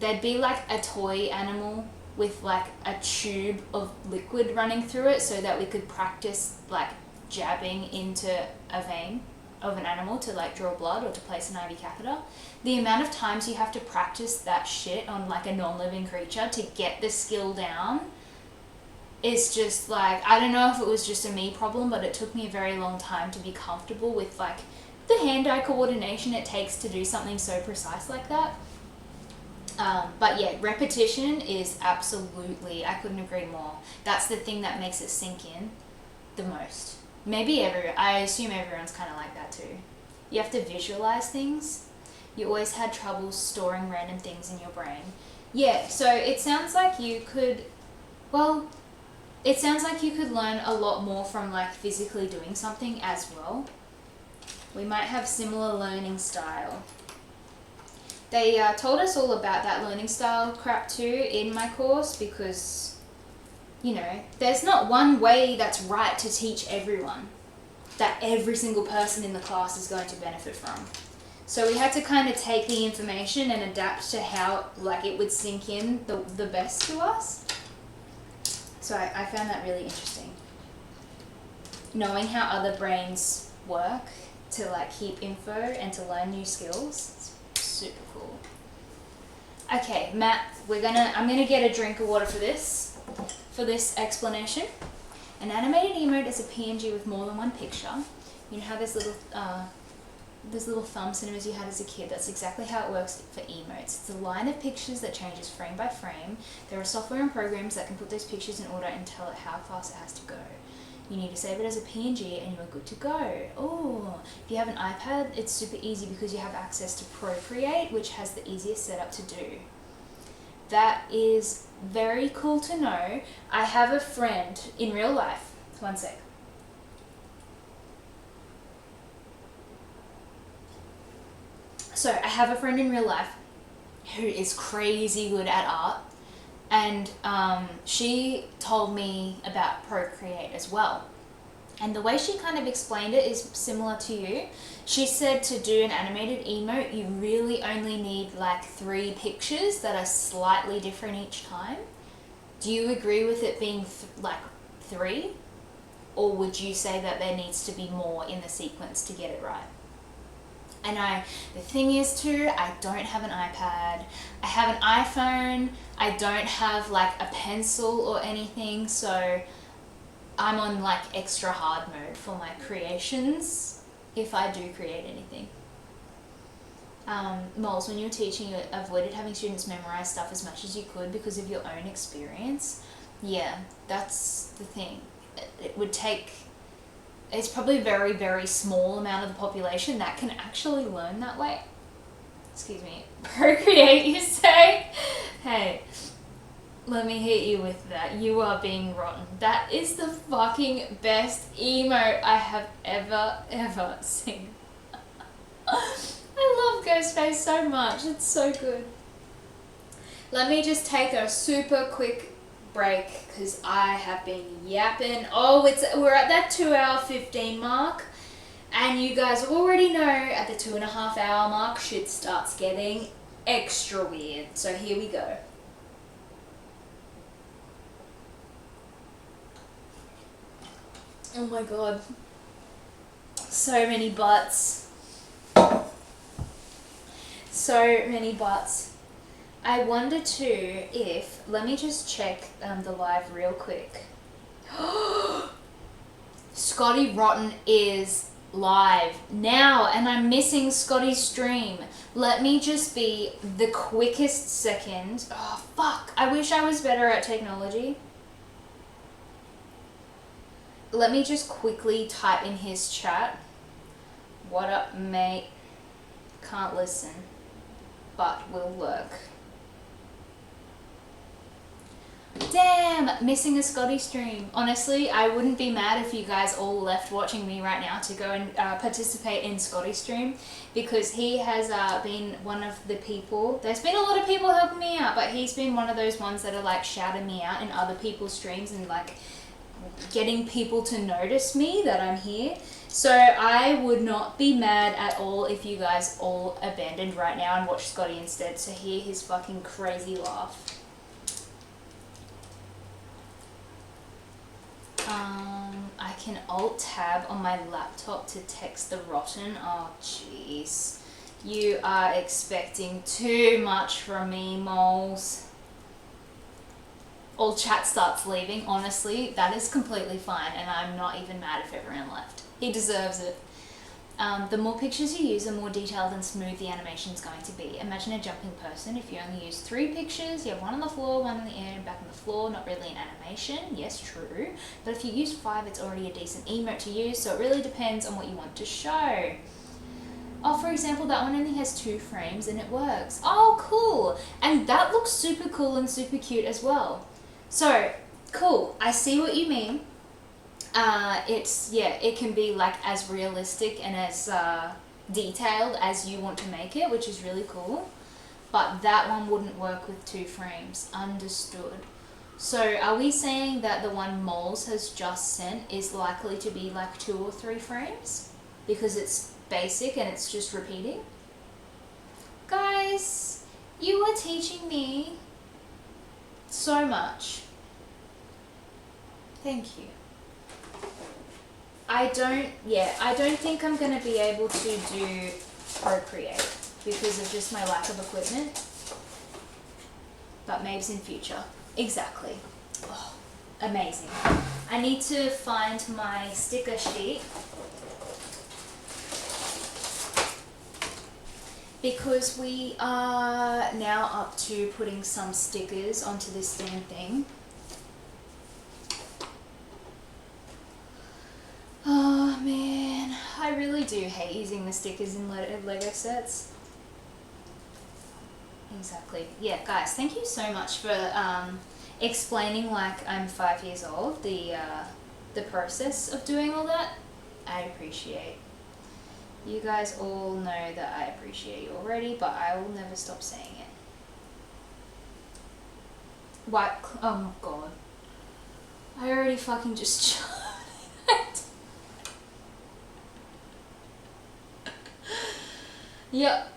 there'd be like a toy animal with like a tube of liquid running through it so that we could practice like jabbing into a vein of an animal to like draw blood or to place an IV catheter. The amount of times you have to practice that shit on like a non-living creature to get the skill down is just like, I don't know if it was just a me problem, but it took me a very long time to be comfortable with like the hand-eye coordination it takes to do something so precise like that. But yeah, repetition is absolutely, I couldn't agree more. That's the thing that makes it sink in the most. Maybe I assume everyone's kind of like that too. You have to visualize things. You always had trouble storing random things in your brain. Yeah, so it sounds like you could, well, it sounds like you could learn a lot more from like physically doing something as well. We might have similar learning style. They told us all about that learning style crap too in my course because, you know, there's not one way that's right to teach everyone that every single person in the class is going to benefit from. So we had to kind of take the information and adapt to how like it would sink in the best to us. So I found that really interesting. Knowing how other brains work to like keep info and to learn new skills, it's super cool. Okay, Matt, I'm gonna get a drink of water for this explanation. An animated emote is a PNG with more than one picture. You know how there's little thumb cinemas you had as a kid? That's exactly how it works for emotes. It's a line of pictures that changes frame by frame. There are software and programs that can put those pictures in order and tell it how fast it has to go. You need to save it as a PNG and you are good to go. Oh, if you have an iPad, it's super easy because you have access to Procreate, which has the easiest setup to do. That is very cool to know. I have a friend in real life. One sec. So I have a friend in real life who is crazy good at art, and she told me about Procreate as well. And the way she kind of explained it is similar to you. She said to do an animated emote, you really only need like 3 pictures that are slightly different each time. Do you agree with it being like 3? Or would you say that there needs to be more in the sequence to get it right? And the thing is too, I don't have an iPad. I have an iPhone. I don't have like a pencil or anything, so I'm on like extra hard mode for my creations if I do create anything. Moles, when you were teaching, you avoided having students memorize stuff as much as you could because of your own experience. Yeah, that's the thing. It would take, it's probably a very, very small amount of the population that can actually learn that way. Excuse me. Procreate, you say? Hey, let me hit you with that. You are being rotten. That is the fucking best emote I have ever seen. I love Ghostface so much. It's so good. Let me just take a super quick break because I have been yapping. Oh, we're at that 2-hour 15 mark, and you guys already know at the 2.5-hour mark shit starts getting extra weird. So here we go. Oh my god, so many butts, so many butts. I wonder too if, let me just check the live real quick. Scotty Rotten is live now and I'm missing Scotty's stream. Let me just be the quickest second. Oh fuck, I wish I was better at technology. Let me just quickly type in his chat. What up, mate? Can't listen, but will work. Damn, missing a Scotty stream. Honestly, I wouldn't be mad if you guys all left watching me right now to go and participate in Scotty's stream, because he has been one of the people. There's been a lot of people helping me out, but he's been one of those ones that are like shouting me out in other people's streams and like getting people to notice me that I'm here. So I would not be mad at all if you guys all abandoned right now and watched Scotty instead to hear his fucking crazy laugh. I can Alt-Tab on my laptop to text the Rotten. Oh, jeez. You are expecting too much from me, moles. All chat starts leaving. Honestly, that is completely fine, and I'm not even mad if everyone left. He deserves it. The more pictures you use, the more detailed and smooth the animation is going to be. Imagine a jumping person. If you only use 3 pictures, you have one on the floor, one in the air, and back on the floor. Not really an animation. Yes, true. But if you use 5, it's already a decent emote to use, so it really depends on what you want to show. Oh, for example, that one only has 2 frames and it works. Oh, cool. And that looks super cool and super cute as well. So, cool. I see what you mean. It can be like as realistic and as detailed as you want to make it, which is really cool. But that one wouldn't work with 2 frames. Understood. So are we saying that the one Moles has just sent is likely to be like 2 or 3 frames? Because it's basic and it's just repeating? Guys, you are teaching me so much. Thank you. I don't think I'm going to be able to do Procreate because of just my lack of equipment. But maybe in future. Exactly. Oh, amazing. I need to find my sticker sheet because we are now up to putting some stickers onto this damn thing. Oh man, I really do hate using the stickers in Lego sets. Exactly. Yeah, guys, thank you so much for explaining like I'm 5 years old, the process of doing all that. I appreciate. You guys all know that I appreciate you already, but I will never stop saying it. What? Oh my god. I already fucking just Yep.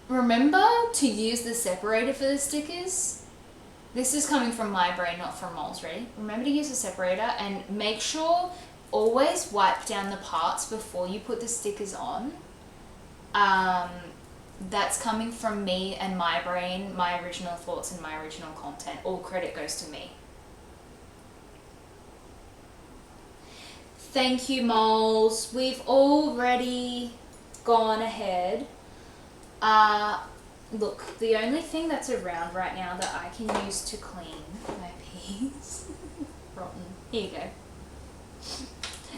Remember to use the separator for the stickers. This is coming from my brain, not from Mole's. Ready? Remember to use the separator and make sure always wipe down the parts before you put the stickers on. That's coming from me and my brain, my original thoughts and my original content. All credit goes to me. Thank you, moles. We've already gone ahead. Look, the only thing that's around right now that I can use to clean my peas, rotten. Here you go.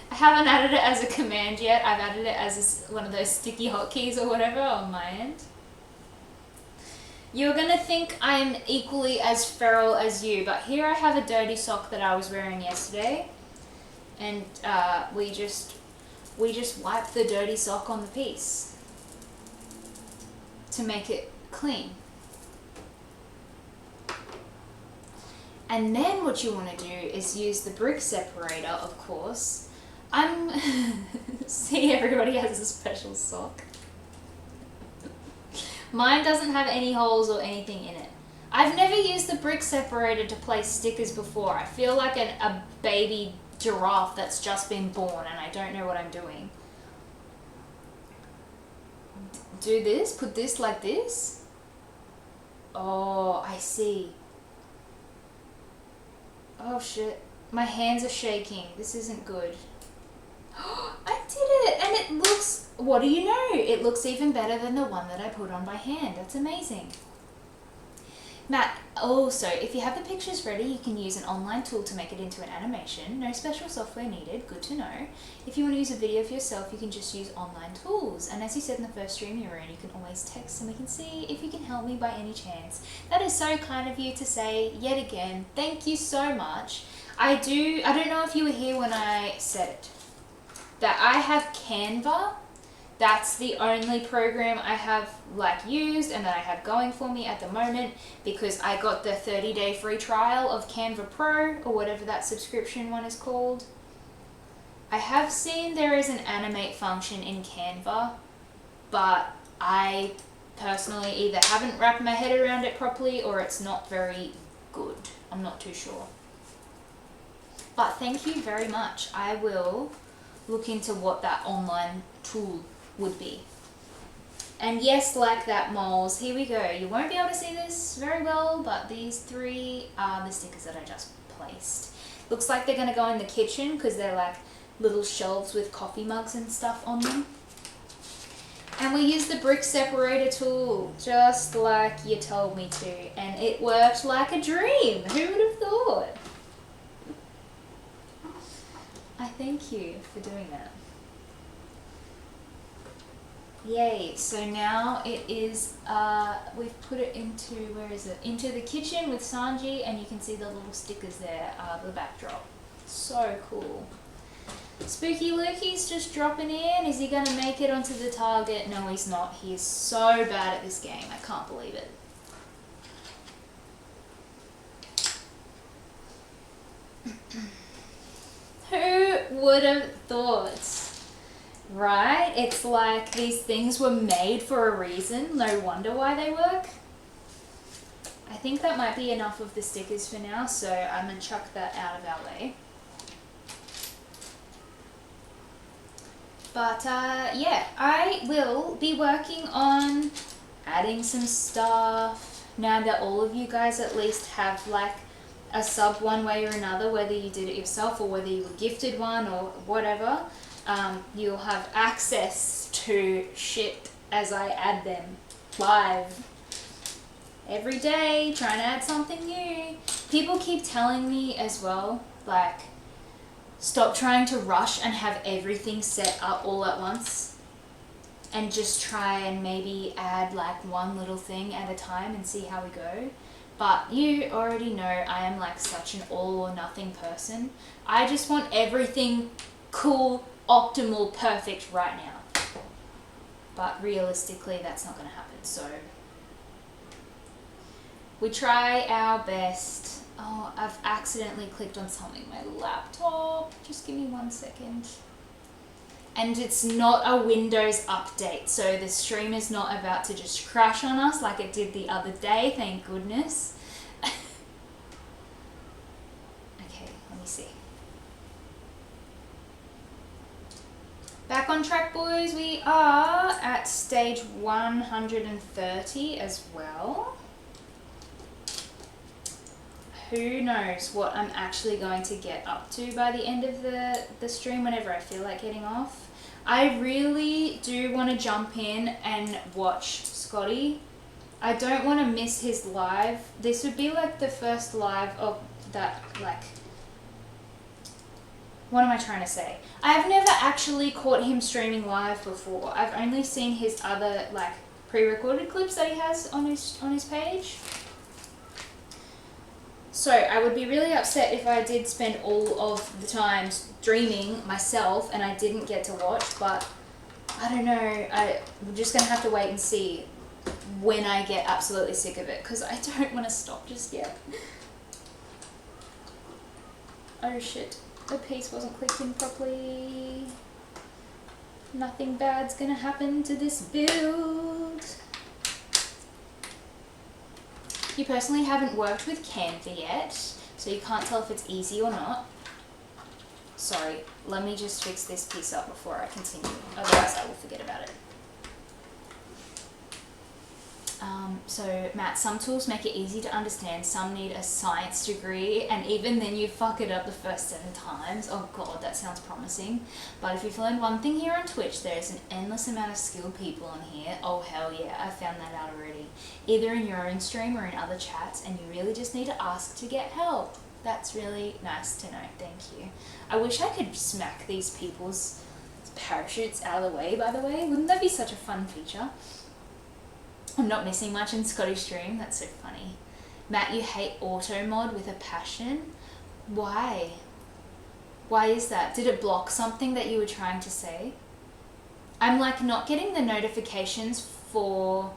I haven't added it as a command yet. I've added it as one of those sticky hotkeys or whatever on my end. You're gonna think I'm equally as feral as you, but here I have a dirty sock that I was wearing yesterday, and we just wipe the dirty sock on the piece to make it clean. And then what you want to do is use the brick separator, of course. See, everybody has a special sock. Mine doesn't have any holes or anything in it. I've never used the brick separator to place stickers before. I feel like a baby giraffe that's just been born and I don't know what I'm doing. Do this, put this like this. Oh, I see. Oh shit, my hands are shaking. This isn't good. I did it, and it looks, what do you know? It looks even better than the one that I put on by hand. That's amazing. Matt, also, if you have the pictures ready, you can use an online tool to make it into an animation. No special software needed, good to know. If you want to use a video of yourself, you can just use online tools. And as you said in the first stream you were in, you can always text and we can see if you can help me by any chance. That is so kind of you to say yet again. Thank you so much. I don't know if you were here when I said it, that I have Canva. That's the only program I have used and that I have going for me at the moment, because I got the 30-day free trial of Canva Pro or whatever that subscription one is called. I have seen there is an animate function in Canva, but I personally either haven't wrapped my head around it properly or it's not very good. I'm not too sure. But thank you very much. I will look into what that online tool would be. And yes, like that, moles, here we go. You won't be able to see this very well, but these three are the stickers that I just placed. Looks like they're going to go in the kitchen because they're like little shelves with coffee mugs and stuff on them. And we used the brick separator tool just like you told me to, and it worked like a dream. Who would have thought? I thank you for doing that. Yay, so now it is, we've put it into, where is it? Into the kitchen with Sanji, and you can see the little stickers there, the backdrop. So cool. Spooky Lukey's just dropping in. Is he going to make it onto the target? No, he's not. He is so bad at this game. I can't believe it. Who would have thought? Right? It's like these things were made for a reason. No wonder why they work. I think that might be enough of the stickers for now, so I'm going to chuck that out of our way. But yeah, I will be working on adding some stuff now that all of you guys at least have like a sub one way or another, whether you did it yourself or whether you were gifted one or whatever. You'll have access to shit as I add them live every day, trying to add something new. People keep telling me as well, like, stop trying to rush and have everything set up all at once and just try and maybe add like one little thing at a time and see how we go. But you already know I am like such an all or nothing person. I just want everything cool, optimal, perfect right now. But realistically, that's not going to happen. So we try our best. Oh, I've accidentally clicked on something on my laptop. Just give me 1 second. And it's not a Windows update, so the stream is not about to just crash on us like it did the other day, thank goodness. Okay, let me see. Back on track, boys. We are at stage 130 as well. Who knows what I'm actually going to get up to by the end of the stream whenever I feel like getting off. I really do want to jump in and watch Scotty. I don't want to miss his live. This would be like the first live of that, like, what am I trying to say? I've never actually caught him streaming live before. I've only seen his other, like, pre-recorded clips that he has on his page. So I would be really upset if I did spend all of the time streaming myself and I didn't get to watch, but I don't know. I'm just going to have to wait and see when I get absolutely sick of it, because I don't want to stop just yet. Oh shit, the piece wasn't clicked in properly. Nothing bad's going to happen to this build. You personally haven't worked with Canva yet, so you can't tell if it's easy or not. Sorry, let me just fix this piece up before I continue, otherwise I will forget about it. So Matt, some tools make it easy to understand, some need a science degree, and even then you fuck it up the first 7 times. Oh god, that sounds promising. But if you've learned one thing here on Twitch, there's an endless amount of skilled people on here. Oh hell yeah, I found that out already. Either in your own stream or in other chats, and you really just need to ask to get help. That's really nice to know, thank you. I wish I could smack these people's parachutes out of the way, by the way. Wouldn't that be such a fun feature? I'm not missing much in Scotty's stream. That's so funny. Matt, you hate auto mod with a passion. Why? Why is that? Did it block something that you were trying to say? I'm like not getting the notifications for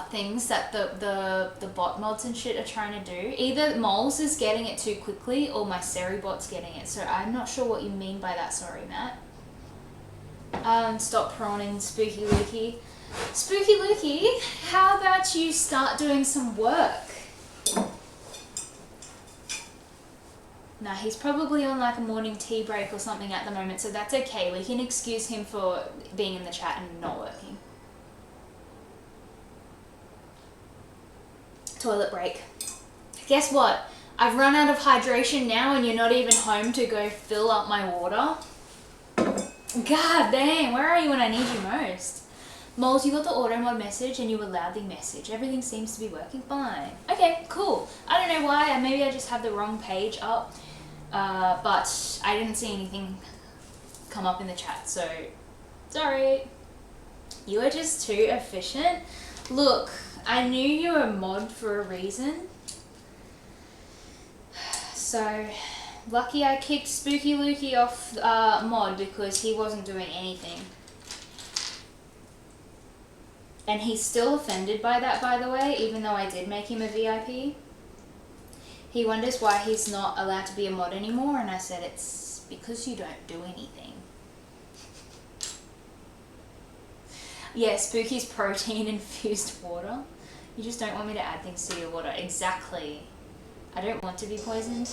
things that the bot mods and shit are trying to do. Either Moles is getting it too quickly or my Seri bot's getting it. So I'm not sure what you mean by that. Sorry, Matt. Stop prawning, Spooky Lukey. Spooky Lukey, how about you start doing some work? Nah, he's probably on like a morning tea break or something at the moment, so that's okay. We can excuse him for being in the chat and not working. Toilet break. Guess what? I've run out of hydration now and you're not even home to go fill up my water. God damn, where are you when I need you most? Moles, you got the auto mod message and you allowed the message. Everything seems to be working fine. Okay, cool. I don't know why. Maybe I just have the wrong page up. But I didn't see anything come up in the chat, so sorry. You are just too efficient. Look, I knew you were a mod for a reason. So, lucky I kicked Spooky Lukey off mod because he wasn't doing anything. And he's still offended by that, by the way, even though I did make him a VIP. He wonders why he's not allowed to be a mod anymore, and I said it's because you don't do anything. Yeah, Spooky's protein-infused water. You just don't want me to add things to your water. Exactly. I don't want to be poisoned.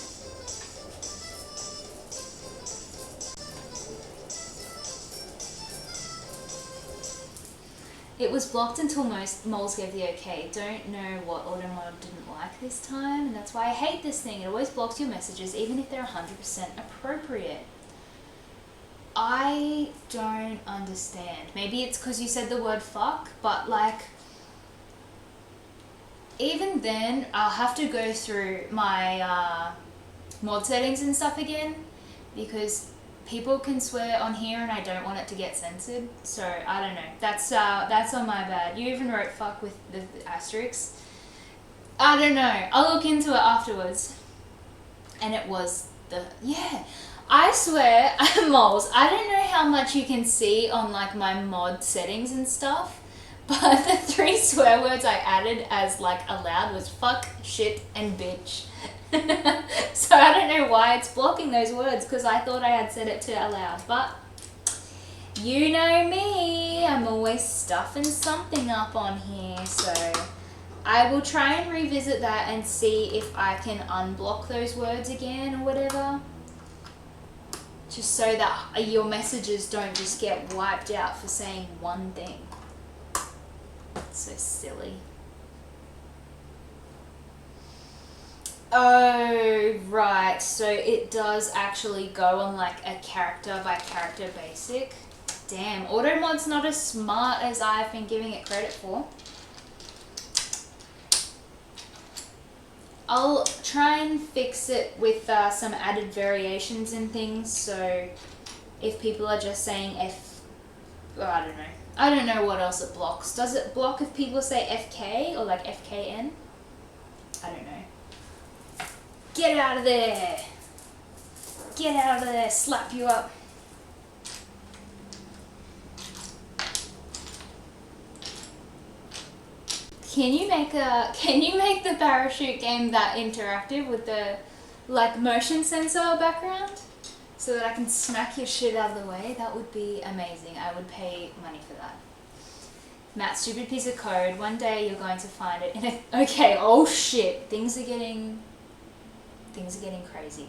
It was blocked until Moles gave the okay. Don't know what Automod didn't like this time, and that's why I hate this thing. It always blocks your messages, even if they're 100% appropriate. I don't understand. Maybe it's because you said the word fuck, but like, even then, I'll have to go through my mod settings and stuff again, because people can swear on here and I don't want it to get censored, so I don't know. That's on my bad. You even wrote fuck with the asterisks. I don't know. I'll look into it afterwards. And it was yeah. I swear, Moles, I don't know how much you can see on like my mod settings and stuff, but the 3 swear words I added as like allowed was fuck, shit, and bitch. So I don't know why it's blocking those words, because I thought I had set it to allow, but you know me, I'm always stuffing something up on here, so I will try and revisit that and see if I can unblock those words again or whatever. Just so that your messages don't just get wiped out for saying one thing. It's so silly. Oh, right. So it does actually go on like a character by character basic. Damn, Automod's not as smart as I've been giving it credit for. I'll try and fix it with some added variations and things, so if people are just saying I don't know. I don't know what else it blocks. Does it block if people say FK or like FKN? I don't know. Get out of there! Get out of there, slap you up. Can you make the parachute game that interactive with the like motion sensor background so that I can smack your shit out of the way? That would be amazing. I would pay money for that. Matt, stupid piece of code. One day you're going to find it in a okay, oh shit. Things are getting crazy.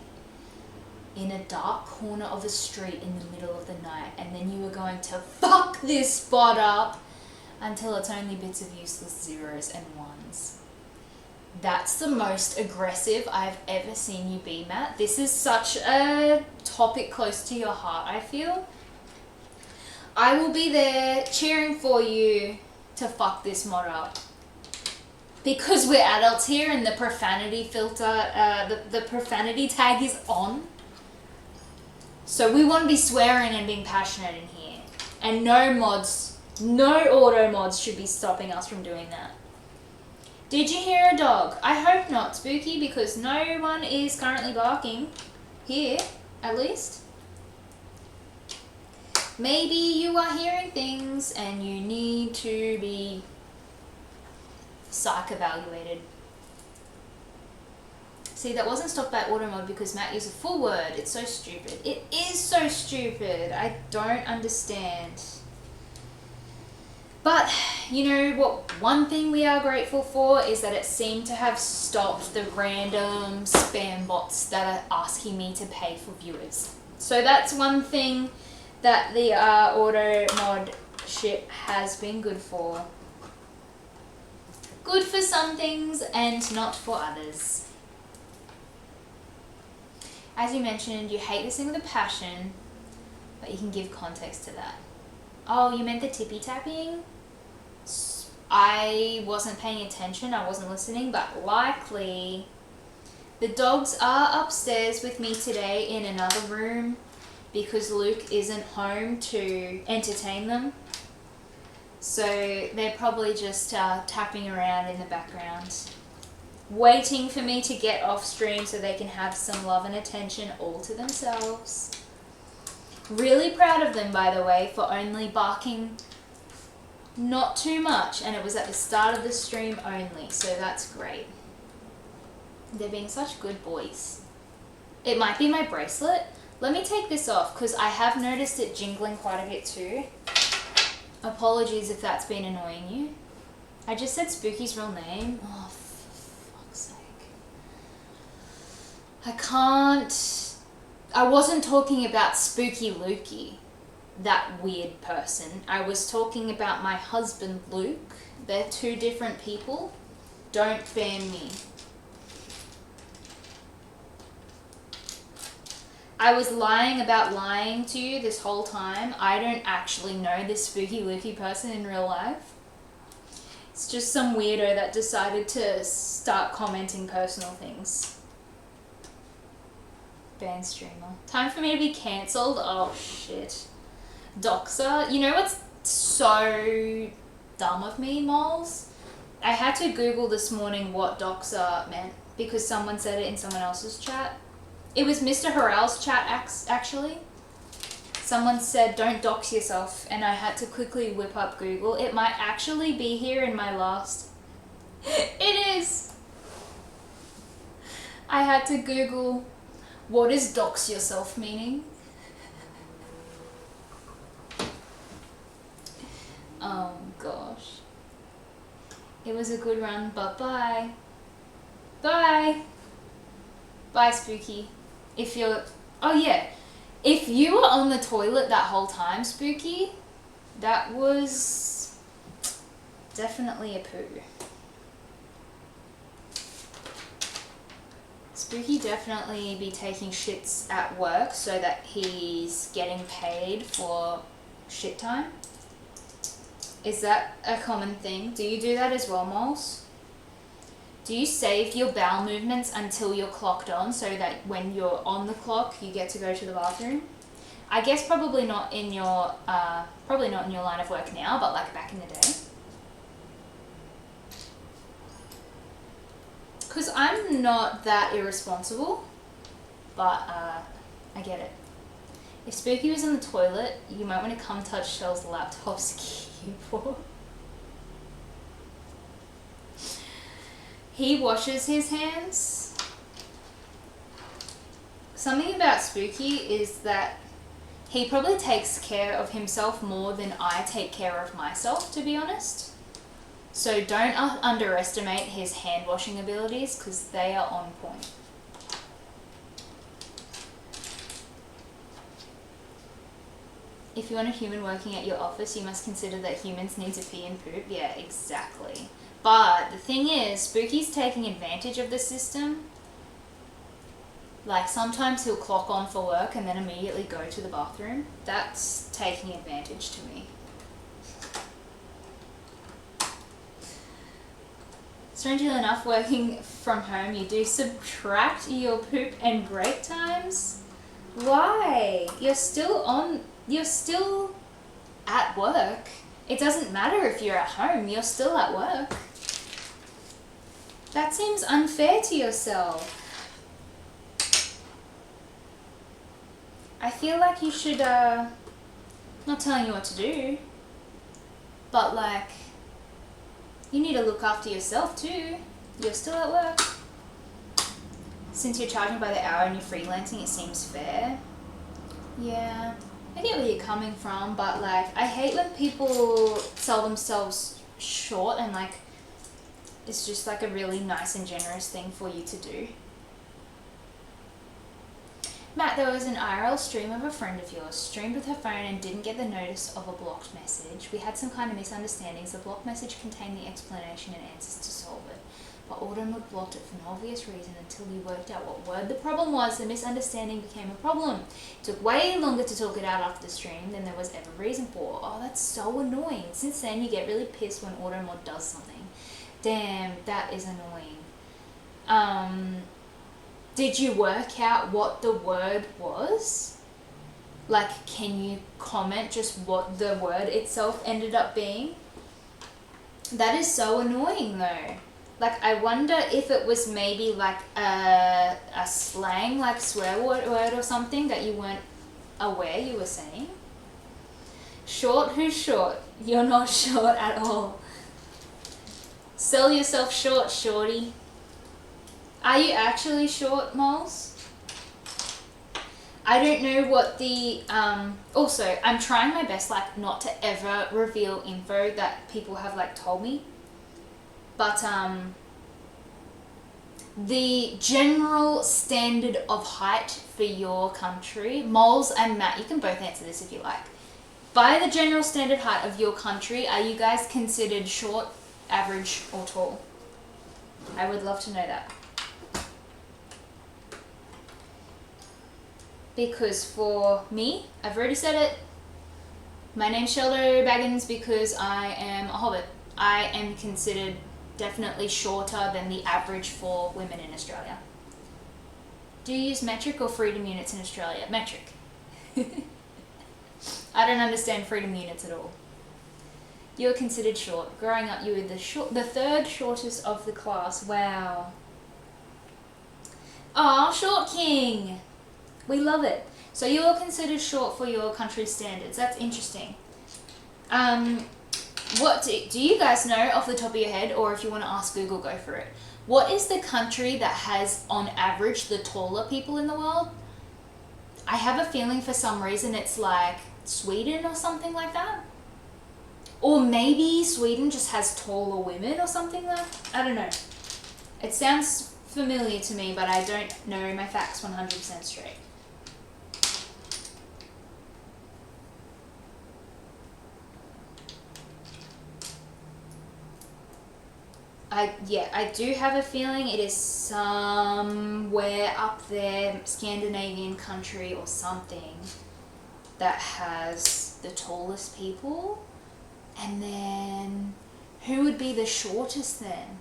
In a dark corner of a street in the middle of the night, and then you are going to fuck this spot up until it's only bits of useless zeros and ones. That's the most aggressive I've ever seen you be, Matt. This is such a topic close to your heart, I feel. I will be there cheering for you to fuck this mod up. Because we're adults here and the profanity filter, the profanity tag is on. So we want to be swearing and being passionate in here. And no auto mods should be stopping us from doing that. Did you hear a dog? I hope not, Spooky, because no one is currently barking. Here, at least. Maybe you are hearing things and you need to be psych evaluated. See, that wasn't stopped by auto mod because Matt used a full word. It's so stupid. It is so stupid. I don't understand. But, you know what, one thing we are grateful for is that it seemed to have stopped the random spam bots that are asking me to pay for viewers. So that's one thing that the auto mod shit has been good for. Good for some things and not for others. As you mentioned, you hate this thing with a passion, but you can give context to that. Oh, you meant the tippy tapping? I wasn't paying attention, I wasn't listening, but likely the dogs are upstairs with me today in another room because Luke isn't home to entertain them. So they're probably just tapping around in the background, waiting for me to get off stream so they can have some love and attention all to themselves. Really proud of them, by the way, for only barking not too much, and it was at the start of the stream only, so that's great. They're being such good boys. It might be my bracelet. Let me take this off because I have noticed it jingling quite a bit too. Apologies if that's been annoying you. I just said Spooky's real name. Oh, for fuck's sake. I wasn't talking about Spooky Lukey, that weird person. I was talking about my husband Luke. They're two different people. Don't ban me. I was lying about lying to you this whole time. I don't actually know this Spooky Lukey person in real life. It's just some weirdo that decided to start commenting personal things. Ban streamer. Time for me to be cancelled? Oh shit. Doxer. You know what's so dumb of me, moles? I had to Google this morning what doxer meant because someone said it in someone else's chat. It was Mr. Harrell's chat, actually. Someone said, don't dox yourself, and I had to quickly whip up Google. It might actually be here in my last... It is! I had to Google, what is dox yourself meaning? Oh gosh. It was a good run, but bye. Bye! Bye, Spooky. If you're... Oh yeah, If you were on the toilet that whole time, Spooky, that was definitely a poo. Spooky definitely be taking shits at work so that he's getting paid for shit time. Is that a common thing? Do you do that as well, Moles? Do you save your bowel movements until you're clocked on so that when you're on the clock you get to go to the bathroom? I guess probably not in your line of work now, but like back in the day. Because I'm not that irresponsible, but I get it. If Spooky was in the toilet, you might want to come touch Shell's laptop's keyboard. He washes his hands. Something about Spooky is that he probably takes care of himself more than I take care of myself, to be honest. So don't underestimate his hand washing abilities because they are on point. If you want a human working at your office, you must consider that humans need to pee and poop. Yeah, exactly. But the thing is, Spooky's taking advantage of the system. Like sometimes he'll clock on for work and then immediately go to the bathroom. That's taking advantage to me. Strangely enough, working from home, you do subtract your poop and break times. Why? You're still at work. It doesn't matter if you're at home, you're still at work. That seems unfair to yourself. I feel like you should, not telling you what to do, but like, you need to look after yourself too. You're still at work. Since you're charging by the hour and you're freelancing, it seems fair. Yeah, I get where you're coming from, but like, I hate when people sell themselves short and like, it's just like a really nice and generous thing for you to do. Matt, there was an IRL stream of a friend of yours, streamed with her phone and didn't get the notice of a blocked message. We had some kind of misunderstandings. The blocked message contained the explanation and answers to solve it. But Autumn had blocked it for no obvious reason until he worked out what word the problem was. The misunderstanding became a problem. It took way longer to talk it out after the stream than there was ever reason for. Oh, that's so annoying. Since then, you get really pissed when Autumn does something. Damn, that is annoying. Did you work out what the word was? Like, can you comment just what the word itself ended up being? That is so annoying though. Like, I wonder if it was maybe like a slang, like swear word or something that you weren't aware you were saying. Short? Who's short? You're not short at all. Sell yourself short, shorty. Are you actually short, Moles? I don't know what the, also, I'm trying my best, like, not to ever reveal info that people have, like, told me. But, the general standard of height for your country, Moles and Matt, you can both answer this if you like. By the general standard height of your country, are you guys considered short, average, or tall? I would love to know that. Because for me, I've already said it, my name's shelldobaggins because I am a hobbit. I am considered definitely shorter than the average for women in Australia. Do you use metric or freedom units in Australia? Metric. I don't understand freedom units at all. You're considered short. Growing up, you were the third shortest of the class. Wow. Aw, Short King. We love it. So you're considered short for your country's standards. That's interesting. What do you guys know off the top of your head, or if you want to ask Google, go for it. What is the country that has, on average, the taller people in the world? I have a feeling for some reason it's like Sweden or something like that. Or maybe Sweden just has taller women or something like that. I don't know. It sounds familiar to me, but I don't know my facts 100% straight. I do have a feeling it is somewhere up there, Scandinavian country or something, that has the tallest people. And then who would be the shortest then?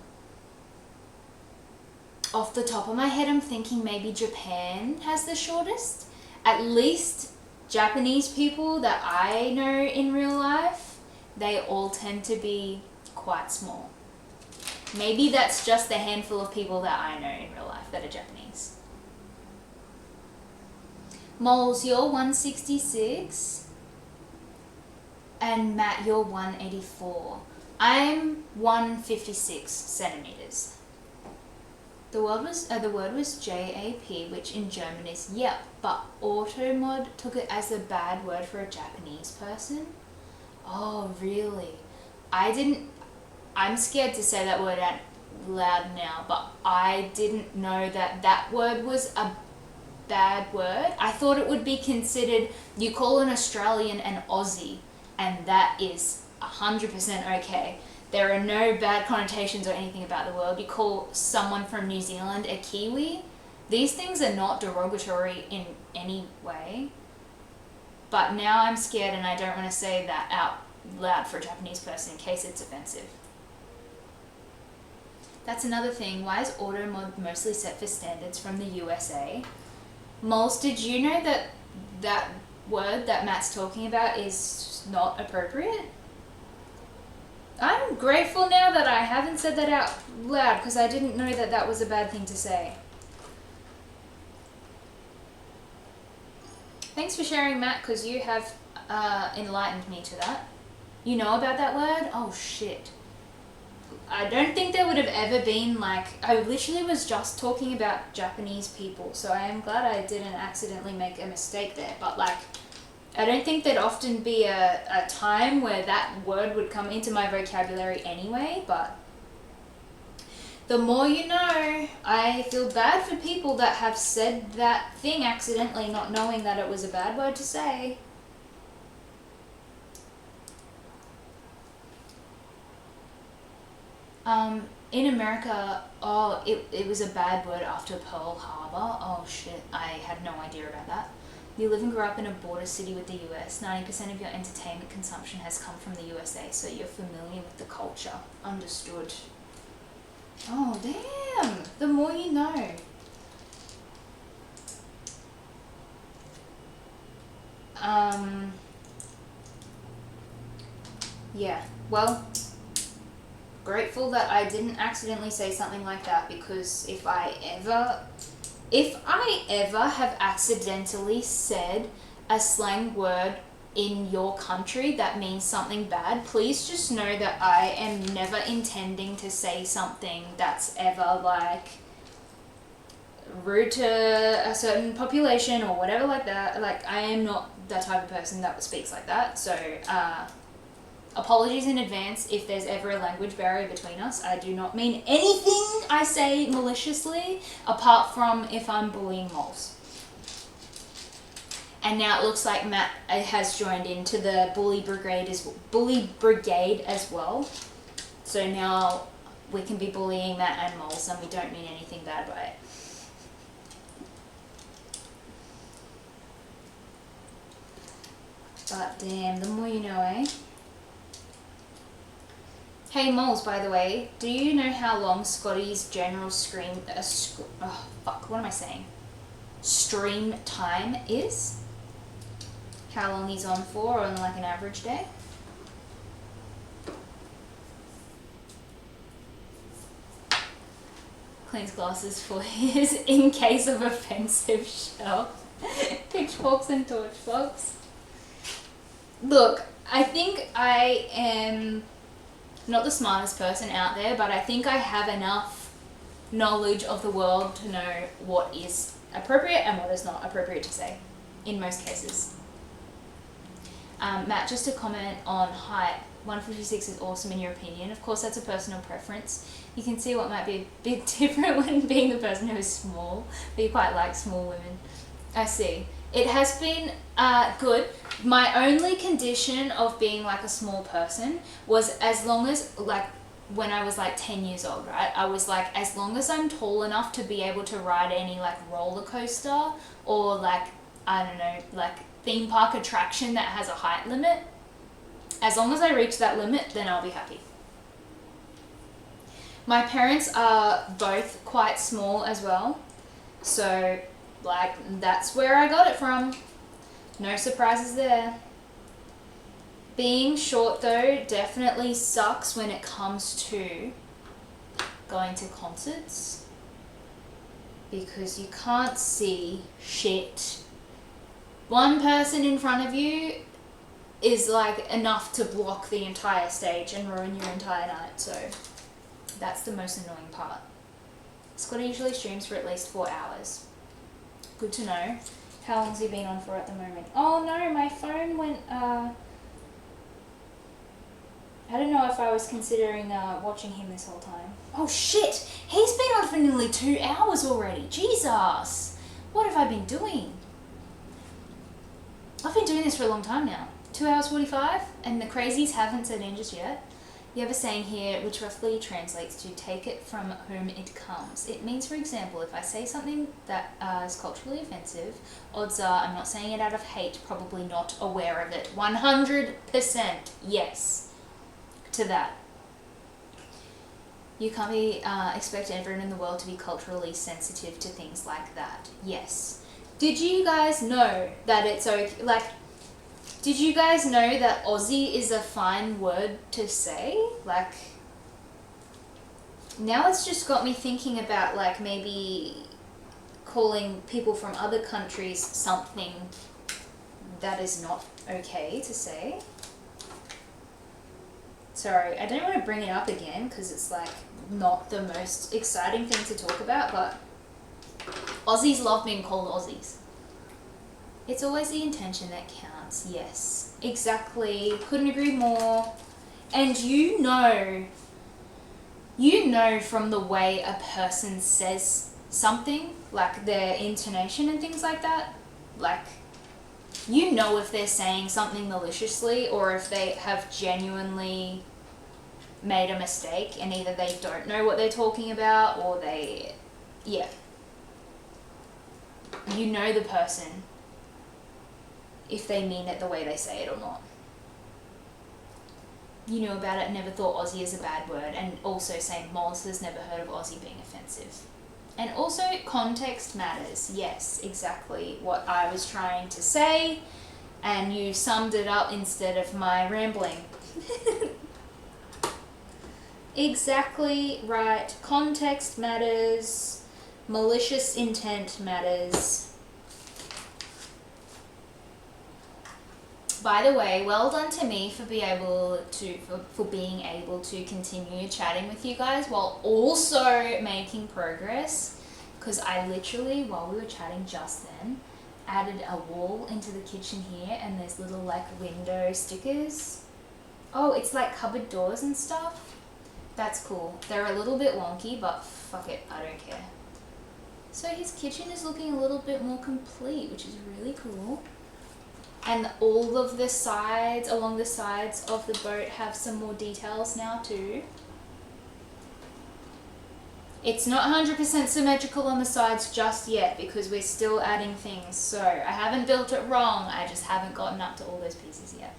Off the top of my head, I'm thinking maybe Japan has the shortest. At least Japanese people that I know in real life, they all tend to be quite small. Maybe that's just the handful of people that I know in real life that are Japanese. Moles, you're 166. And Matt, you're 184. I'm 156 centimeters. The word was JAP, which in German is yep, but Automod took it as a bad word for a Japanese person. Oh, really? I'm scared to say that word out loud now, but I didn't know that word was a bad word. I thought it would be considered, you call an Australian an Aussie, and that is 100% okay. There are no bad connotations or anything about the word. You call someone from New Zealand a Kiwi. These things are not derogatory in any way. But now I'm scared and I don't want to say that out loud for a Japanese person in case it's offensive. That's another thing. Why is Automod mostly set for standards from the USA? Moles, did you know that word that Matt's talking about is not appropriate? I'm grateful now that I haven't said that out loud because I didn't know that was a bad thing to say. Thanks for sharing, Matt, because you have enlightened me to that. You know about that word? Oh shit. I don't think there would have ever been I literally was just talking about Japanese people, so I am glad I didn't accidentally make a mistake there, but I don't think there'd often be a time where that word would come into my vocabulary anyway, but the more you know. I feel bad for people that have said that thing accidentally, not knowing that it was a bad word to say. In America, it was a bad word after Pearl Harbor. Oh shit, I had no idea about that. You live and grew up in a border city with the US. 90% of your entertainment consumption has come from the USA, so you're familiar with the culture. Understood. Oh, damn! The more you know. Yeah, well, grateful that I didn't accidentally say something like that, because if I ever have accidentally said a slang word in your country that means something bad, please just know that I am never intending to say something that's ever rude to a certain population or whatever like that. I am not that type of person that speaks like that, so apologies in advance if there's ever a language barrier between us. I do not mean anything I say maliciously, apart from if I'm bullying moles. And now it looks like Matt has joined into the bully brigade as well. So now we can be bullying Matt and moles, and we don't mean anything bad by it. But damn, the more you know, eh? Hey moles, by the way, do you know how long Scotty's general stream time is? How long he's on for on an average day? Cleans glasses for his in case of offensive shell. Pitchforks and torchbox. Look, I think I am not the smartest person out there, but I think I have enough knowledge of the world to know what is appropriate and what is not appropriate to say, in most cases. Matt, just a comment on height. 156 is awesome in your opinion. Of course, that's a personal preference. You can see what might be a bit different when being the person who is small, but you quite like small women. I see. It has been good. My only condition of being a small person was as long as when I was like 10 years old, right? I was like, as long as I'm tall enough to be able to ride any like roller coaster or like, I don't know, like theme park attraction that has a height limit, as long as I reach that limit, then I'll be happy. My parents are both quite small as well, so like that's where I got it from. No surprises there. Being short though definitely sucks when it comes to going to concerts, because you can't see shit. One person in front of you is like enough to block the entire stage and ruin your entire night, so that's the most annoying part. Scott usually streams for at least 4 hours. Good to know. How long's he been on for at the moment? Oh no, my phone went, I don't know if I was considering watching him this whole time. Oh shit! He's been on for nearly 2 hours already. Jesus! What have I been doing? I've been doing this for a long time now. 2 hours 45, and the crazies haven't set in just yet. You have a saying here which roughly translates to take it from whom it comes. It means, for example, if I say something that is culturally offensive, odds are I'm not saying it out of hate, probably not aware of it. 100% yes to that. You can't be expect everyone in the world to be culturally sensitive to things like that. Yes. Did you guys know that it's okay? Like, did you guys know that Aussie is a fine word to say? Like, now it's just got me thinking about like maybe calling people from other countries something that is not okay to say. Sorry, I don't want to bring it up again because it's like not the most exciting thing to talk about, but Aussies love being called Aussies. It's always the intention that counts, yes. Exactly, couldn't agree more. And you know from the way a person says something, like their intonation and things like that, like, you know if they're saying something maliciously or if they have genuinely made a mistake and either they don't know what they're talking about or they, yeah. You know the person if they mean it the way they say it or not. You knew about it and never thought Aussie is a bad word, and also saying Moz has never heard of Aussie being offensive. And also, context matters. Yes, exactly what I was trying to say, and you summed it up instead of my rambling. Exactly right. Context matters. Malicious intent matters. By the way, well done to me for being able to continue chatting with you guys while also making progress, because I literally, while we were chatting just then, added a wall into the kitchen here, and there's little like window stickers. Oh, it's like cupboard doors and stuff. That's cool. They're a little bit wonky, but fuck it, I don't care. So his kitchen is looking a little bit more complete, which is really cool. And all of the sides, along the sides of the boat, have some more details now too. It's not 100% symmetrical on the sides just yet because we're still adding things. So I haven't built it wrong, I just haven't gotten up to all those pieces yet.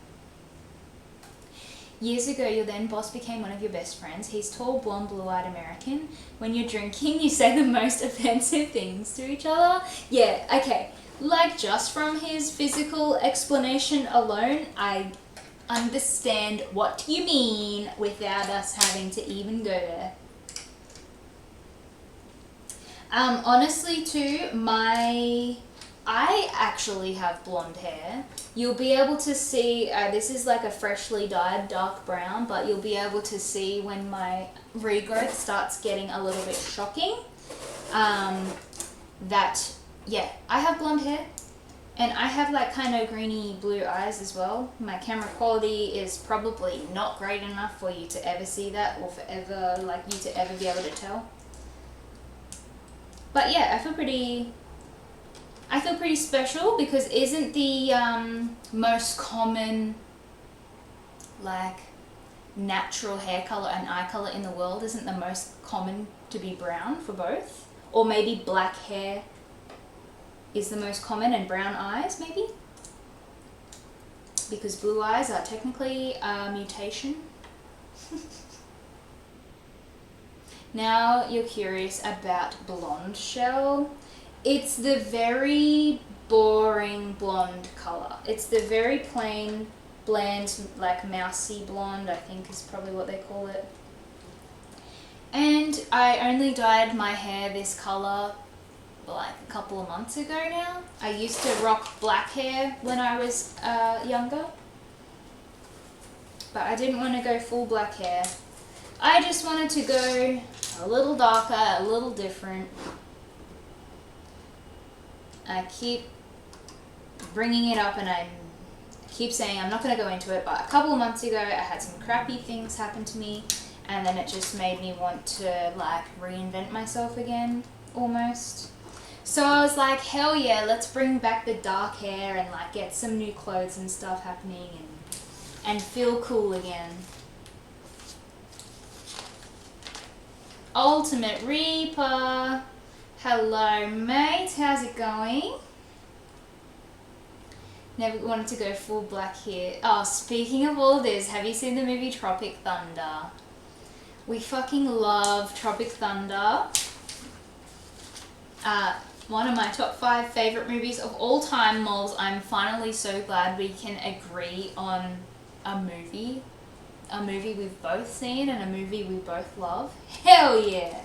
Years ago, your then boss became one of your best friends. He's tall, blonde, blue-eyed American. When you're drinking, you say the most offensive things to each other. Yeah, okay. Like, just from his physical explanation alone, I understand what you mean without us having to even go there. Honestly too, I actually have blonde hair. You'll be able to see, this is like a freshly dyed dark brown, but you'll be able to see when my regrowth starts getting a little bit shocking. Yeah, I have blonde hair, and I have like kind of greeny blue eyes as well. My camera quality is probably not great enough for you to ever see that, or forever, like you to ever be able to tell. But yeah, I feel pretty special because isn't the most common like natural hair color and eye color in the world, isn't the most common to be brown for both? Or maybe black hair is the most common and brown eyes, maybe? Because blue eyes are technically a mutation. Now you're curious about blonde shell. It's the very boring blonde color. It's the very plain, bland, like mousy blonde, I think is probably what they call it. And I only dyed my hair this color like a couple of months ago now. I used to rock black hair when I was younger, but I didn't want to go full black hair. I just wanted to go a little darker, a little different. I keep bringing it up and I keep saying I'm not going to go into it, but a couple of months ago I had some crappy things happen to me, and then it just made me want to like reinvent myself again, almost. So I was like, hell yeah, let's bring back the dark hair and like get some new clothes and stuff happening and feel cool again. Ultimate Reaper. Hello mate, how's it going? Never wanted to go full black here. Oh, speaking of all of this, have you seen the movie Tropic Thunder? We fucking love Tropic Thunder. One of my top 5 favourite movies of all time, moles. I'm finally so glad we can agree on a movie. A movie we've both seen and a movie we both love. Hell yeah!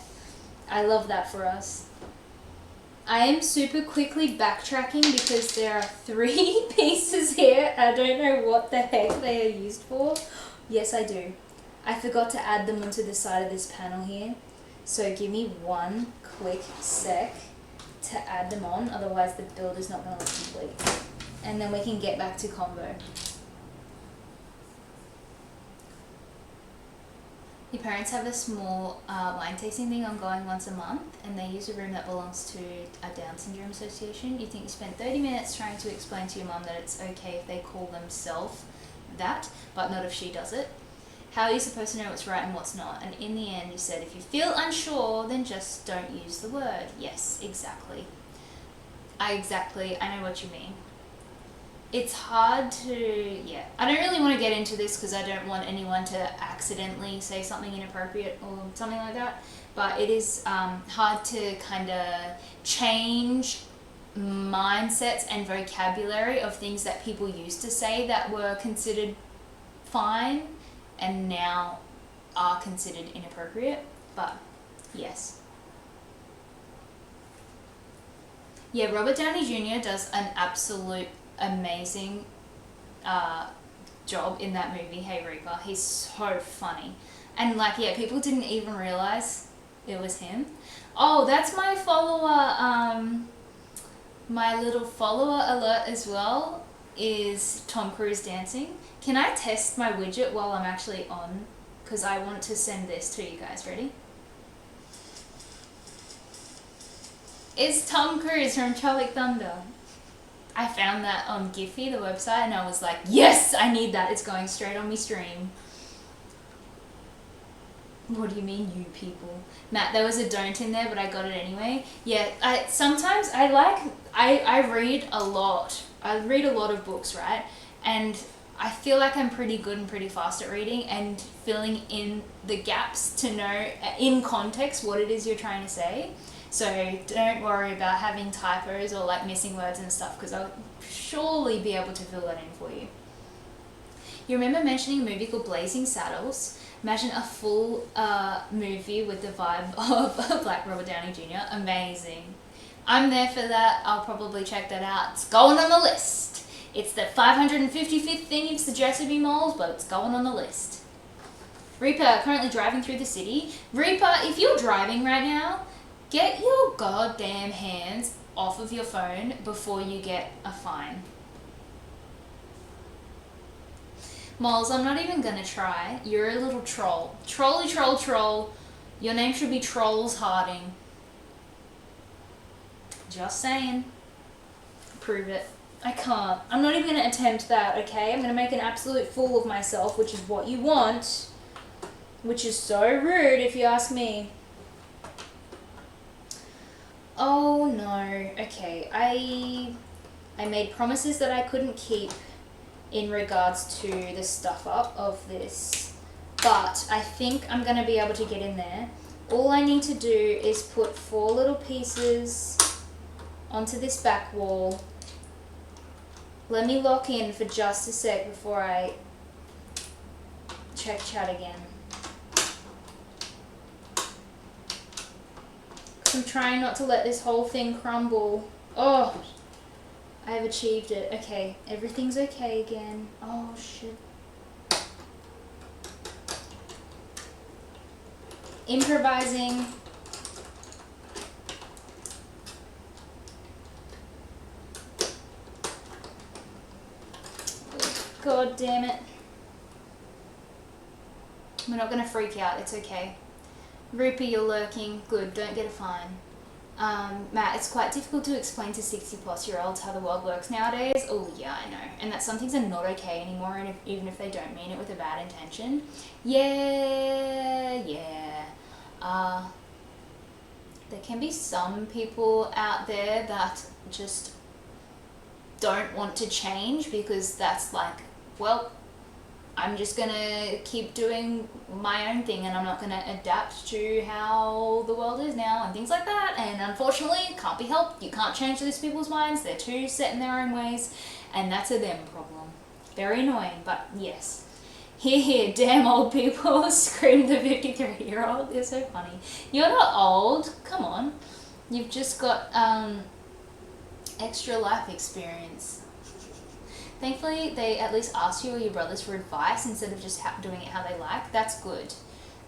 I love that for us. I am super quickly backtracking because there are 3 pieces here. I don't know what the heck they are used for. Yes, I do. I forgot to add them onto the side of this panel here. So give me one quick sec to add them on, otherwise the build is not going to look complete. And then we can get back to combo. Your parents have a small wine tasting thing ongoing once a month, and they use a room that belongs to a Down Syndrome Association. You think you spent 30 minutes trying to explain to your mum that it's okay if they call themselves that, but not if she does it. How are you supposed to know what's right and what's not? And in the end, you said, if you feel unsure, then just don't use the word. Yes, exactly. I know what you mean. It's hard to, yeah. I don't really want to get into this because I don't want anyone to accidentally say something inappropriate or something like that. But it is hard to kind of change mindsets and vocabulary of things that people used to say that were considered fine and now are considered inappropriate. But yes. Yeah, Robert Downey Jr. does an absolute amazing job in that movie, Hey Reaper. He's so funny. And like, yeah, people didn't even realize it was him. Oh, that's my follower, my little follower alert as well is Tom Cruise dancing. Can I test my widget while I'm actually on? Because I want to send this to you guys. Ready? It's Tom Cruise from Tropic Thunder. I found that on Giphy, the website, and I was like, yes, I need that. It's going straight on my stream. What do you mean, you people? Matt, there was a don't in there, but I got it anyway. Yeah, sometimes I read a lot. I read a lot of books, right? And I feel like I'm pretty good and pretty fast at reading and filling in the gaps to know, in context, what it is you're trying to say. So don't worry about having typos or like missing words and stuff, because I'll surely be able to fill that in for you. You remember mentioning a movie called Blazing Saddles? Imagine a full movie with the vibe of like Robert Downey Jr. Amazing. I'm there for that. I'll probably check that out. It's going on the list. It's the 555th thing you've suggested me, moles, but it's going on the list. Reaper, currently driving through the city. Reaper, if you're driving right now, get your goddamn hands off of your phone before you get a fine. Moles, I'm not even gonna try. You're a little troll. Trolly troll troll. Your name should be Trolls Harding. Just saying. Prove it. I can't. I'm not even gonna attempt that, okay? I'm gonna make an absolute fool of myself, which is what you want. which is so rude if you ask me. Oh no. Okay, I made promises that I couldn't keep in regards to the stuff up of this, but I think I'm going to be able to get in there. All I need to do is put 4 little pieces onto this back wall. Let me lock in for just a sec before I check chat again. I'm trying not to let this whole thing crumble. Oh, I have achieved it. Okay, everything's okay again. Oh shit. Improvising. God damn it. We're not gonna freak out, it's okay. Rupee, you're lurking. Good, don't get a fine. Matt, it's quite difficult to explain to 60-plus-year-olds how the world works nowadays. Oh, yeah, I know. And that some things are not okay anymore, and even if they don't mean it with a bad intention. Yeah. There can be some people out there that just don't want to change because that's like, well, I'm just gonna keep doing my own thing and I'm not gonna adapt to how the world is now and things like that. And unfortunately, it can't be helped. You can't change those people's minds. They're too set in their own ways, and that's a them problem. Very annoying, but yes. Here, damn old people, screamed the 53-year-old. They're so funny. You're not old. Come on. You've just got extra life experience. Thankfully, they at least ask you or your brothers for advice instead of just doing it how they like. That's good.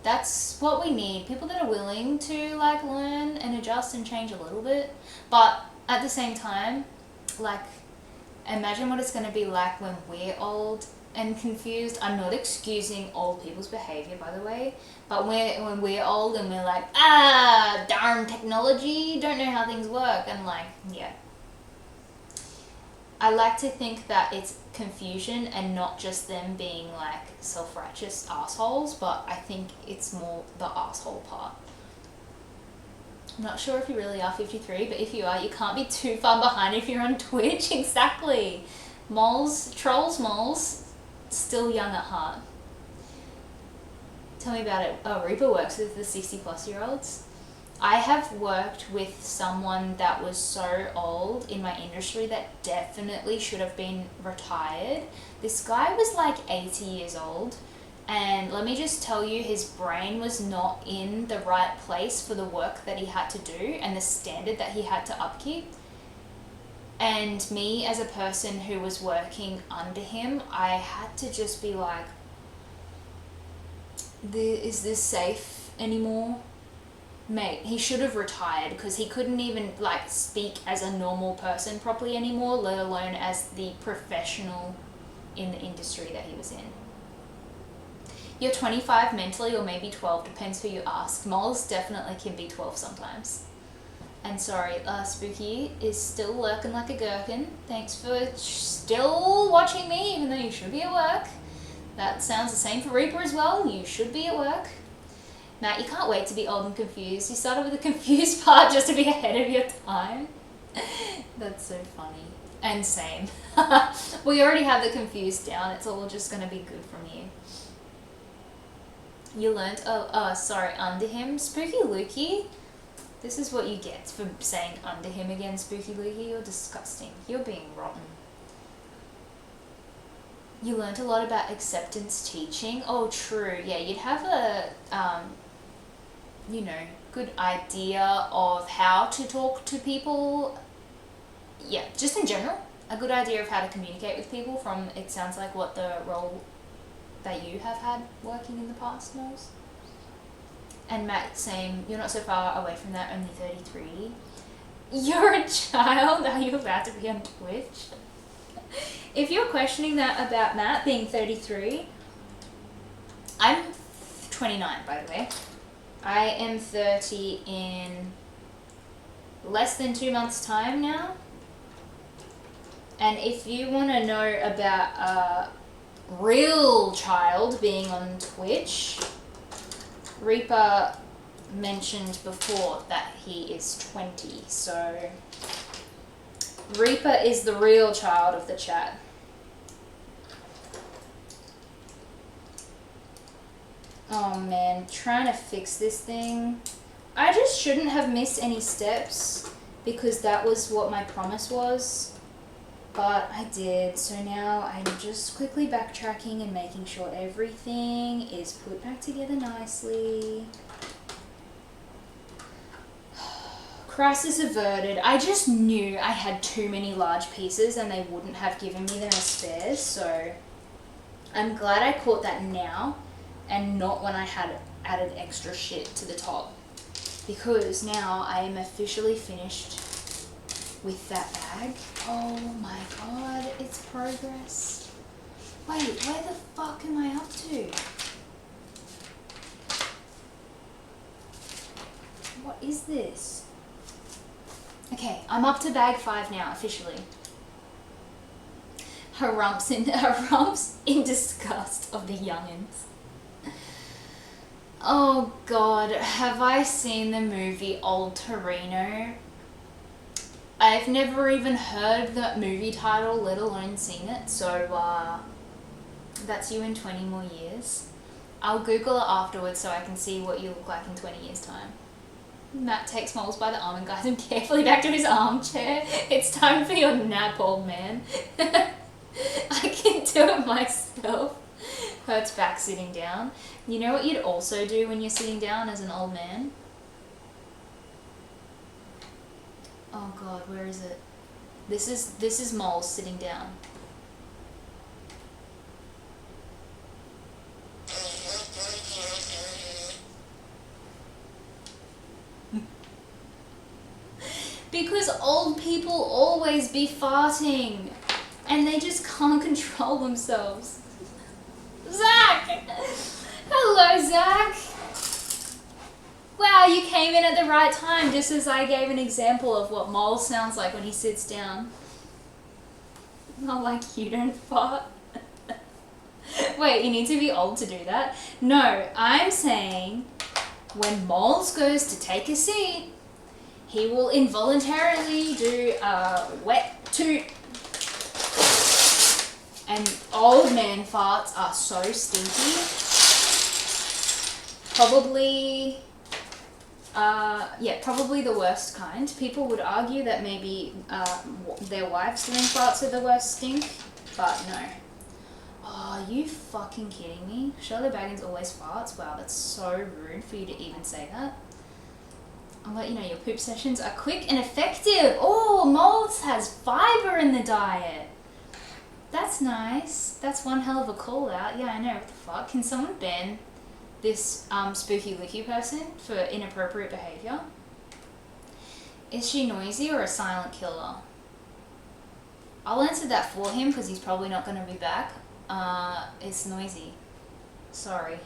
That's what we need. People that are willing to like learn and adjust and change a little bit. But at the same time, like, imagine what it's going to be like when we're old and confused. I'm not excusing old people's behavior, by the way. But when we're old and we're like, darn technology, don't know how things work. And like, yeah. I like to think that it's confusion and not just them being like self-righteous assholes, but I think it's more the asshole part. I'm not sure if you really are 53, but if you are, you can't be too far behind if you're on Twitch. Exactly. Trolls, still young at heart. Tell me about it. Oh, Reaper works with the 60-plus-year-olds. I have worked with someone that was so old in my industry that definitely should have been retired. This guy was like 80 years old, and let me just tell you, his brain was not in the right place for the work that he had to do and the standard that he had to upkeep. And me as a person who was working under him, I had to just be like, is this safe anymore? Mate, he should have retired because he couldn't even like speak as a normal person properly anymore, let alone as the professional in the industry that he was in. You're 25 mentally, or maybe 12, depends who you ask. Moles definitely can be 12 sometimes. And sorry, Spooky is still lurking like a gherkin. Thanks for still watching me, even though you should be at work. That sounds the same for Reaper as well. You should be at work. Matt, you can't wait to be old and confused. You started with the confused part just to be ahead of your time. That's so funny. And same. We already have the confused down. It's all just going to be good from you. You learned, under him. Spooky Lukey. This is what you get for saying under him again, Spooky Lukey. You're disgusting. You're being rotten. You learned a lot about acceptance teaching. Oh, true. Yeah, you'd have a, good idea of how to talk to people. Yeah, just in general, a good idea of how to communicate with people from, it sounds like, what the role that you have had working in the past knows. And Matt, same, you're not so far away from that, only 33. You're a child? Are you about to be on Twitch? If you're questioning that about Matt being 33, I'm 29, by the way. I am 30 in less than 2 months' time now. And if you want to know about a real child being on Twitch, Reaper mentioned before that he is 20, so Reaper is the real child of the chat. Oh man, trying to fix this thing. I just shouldn't have missed any steps because that was what my promise was. But I did, so now I'm just quickly backtracking and making sure everything is put back together nicely. Crisis averted. I just knew I had too many large pieces and they wouldn't have given me them as spares, so I'm glad I caught that now and not when I had added extra shit to the top. Because now I am officially finished with that bag. Oh my god, it's progress. Wait, where the fuck am I up to? What is this? Okay, I'm up to bag 5 now, officially. Harumps in disgust of the youngins. Oh god, have I seen the movie Old Torino? I've never even heard that movie title, let alone seen it, so that's you in 20 more years. I'll Google it afterwards so I can see what you look like in 20 years' time. Matt takes Moles by the arm and guides him carefully back to his armchair. It's time for your nap, old man. I can do it myself. Hurts back sitting down. You know what you'd also do when you're sitting down as an old man? Oh god, where is it? This is Moles sitting down. Because old people always be farting and they just can't control themselves. Zach! Hello, Zach! Wow, you came in at the right time, just as I gave an example of what Mole sounds like when he sits down. Not like you don't fart. Wait, you need to be old to do that? No, I'm saying when Moles goes to take a seat, he will involuntarily do a wet toot. And old man farts are so stinky. Probably the worst kind. People would argue that maybe their wives doing farts are the worst stink, but no. Oh, are you fucking kidding me? Shelldobaggins always farts? Wow, that's so rude for you to even say that. I'll let you know your poop sessions are quick and effective. Oh, Moles has fiber in the diet. That's nice. That's one hell of a call out. Yeah, I know. What the fuck? Can someone ban this spooky licky person for inappropriate behavior? Is she noisy or a silent killer? I'll answer that for him because he's probably not going to be back. It's noisy. Sorry.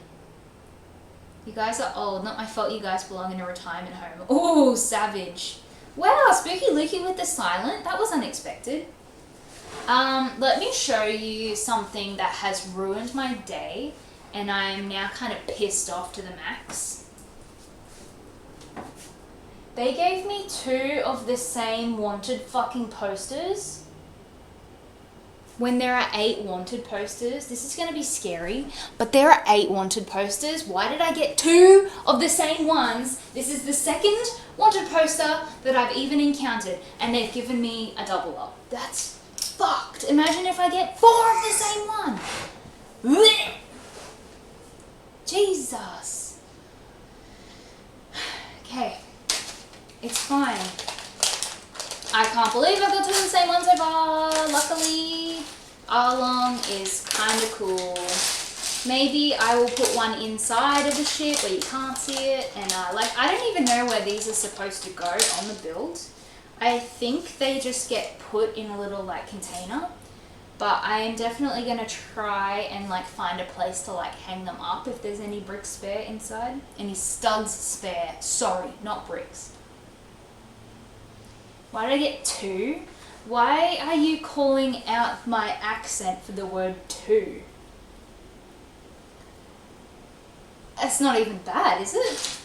You guys are old. Not my fault you guys belong in a retirement home. Ooh, savage. Wow, spooky looky with the silent. That was unexpected. Let me show you something that has ruined my day and I'm now kind of pissed off to the max. They gave me 2 of the same wanted fucking posters. When there are 8 wanted posters, this is going to be scary, but there are 8 wanted posters. Why did I get 2 of the same ones? This is the second wanted poster that I've even encountered, and they've given me a double up. That's fucked. Imagine if I get 4 of the same one. Blech. Jesus. Okay. It's fine. I can't believe I got 2 of the same one so far. Luckily, Arlong is kind of cool. Maybe I will put one inside of the ship where you can't see it. And I don't even know where these are supposed to go on the build. I think they just get put in a little container. But I am definitely going to try and find a place to hang them up if there's any bricks spare inside. Any studs spare. Sorry, not bricks. Why did I get 2? Why are you calling out my accent for the word 2? It's not even bad, is it?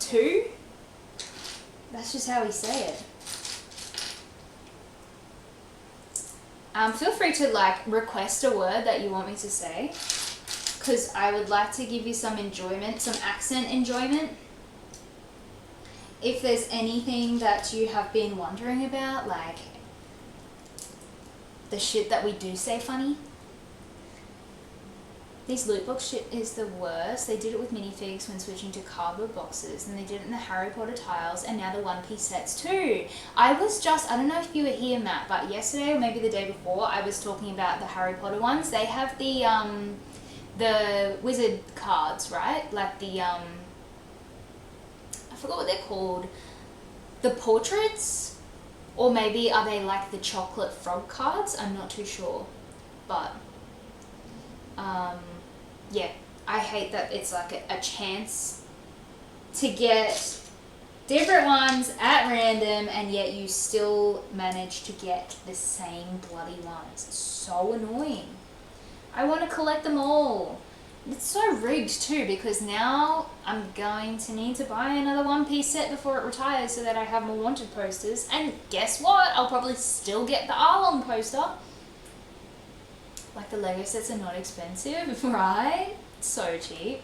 2? That's just how we say it. Feel free to like request a word that you want me to say, because I would like to give you some enjoyment, some accent enjoyment. If there's anything that you have been wondering about, like the shit that we do say funny. This loot box shit is the worst. They did it with minifigs when switching to cardboard boxes, and they did it in the Harry Potter tiles, and now the One Piece sets too. I don't know if you were here, Matt, but yesterday or maybe the day before, I was talking about the Harry Potter ones. They have the wizard cards, right? Like the, I forgot what they're called. The portraits? Or maybe are they like the chocolate frog cards? I'm not too sure. But, yeah, I hate that it's like a chance to get different ones at random, and yet you still manage to get the same bloody ones. It's so annoying. I want to collect them all. It's so rigged too, because now I'm going to need to buy another One Piece set before it retires so that I have more wanted posters. And guess what? I'll probably still get the Arlong poster. Like, the Lego sets are not expensive, right? So cheap.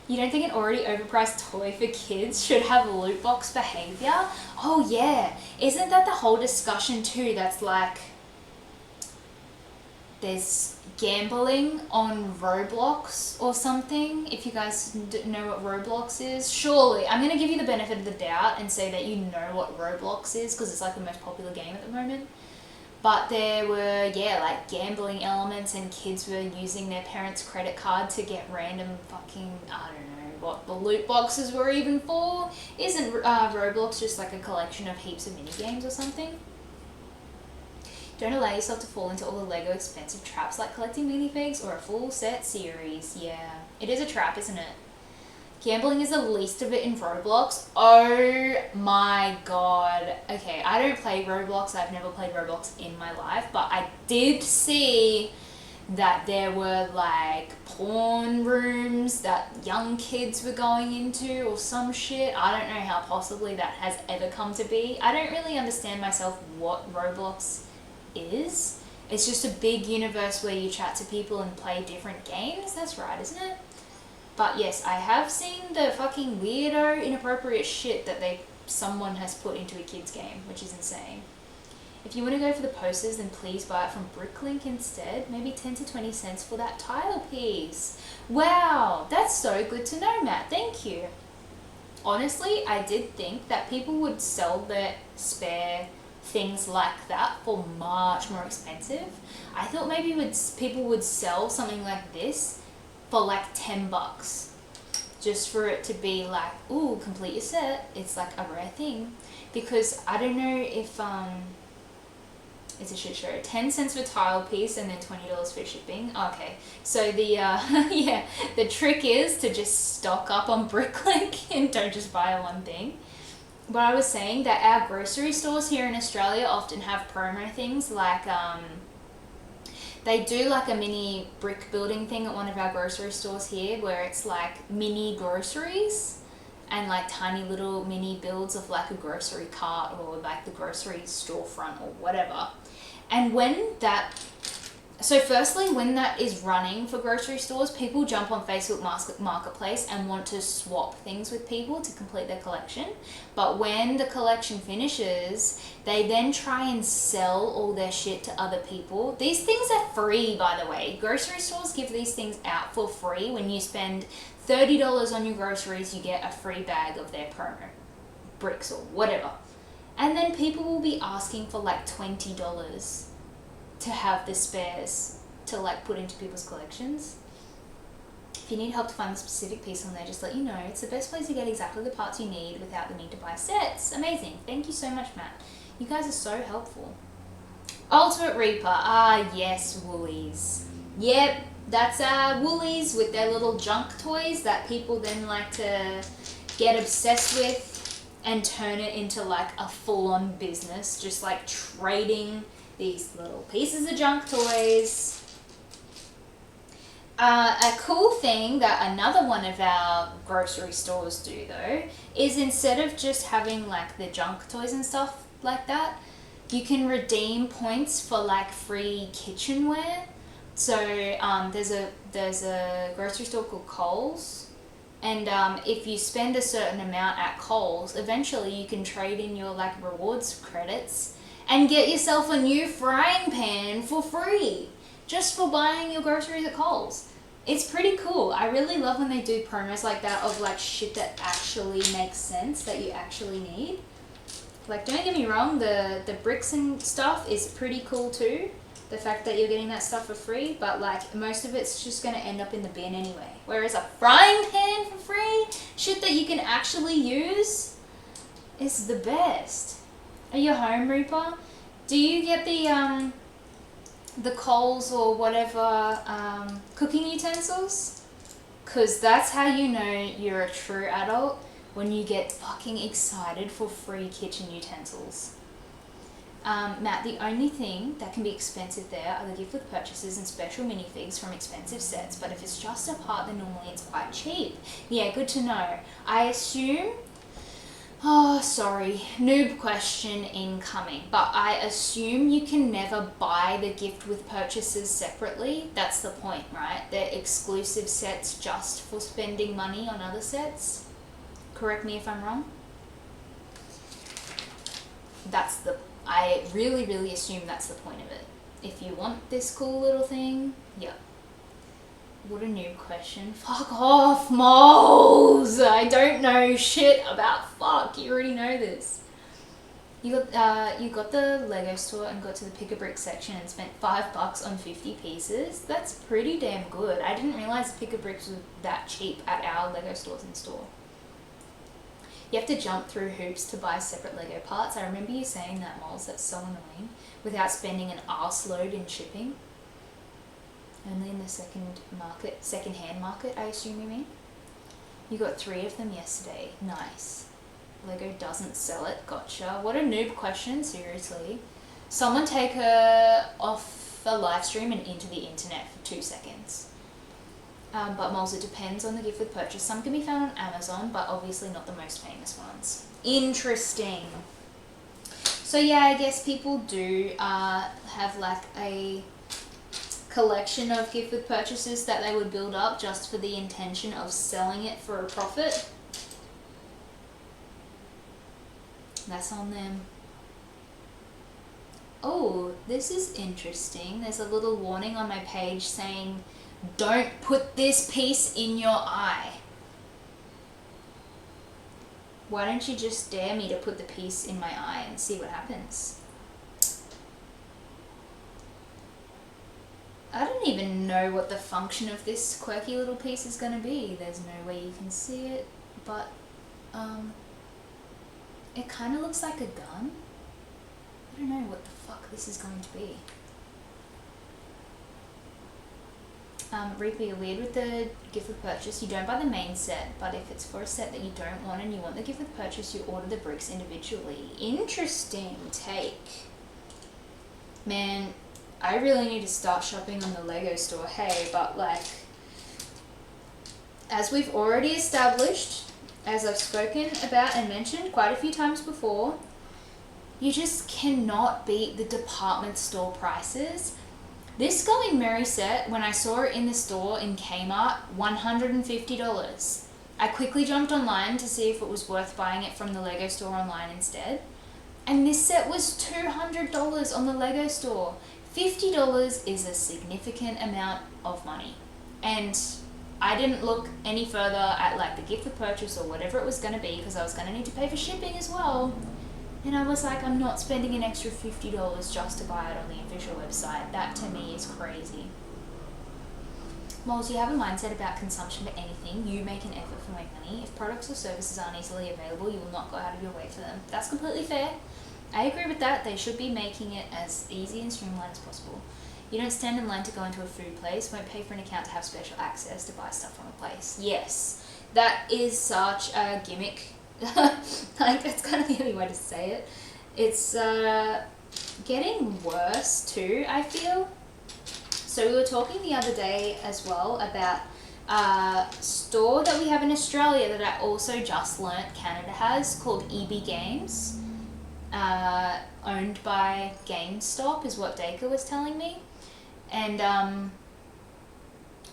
You don't think an already overpriced toy for kids should have loot box behavior? Oh yeah. Isn't that the whole discussion too, that's like, there's gambling on Roblox or something, if you guys know what Roblox is? Surely, I'm going to give you the benefit of the doubt and say that you know what Roblox is, because it's like the most popular game at the moment. But there were, yeah, like gambling elements, and kids were using their parents' credit card to get random fucking, I don't know what the loot boxes were even for. Isn't Roblox just like a collection of heaps of mini games or something? Don't allow yourself to fall into all the Lego expensive traps like collecting minifigs or a full set series. Yeah, it is a trap, isn't it? Gambling is the least of it in Roblox. Oh my god. Okay, I don't play Roblox. I've never played Roblox in my life, but I did see that there were like porn rooms that young kids were going into or some shit. I don't know how possibly that has ever come to be. I don't really understand myself what Roblox is. It's just a big universe where you chat to people and play different games. That's right, isn't it? But yes, I have seen the fucking weirdo, inappropriate shit that someone has put into a kid's game, which is insane. If you want to go for the posters, then please buy it from Bricklink instead. Maybe 10 to 20 cents for that tile piece. Wow, that's so good to know, Matt. Thank you. Honestly, I did think that people would sell their spare things like that for much more expensive. I thought maybe people would sell something like this for like $10, just for it to be like, ooh, complete your set. It's like a rare thing, because I don't know if it's a shit show. 10 cents for tile piece and then $20 for shipping. Okay, so the yeah, the trick is to just stock up on Bricklink and don't just buy one thing. But I was saying that our grocery stores here in Australia often have promo things like they do like a mini brick building thing at one of our grocery stores here, where it's like mini groceries and like tiny little mini builds of like a grocery cart or like the grocery storefront or whatever. And firstly, when that is running for grocery stores, people jump on Facebook Marketplace and want to swap things with people to complete their collection. But when the collection finishes, they then try and sell all their shit to other people. These things are free, by the way. Grocery stores give these things out for free. When you spend $30 on your groceries, you get a free bag of their promo bricks or whatever. And then people will be asking for like $20 to have the spares to like put into people's collections. If you need help to find the specific piece on there, just let you know. It's the best place to get exactly the parts you need without the need to buy sets. Amazing. Thank you so much, Matt. You guys are so helpful. Ultimate Reaper. Ah, yes, Woolies. Yep, that's Woolies with their little junk toys that people then like to get obsessed with and turn it into like a full-on business, just like trading these little pieces of junk toys. A cool thing that another one of our grocery stores do though is instead of just having like the junk toys and stuff like that, you can redeem points for like free kitchenware. So there's a grocery store called Coles, and if you spend a certain amount at Coles, eventually you can trade in your like rewards credits and get yourself a new frying pan for free just for buying your groceries at Coles. It's pretty cool. I really love when they do promos like that of like shit that actually makes sense that you actually need. Like, don't get me wrong, the bricks and stuff is pretty cool too. The fact that you're getting that stuff for free, but like most of it's just gonna end up in the bin anyway. Whereas a frying pan for free, shit that you can actually use, is the best. Are you home, Reaper? Do you get the Coles or whatever cooking utensils? Because that's how you know you're a true adult, when you get fucking excited for free kitchen utensils. Matt, the only thing that can be expensive there are the gift with purchases and special minifigs from expensive sets, but if it's just a part, then normally it's quite cheap. Yeah, good to know. I assume... Oh, sorry, noob question incoming, but I assume you can never buy the gift with purchases separately. That's the point, right? They're exclusive sets just for spending money on other sets. Correct me if I'm wrong. I really, really assume that's the point of it. If you want this cool little thing, yeah. What a noob question. Fuck off, moles! I don't know shit about fuck. You already know this. You got the Lego store and got to the pick-a-brick section and spent $5 on 50 pieces. That's pretty damn good. I didn't realize pick-a-bricks was that cheap at our Lego stores in store. You have to jump through hoops to buy separate Lego parts. I remember you saying that, moles. That's so annoying. Without spending an arse load in shipping. Only in the second-hand market, I assume you mean? You got 3 of them yesterday. Nice. Lego doesn't sell it. Gotcha. What a noob question, seriously. Someone take her off the live stream and into the internet for 2 seconds. But moles, it depends on the gift with purchase. Some can be found on Amazon, but obviously not the most famous ones. Interesting. So yeah, I guess people do have like a collection of gift with purchases that they would build up just for the intention of selling it for a profit. That's on them. Oh, this is interesting. There's a little warning on my page saying, don't put this piece in your eye. Why don't you just dare me to put the piece in my eye and see what happens? I don't even know what the function of this quirky little piece is going to be. There's no way you can see it, but it kind of looks like a gun. I don't know what the fuck this is going to be. Reaper, you're weird with the gift with purchase. You don't buy the main set, but if it's for a set that you don't want and you want the gift with purchase, you order the bricks individually. Interesting take. Man, I really need to start shopping on the Lego store, hey, but like, as we've already established, as I've spoken about and mentioned quite a few times before, you just cannot beat the department store prices. This Going Merry set, when I saw it in the store in Kmart, $150. I quickly jumped online to see if it was worth buying it from the Lego store online instead. And this set was $200 on the Lego store. $50 is a significant amount of money. And I didn't look any further at like the gift with purchase or whatever it was going to be because I was going to need to pay for shipping as well. And I was like, I'm not spending an extra $50 just to buy it on the official website. That to me is crazy. Moles, you have a mindset about consumption for anything. You make an effort for my money. If products or services aren't easily available, you will not go out of your way for them. That's completely fair. I agree with that. They should be making it as easy and streamlined as possible. You don't stand in line to go into a food place, won't pay for an account to have special access to buy stuff from a place. Yes, that is such a gimmick. Like, that's kind of the only way to say it. It's getting worse too, I feel. So we were talking the other day as well about a store that we have in Australia that I also just learnt Canada has, called EB Games, owned by GameStop is what Dacre was telling me. And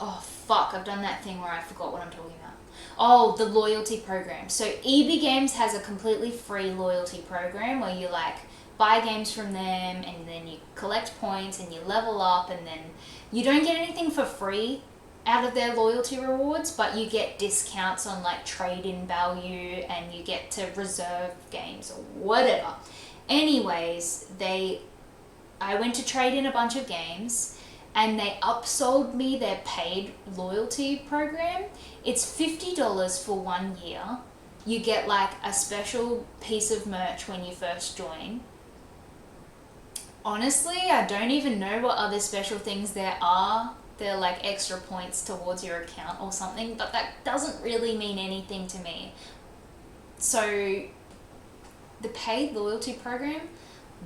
oh fuck, I've done that thing where I forgot what I'm talking about. Oh, the loyalty program. So EB Games has a completely free loyalty program where you like buy games from them and then you collect points and you level up, and then you don't get anything for free out of their loyalty rewards, but you get discounts on like trade-in value and you get to reserve games or whatever. Anyways, I went to trade in a bunch of games and they upsold me their paid loyalty program. It's $50 for 1 year. You get like a special piece of merch when you first join. Honestly, I don't even know what other special things there are. They're like extra points towards your account or something, but that doesn't really mean anything to me. So the paid loyalty program,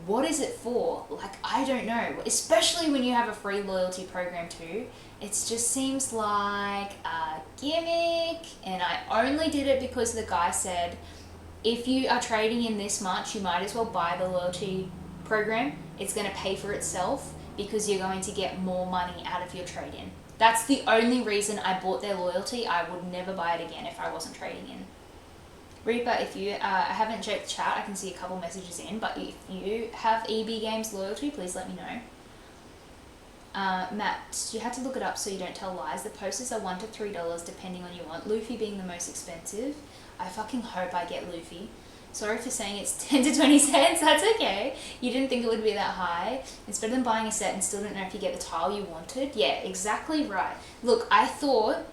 what is it for? Like, I don't know. Especially when you have a free loyalty program too. It just seems like a gimmick, and I only did it because the guy said, if you are trading in this much, you might as well buy the loyalty program. It's going to pay for itself because you're going to get more money out of your trade-in. That's the only reason I bought their loyalty. I would never buy it again if I wasn't trading in. Reaper, if you I haven't checked the chat, I can see a couple messages in, but if you have EB Games loyalty, please let me know. Matt, you had to look it up so you don't tell lies. The posters are $1 to $3 depending on you want. Luffy being the most expensive. I fucking hope I get Luffy. Sorry for saying it's 10 to 20 cents, that's okay. You didn't think it would be that high. It's better than buying a set and still don't know if you get the tile you wanted. Yeah, exactly right. Look, I thought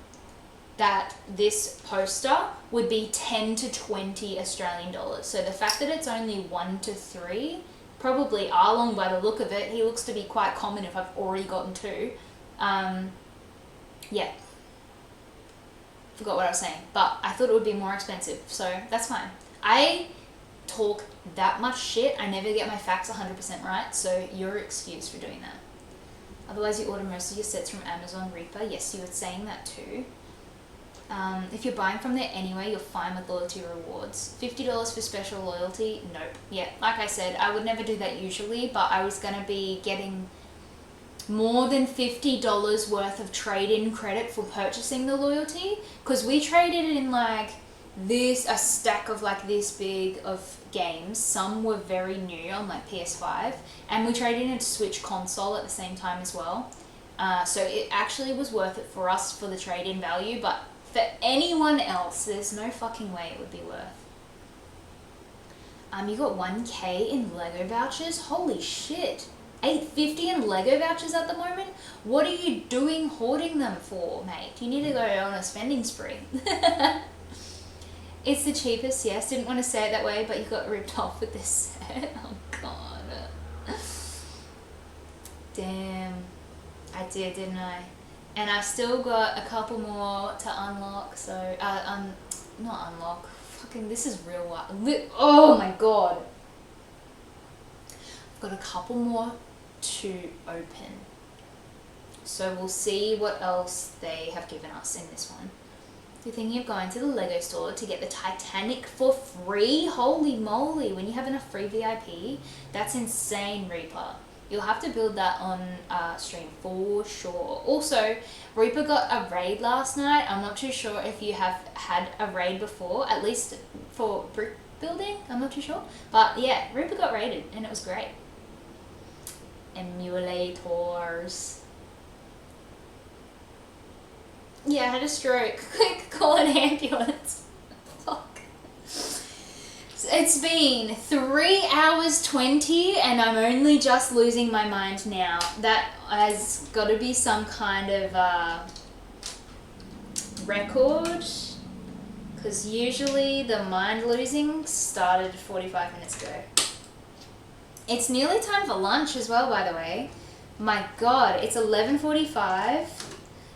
that this poster would be 10 to 20 Australian dollars. So the fact that it's only 1 to 3, probably Arlong by the look of it, he looks to be quite common if I've already gotten 2. Yeah. Forgot what I was saying, but I thought it would be more expensive, so that's fine. I talk that much shit, I never get my facts 100% right, so you're excused for doing that. Otherwise you order most of your sets from Amazon. Reaper, yes, you were saying that too. If you're buying from there anyway, you're fine with loyalty rewards. $50 for special loyalty? Nope. Yeah, like I said, I would never do that usually, but I was going to be getting more than $50 worth of trade-in credit for purchasing the loyalty, because we traded in like a stack of like this big of games. Some were very new on like PS5, and we traded in a Switch console at the same time as well. So it actually was worth it for us for the trade-in value, but for anyone else, there's no fucking way it would be worth. You got 1k in Lego vouchers? Holy shit. $8.50 in Lego vouchers at the moment? What are you doing hoarding them for, mate? You need to go on a spending spree. It's the cheapest, yes. Didn't want to say it that way, but you got ripped off with this set. Oh god. Damn. I did, didn't I? And I still got a couple more to unlock, so, not unlock, fucking, this is real wild. Oh my god. I've got a couple more to open. So we'll see what else they have given us in this one. You're thinking of going to the Lego store to get the Titanic for free? Holy moly, when you have enough free VIP, that's insane, Reaper. You'll have to build that on stream for sure. Also, Reaper got a raid last night. I'm not too sure if you have had a raid before, at least for brick building. I'm not too sure. But yeah, Reaper got raided and it was great. Emulators. Yeah, I had a stroke. Quick, call an ambulance. Fuck. It's been 3 hours 20 and I'm only just losing my mind now. That has got to be some kind of record, because usually the mind losing started 45 minutes ago. It's nearly time for lunch as well, by the way. My god, it's 11:45.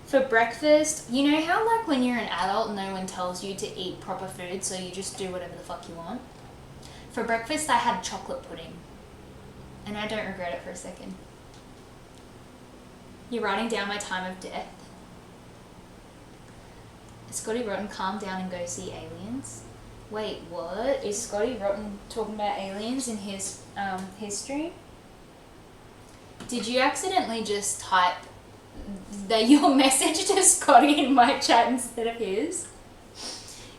For breakfast, you know how like when you're an adult no one tells you to eat proper food, so you just do whatever the fuck you want? For breakfast I had chocolate pudding, and I don't regret it for a second. You're writing down my time of death. Scotty Rotten, calm down and go see aliens. Wait, what? Is Scotty Rotten talking about aliens in his history? Did you accidentally just type your message to Scotty in my chat instead of his?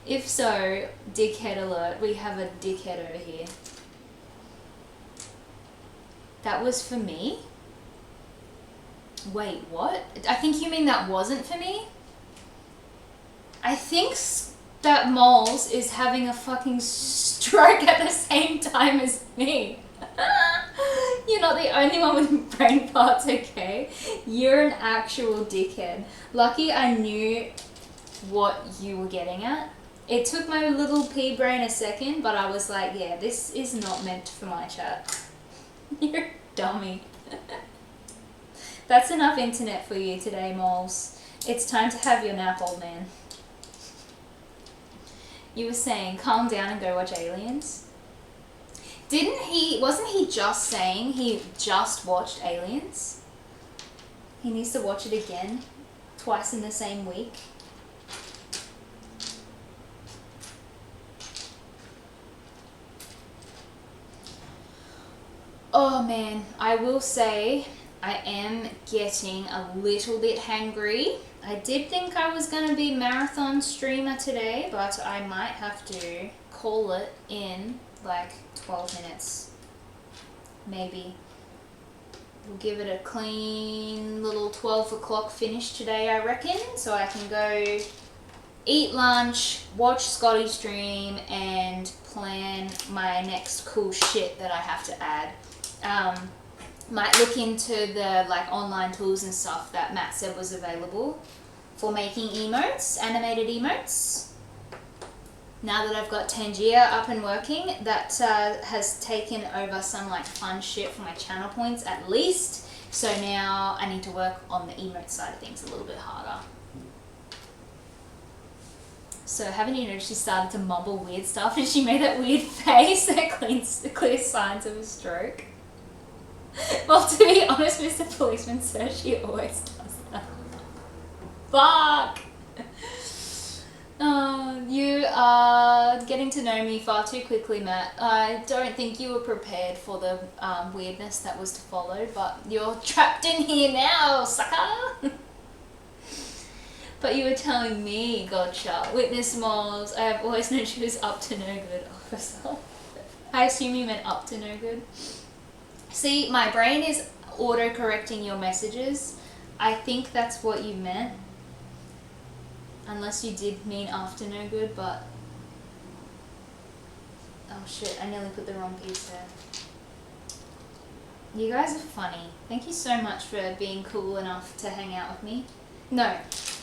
If so, dickhead alert. We have a dickhead over here. That was for me? Wait, what? I think you mean that wasn't for me? I think that Moles is having a fucking stroke at the same time as me. You're not the only one with brain parts, okay? You're an actual dickhead. Lucky I knew what you were getting at. It took my little pea brain a second, but I was like, yeah, this is not meant for my chat. You're a dummy. That's enough internet for you today, Moles. It's time to have your nap, old man. You were saying, calm down and go watch Aliens. Wasn't he just saying he just watched Aliens? He needs to watch it again, twice in the same week. Oh man, I will say I am getting a little bit hangry. I did think I was going to be marathon streamer today, but I might have to call it in like 12 minutes. Maybe. We'll give it a clean little 12 o'clock finish today, I reckon. So I can go eat lunch, watch Scotty stream, and plan my next cool shit that I have to add. Might look into the like online tools and stuff that Matt said was available for making emotes, animated emotes. Now that I've got Tangier up and working, that has taken over some like fun shit for my channel points at least. So now I need to work on the emote side of things a little bit harder. So haven't you noticed she started to mumble weird stuff and she made that weird face that clear signs of a stroke? Well, to be honest, Mr. Policeman Sir, she always does that. Fuck! You are getting to know me far too quickly, Matt. I don't think you were prepared for the weirdness that was to follow, but you're trapped in here now, sucker! But you were telling me, gotcha. Witness Moles, I have always known she was up to no good, officer. I assume you meant up to no good. See, my brain is auto-correcting your messages. I think that's what you meant. Unless you did mean after no good, but... Oh shit, I nearly put the wrong piece there. You guys are funny. Thank you so much for being cool enough to hang out with me. No,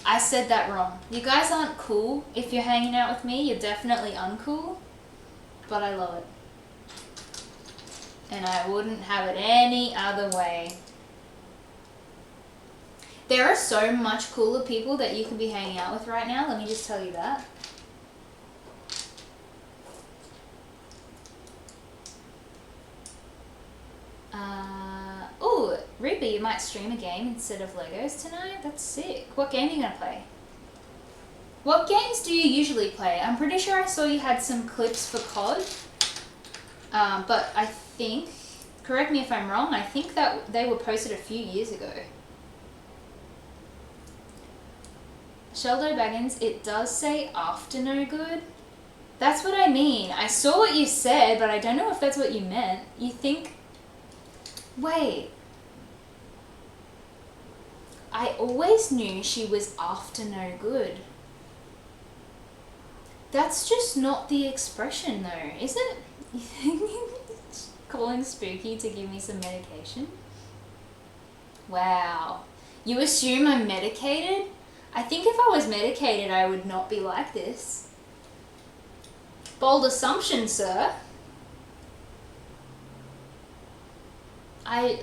I said that wrong. You guys aren't cool. If you're hanging out with me, you're definitely uncool. But I love it. And I wouldn't have it any other way. There are so much cooler people that you can be hanging out with right now, let me just tell you that. Oh, Ruby, you might stream a game instead of Legos tonight? That's sick. What game are you going to play? What games do you usually play? I'm pretty sure I saw you had some clips for COD. But I think, correct me if I'm wrong, I think that they were posted a few years ago. Shelldobaggins, it does say after no good. That's what I mean. I saw what you said, but I don't know if that's what you meant. You think... Wait. I always knew she was after no good. That's just not the expression though, is it? You think it's calling Spooky to give me some medication? Wow. You assume I'm medicated? I think if I was medicated, I would not be like this. Bold assumption, sir. I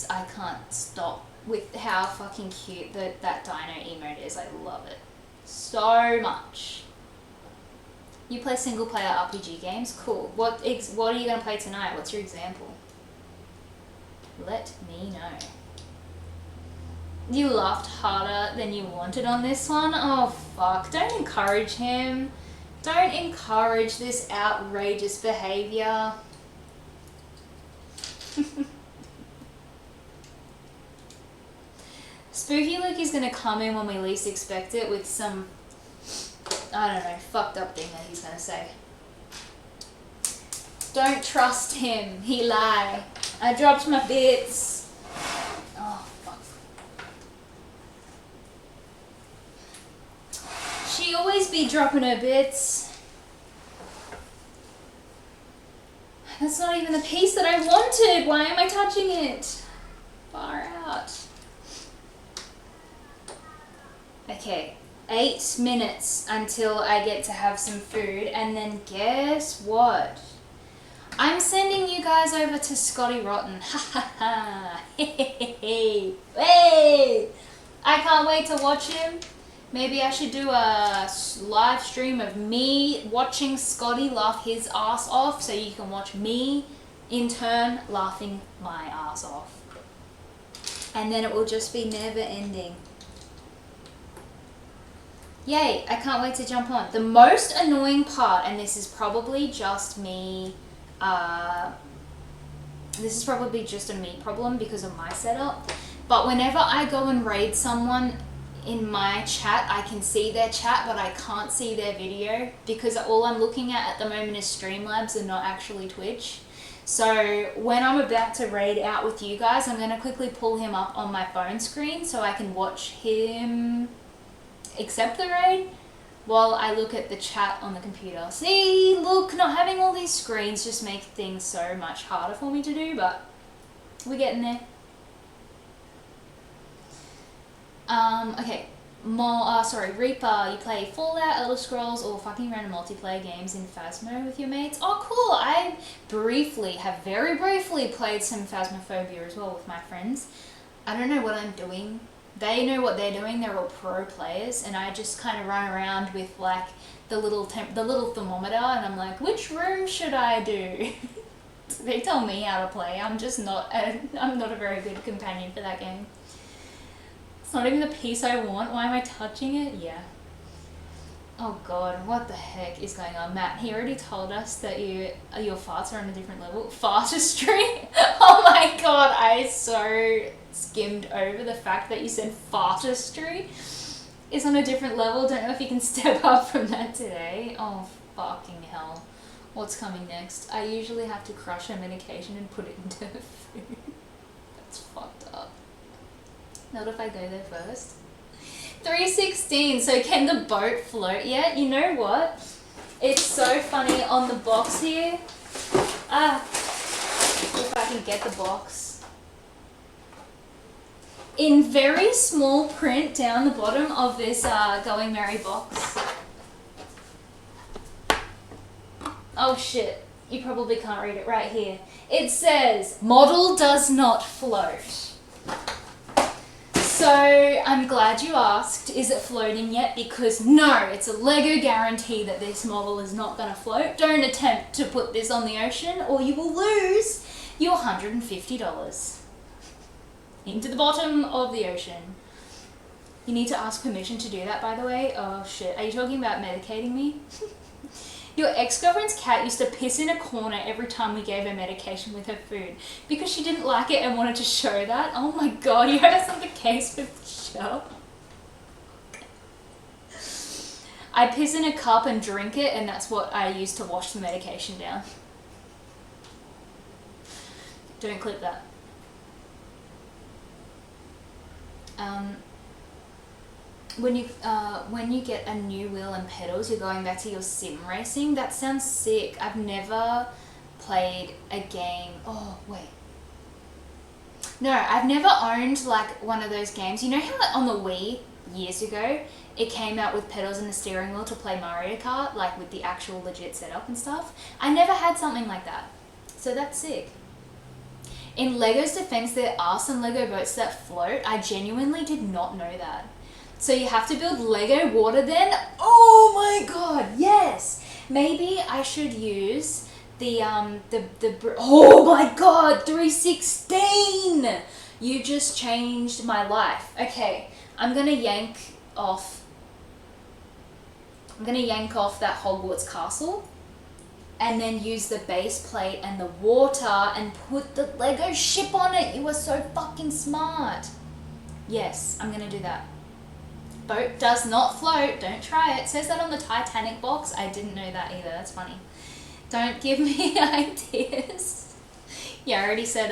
can't stop with how fucking cute that dino emote is. I love it so much. You play single player RPG games? Cool. What are you going to play tonight? What's your example? Let me know. You laughed harder than you wanted on this one? Oh, fuck. Don't encourage him. Don't encourage this outrageous behaviour. Spooky Luke is going to come in when we least expect it with some, I don't know, fucked up thing that he's going to say. Don't trust him. He lie. I dropped my bits. Oh, fuck. She always be dropping her bits. That's not even the piece that I wanted. Why am I touching it? Far out. Okay, 8 minutes until I get to have some food, and then guess what? I'm sending you guys over to Scotty Rotten. Ha ha ha. Hey. I can't wait to watch him. Maybe I should do a live stream of me watching Scotty laugh his ass off, so you can watch me, in turn, laughing my ass off. And then it will just be never ending. Yay, I can't wait to jump on. The most annoying part, and this is probably just me, this is probably just a me problem because of my setup, but whenever I go and raid someone in my chat, I can see their chat, but I can't see their video because all I'm looking at the moment is Streamlabs and not actually Twitch. So when I'm about to raid out with you guys, I'm going to quickly pull him up on my phone screen so I can watch him accept the raid while I look at the chat on the computer. See, look, not having all these screens just make things so much harder for me to do, but we're getting there. Okay, Reaper, you play Fallout, Elder Scrolls, or fucking random multiplayer games in Phasmo with your mates? Oh, cool! I very briefly played some Phasmophobia as well with my friends. I don't know what I'm doing. They know what they're doing. They're all pro players, and I just kind of run around with like the little thermometer, and I'm like, which room should I do? They tell me how to play. I'm not a very good companion for that game. It's not even the piece I want. Why am I touching it? Yeah. Oh god, what the heck is going on? Matt, he already told us that your farts are on a different level. Fartistry? Oh my god, I so skimmed over the fact that you said fartistry is on a different level. Don't know if you can step up from that today. Oh fucking hell. What's coming next? I usually have to crush a medication and put it into food. That's fucked up. Not if I go there first. 316, so can the boat float yet? You know what? It's so funny on the box here. If I can get the box. In very small print down the bottom of this Going Merry box. Oh shit, you probably can't read it right here. It says, model does not float. So, I'm glad you asked, is it floating yet? Because no, it's a Lego guarantee that this model is not going to float. Don't attempt to put this on the ocean or you will lose your $150 into the bottom of the ocean. You need to ask permission to do that, by the way. Oh shit, are you talking about medicating me? Your ex-girlfriend's cat used to piss in a corner every time we gave her medication with her food because she didn't like it and wanted to show that. Oh my god, you heard that's not the case with Michelle. I piss in a cup and drink it, and that's what I use to wash the medication down. Don't clip that. When you get a new wheel and pedals, you're going back to your sim racing. That sounds sick. I've never played a game. Oh, wait. No, I've never owned like one of those games. You know how like, on the Wii years ago, it came out with pedals and the steering wheel to play Mario Kart, like with the actual legit setup and stuff? I never had something like that. So that's sick. In Lego's defense, there are some Lego boats that float. I genuinely did not know that. So you have to build Lego water then? Oh my god, yes! Maybe I should use the oh my god, 316! You just changed my life. Okay, I'm gonna yank off that Hogwarts castle and then use the base plate and the water and put the Lego ship on it. You are so fucking smart. Yes, I'm gonna do that. Boat does not float. Don't try it. It says that on the Titanic box. I didn't know that either. That's funny. Don't give me ideas. Yeah, I already said,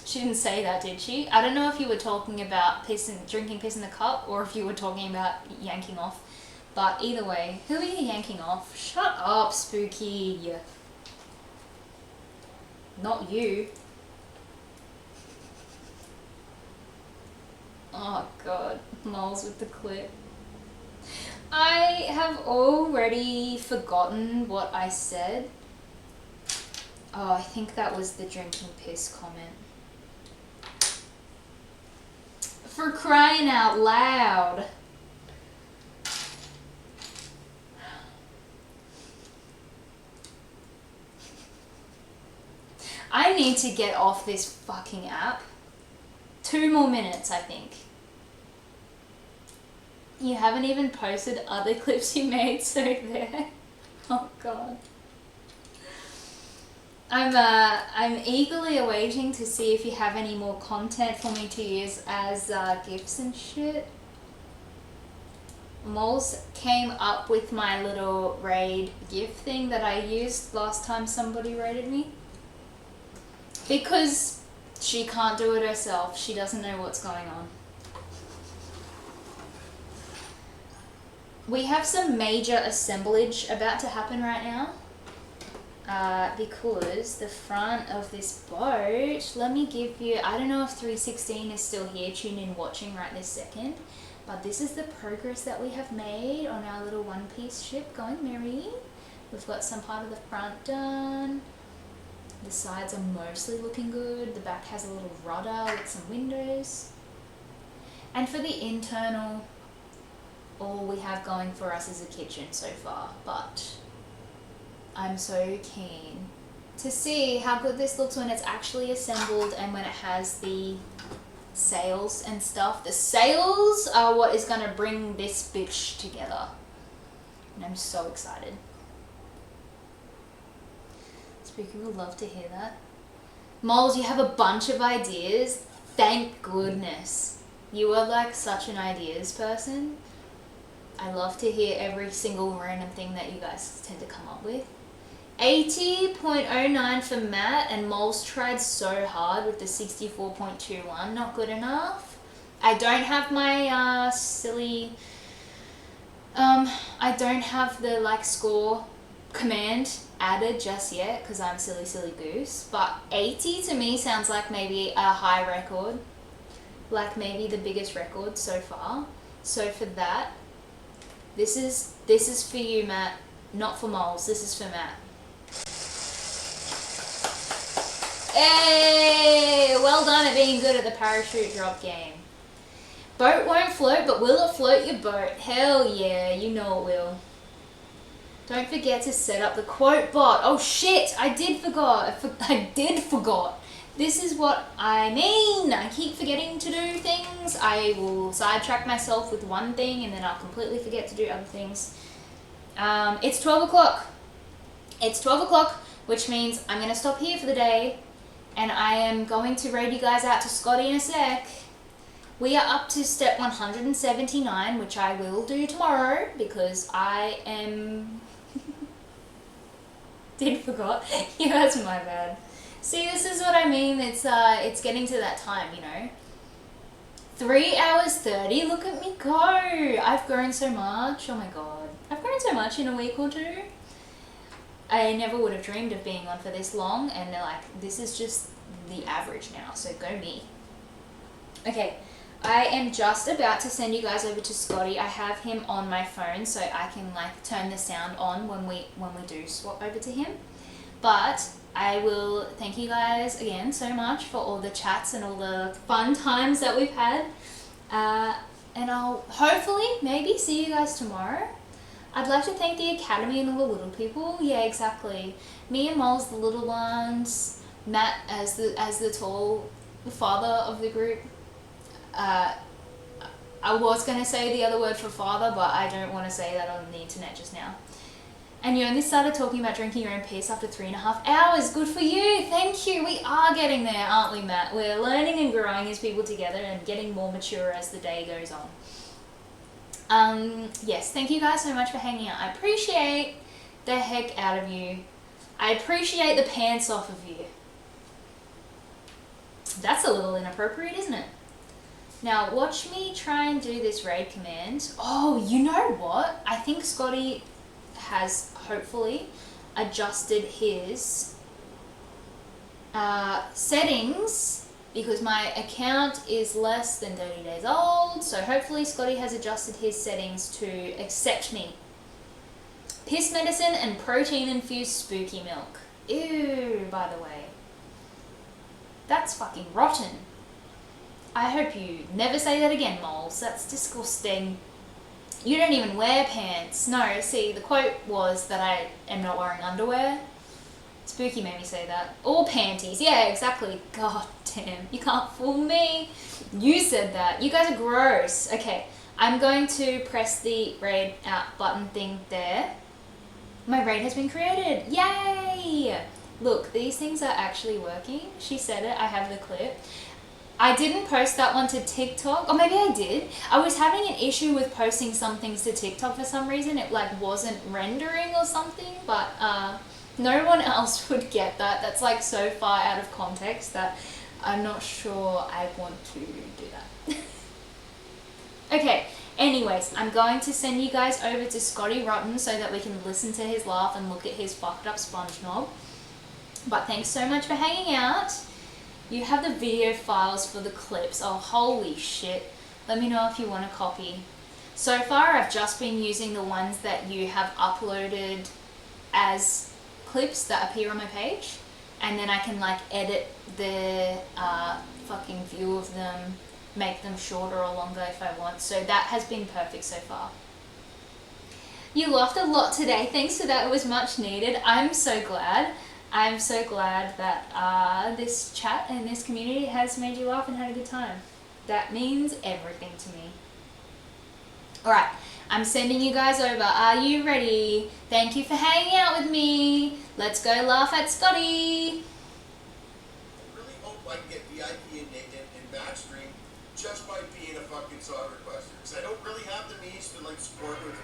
she didn't say that, did she? I don't know if you were talking about drinking piss in the cup or if you were talking about yanking off. But either way, who are you yanking off? Shut up, Spooky. Not you. Oh god, moles with the clip. I have already forgotten what I said. Oh, I think that was the drinking piss comment. For crying out loud. I need to get off this fucking app. 2 more minutes, I think. You haven't even posted other clips you made, so there. Oh god. I'm eagerly awaiting to see if you have any more content for me to use as GIFs and shit. Moles came up with my little raid GIF thing that I used last time somebody raided me. Because she can't do it herself. She doesn't know what's going on. We have some major assemblage about to happen right now. Because the front of this boat, let me give you, I don't know if 316 is still here, tuned in watching right this second, but this is the progress that we have made on our little one-piece ship going merry. We've got some part of the front done. The sides are mostly looking good. The back has a little rudder with some windows. And for the internal, all we have going for us is a kitchen so far, but I'm so keen to see how good this looks when it's actually assembled and when it has the sails and stuff. The sails are what is going to bring this bitch together. And I'm so excited. Spooky would love to hear that. Moles, you have a bunch of ideas. Thank goodness. You are like such an ideas person. I love to hear every single random thing that you guys tend to come up with. 80.09 for Matt, and Moles tried so hard with the 64.21. Not good enough. I don't have my I don't have the like score command added just yet because I'm silly goose, but 80 to me sounds like maybe a high record, like maybe the biggest record so far. So for that, this is for you, Matt, not for Moles. This is for Matt. Hey, well done at being good at the parachute drop game. Boat won't float, but will it float your boat? Hell yeah, you know it will. Don't forget to set up the quote bot. Oh shit, I did forgot. This is what I mean. I keep forgetting to do things. I will sidetrack myself with one thing and then I'll completely forget to do other things. It's 12 o'clock. It's 12 o'clock, which means I'm going to stop here for the day and I am going to raid you guys out to Scotty in a sec. We are up to step 179, which I will do tomorrow because I am... Did forgot. Yeah, that's my bad. See, this is what I mean. It's getting to that time, you know. 3 hours 30. Look at me go. I've grown so much. Oh my god. I've grown so much in a week or two. I never would have dreamed of being on for this long, and they're like, this is just the average now, so go me. Okay, I am just about to send you guys over to Scotty. I have him on my phone so I can like turn the sound on when we do swap over to him. But I will thank you guys again so much for all the chats and all the fun times that we've had. And I'll hopefully maybe see you guys tomorrow. I'd like to thank the Academy and all the little people. Yeah, exactly. Me and Moles, the little ones. Matt as the tall the father of the group. I was going to say the other word for father, but I don't want to say that on the internet just now. And you only started talking about drinking your own piss after 3.5 hours. Good for you. Thank you. We are getting there, aren't we, Matt? We're learning and growing as people together and getting more mature as the day goes on. Yes, thank you guys so much for hanging out. I appreciate the heck out of you. I appreciate the pants off of you. That's a little inappropriate, isn't it? Now, watch me try and do this raid command. Oh, you know what? I think Scotty has hopefully adjusted his settings because my account is less than 30 days old. So hopefully Scotty has adjusted his settings to accept me. Piss medicine and protein-infused spooky milk. Ew, by the way. That's fucking rotten. I hope you never say that again, moles. That's disgusting. You don't even wear pants. No, see, the quote was that I am not wearing underwear. Spooky made me say that. Or panties. Yeah, exactly. God damn. You can't fool me. You said that. You guys are gross. Okay, I'm going to press the raid out button thing there. My raid has been created. Yay! Look, these things are actually working. She said it. I have the clip. I didn't post that one to TikTok, or maybe I did. I was having an issue with posting some things to TikTok for some reason. It like wasn't rendering or something, but no one else would get that. That's like so far out of context that I'm not sure I want to do that. Okay, anyways, I'm going to send you guys over to Scotty Rotten so that we can listen to his laugh and look at his fucked up sponge knob. But thanks so much for hanging out. You have the video files for the clips. Oh, holy shit. Let me know if you want a copy. So far, I've just been using the ones that you have uploaded as clips that appear on my page. And then I can like edit the fucking view of them, make them shorter or longer if I want. So that has been perfect so far. You laughed a lot today. Thanks for that. It was much needed. I'm so glad. I'm so glad that this chat and this community has made you laugh and had a good time. That means everything to me. Alright, I'm sending you guys over. Are you ready? Thank you for hanging out with me. Let's go laugh at Scotty. I really hope I can get VIP in Backstream just by being a fucking soccer requester. Because I don't really have the means to like support with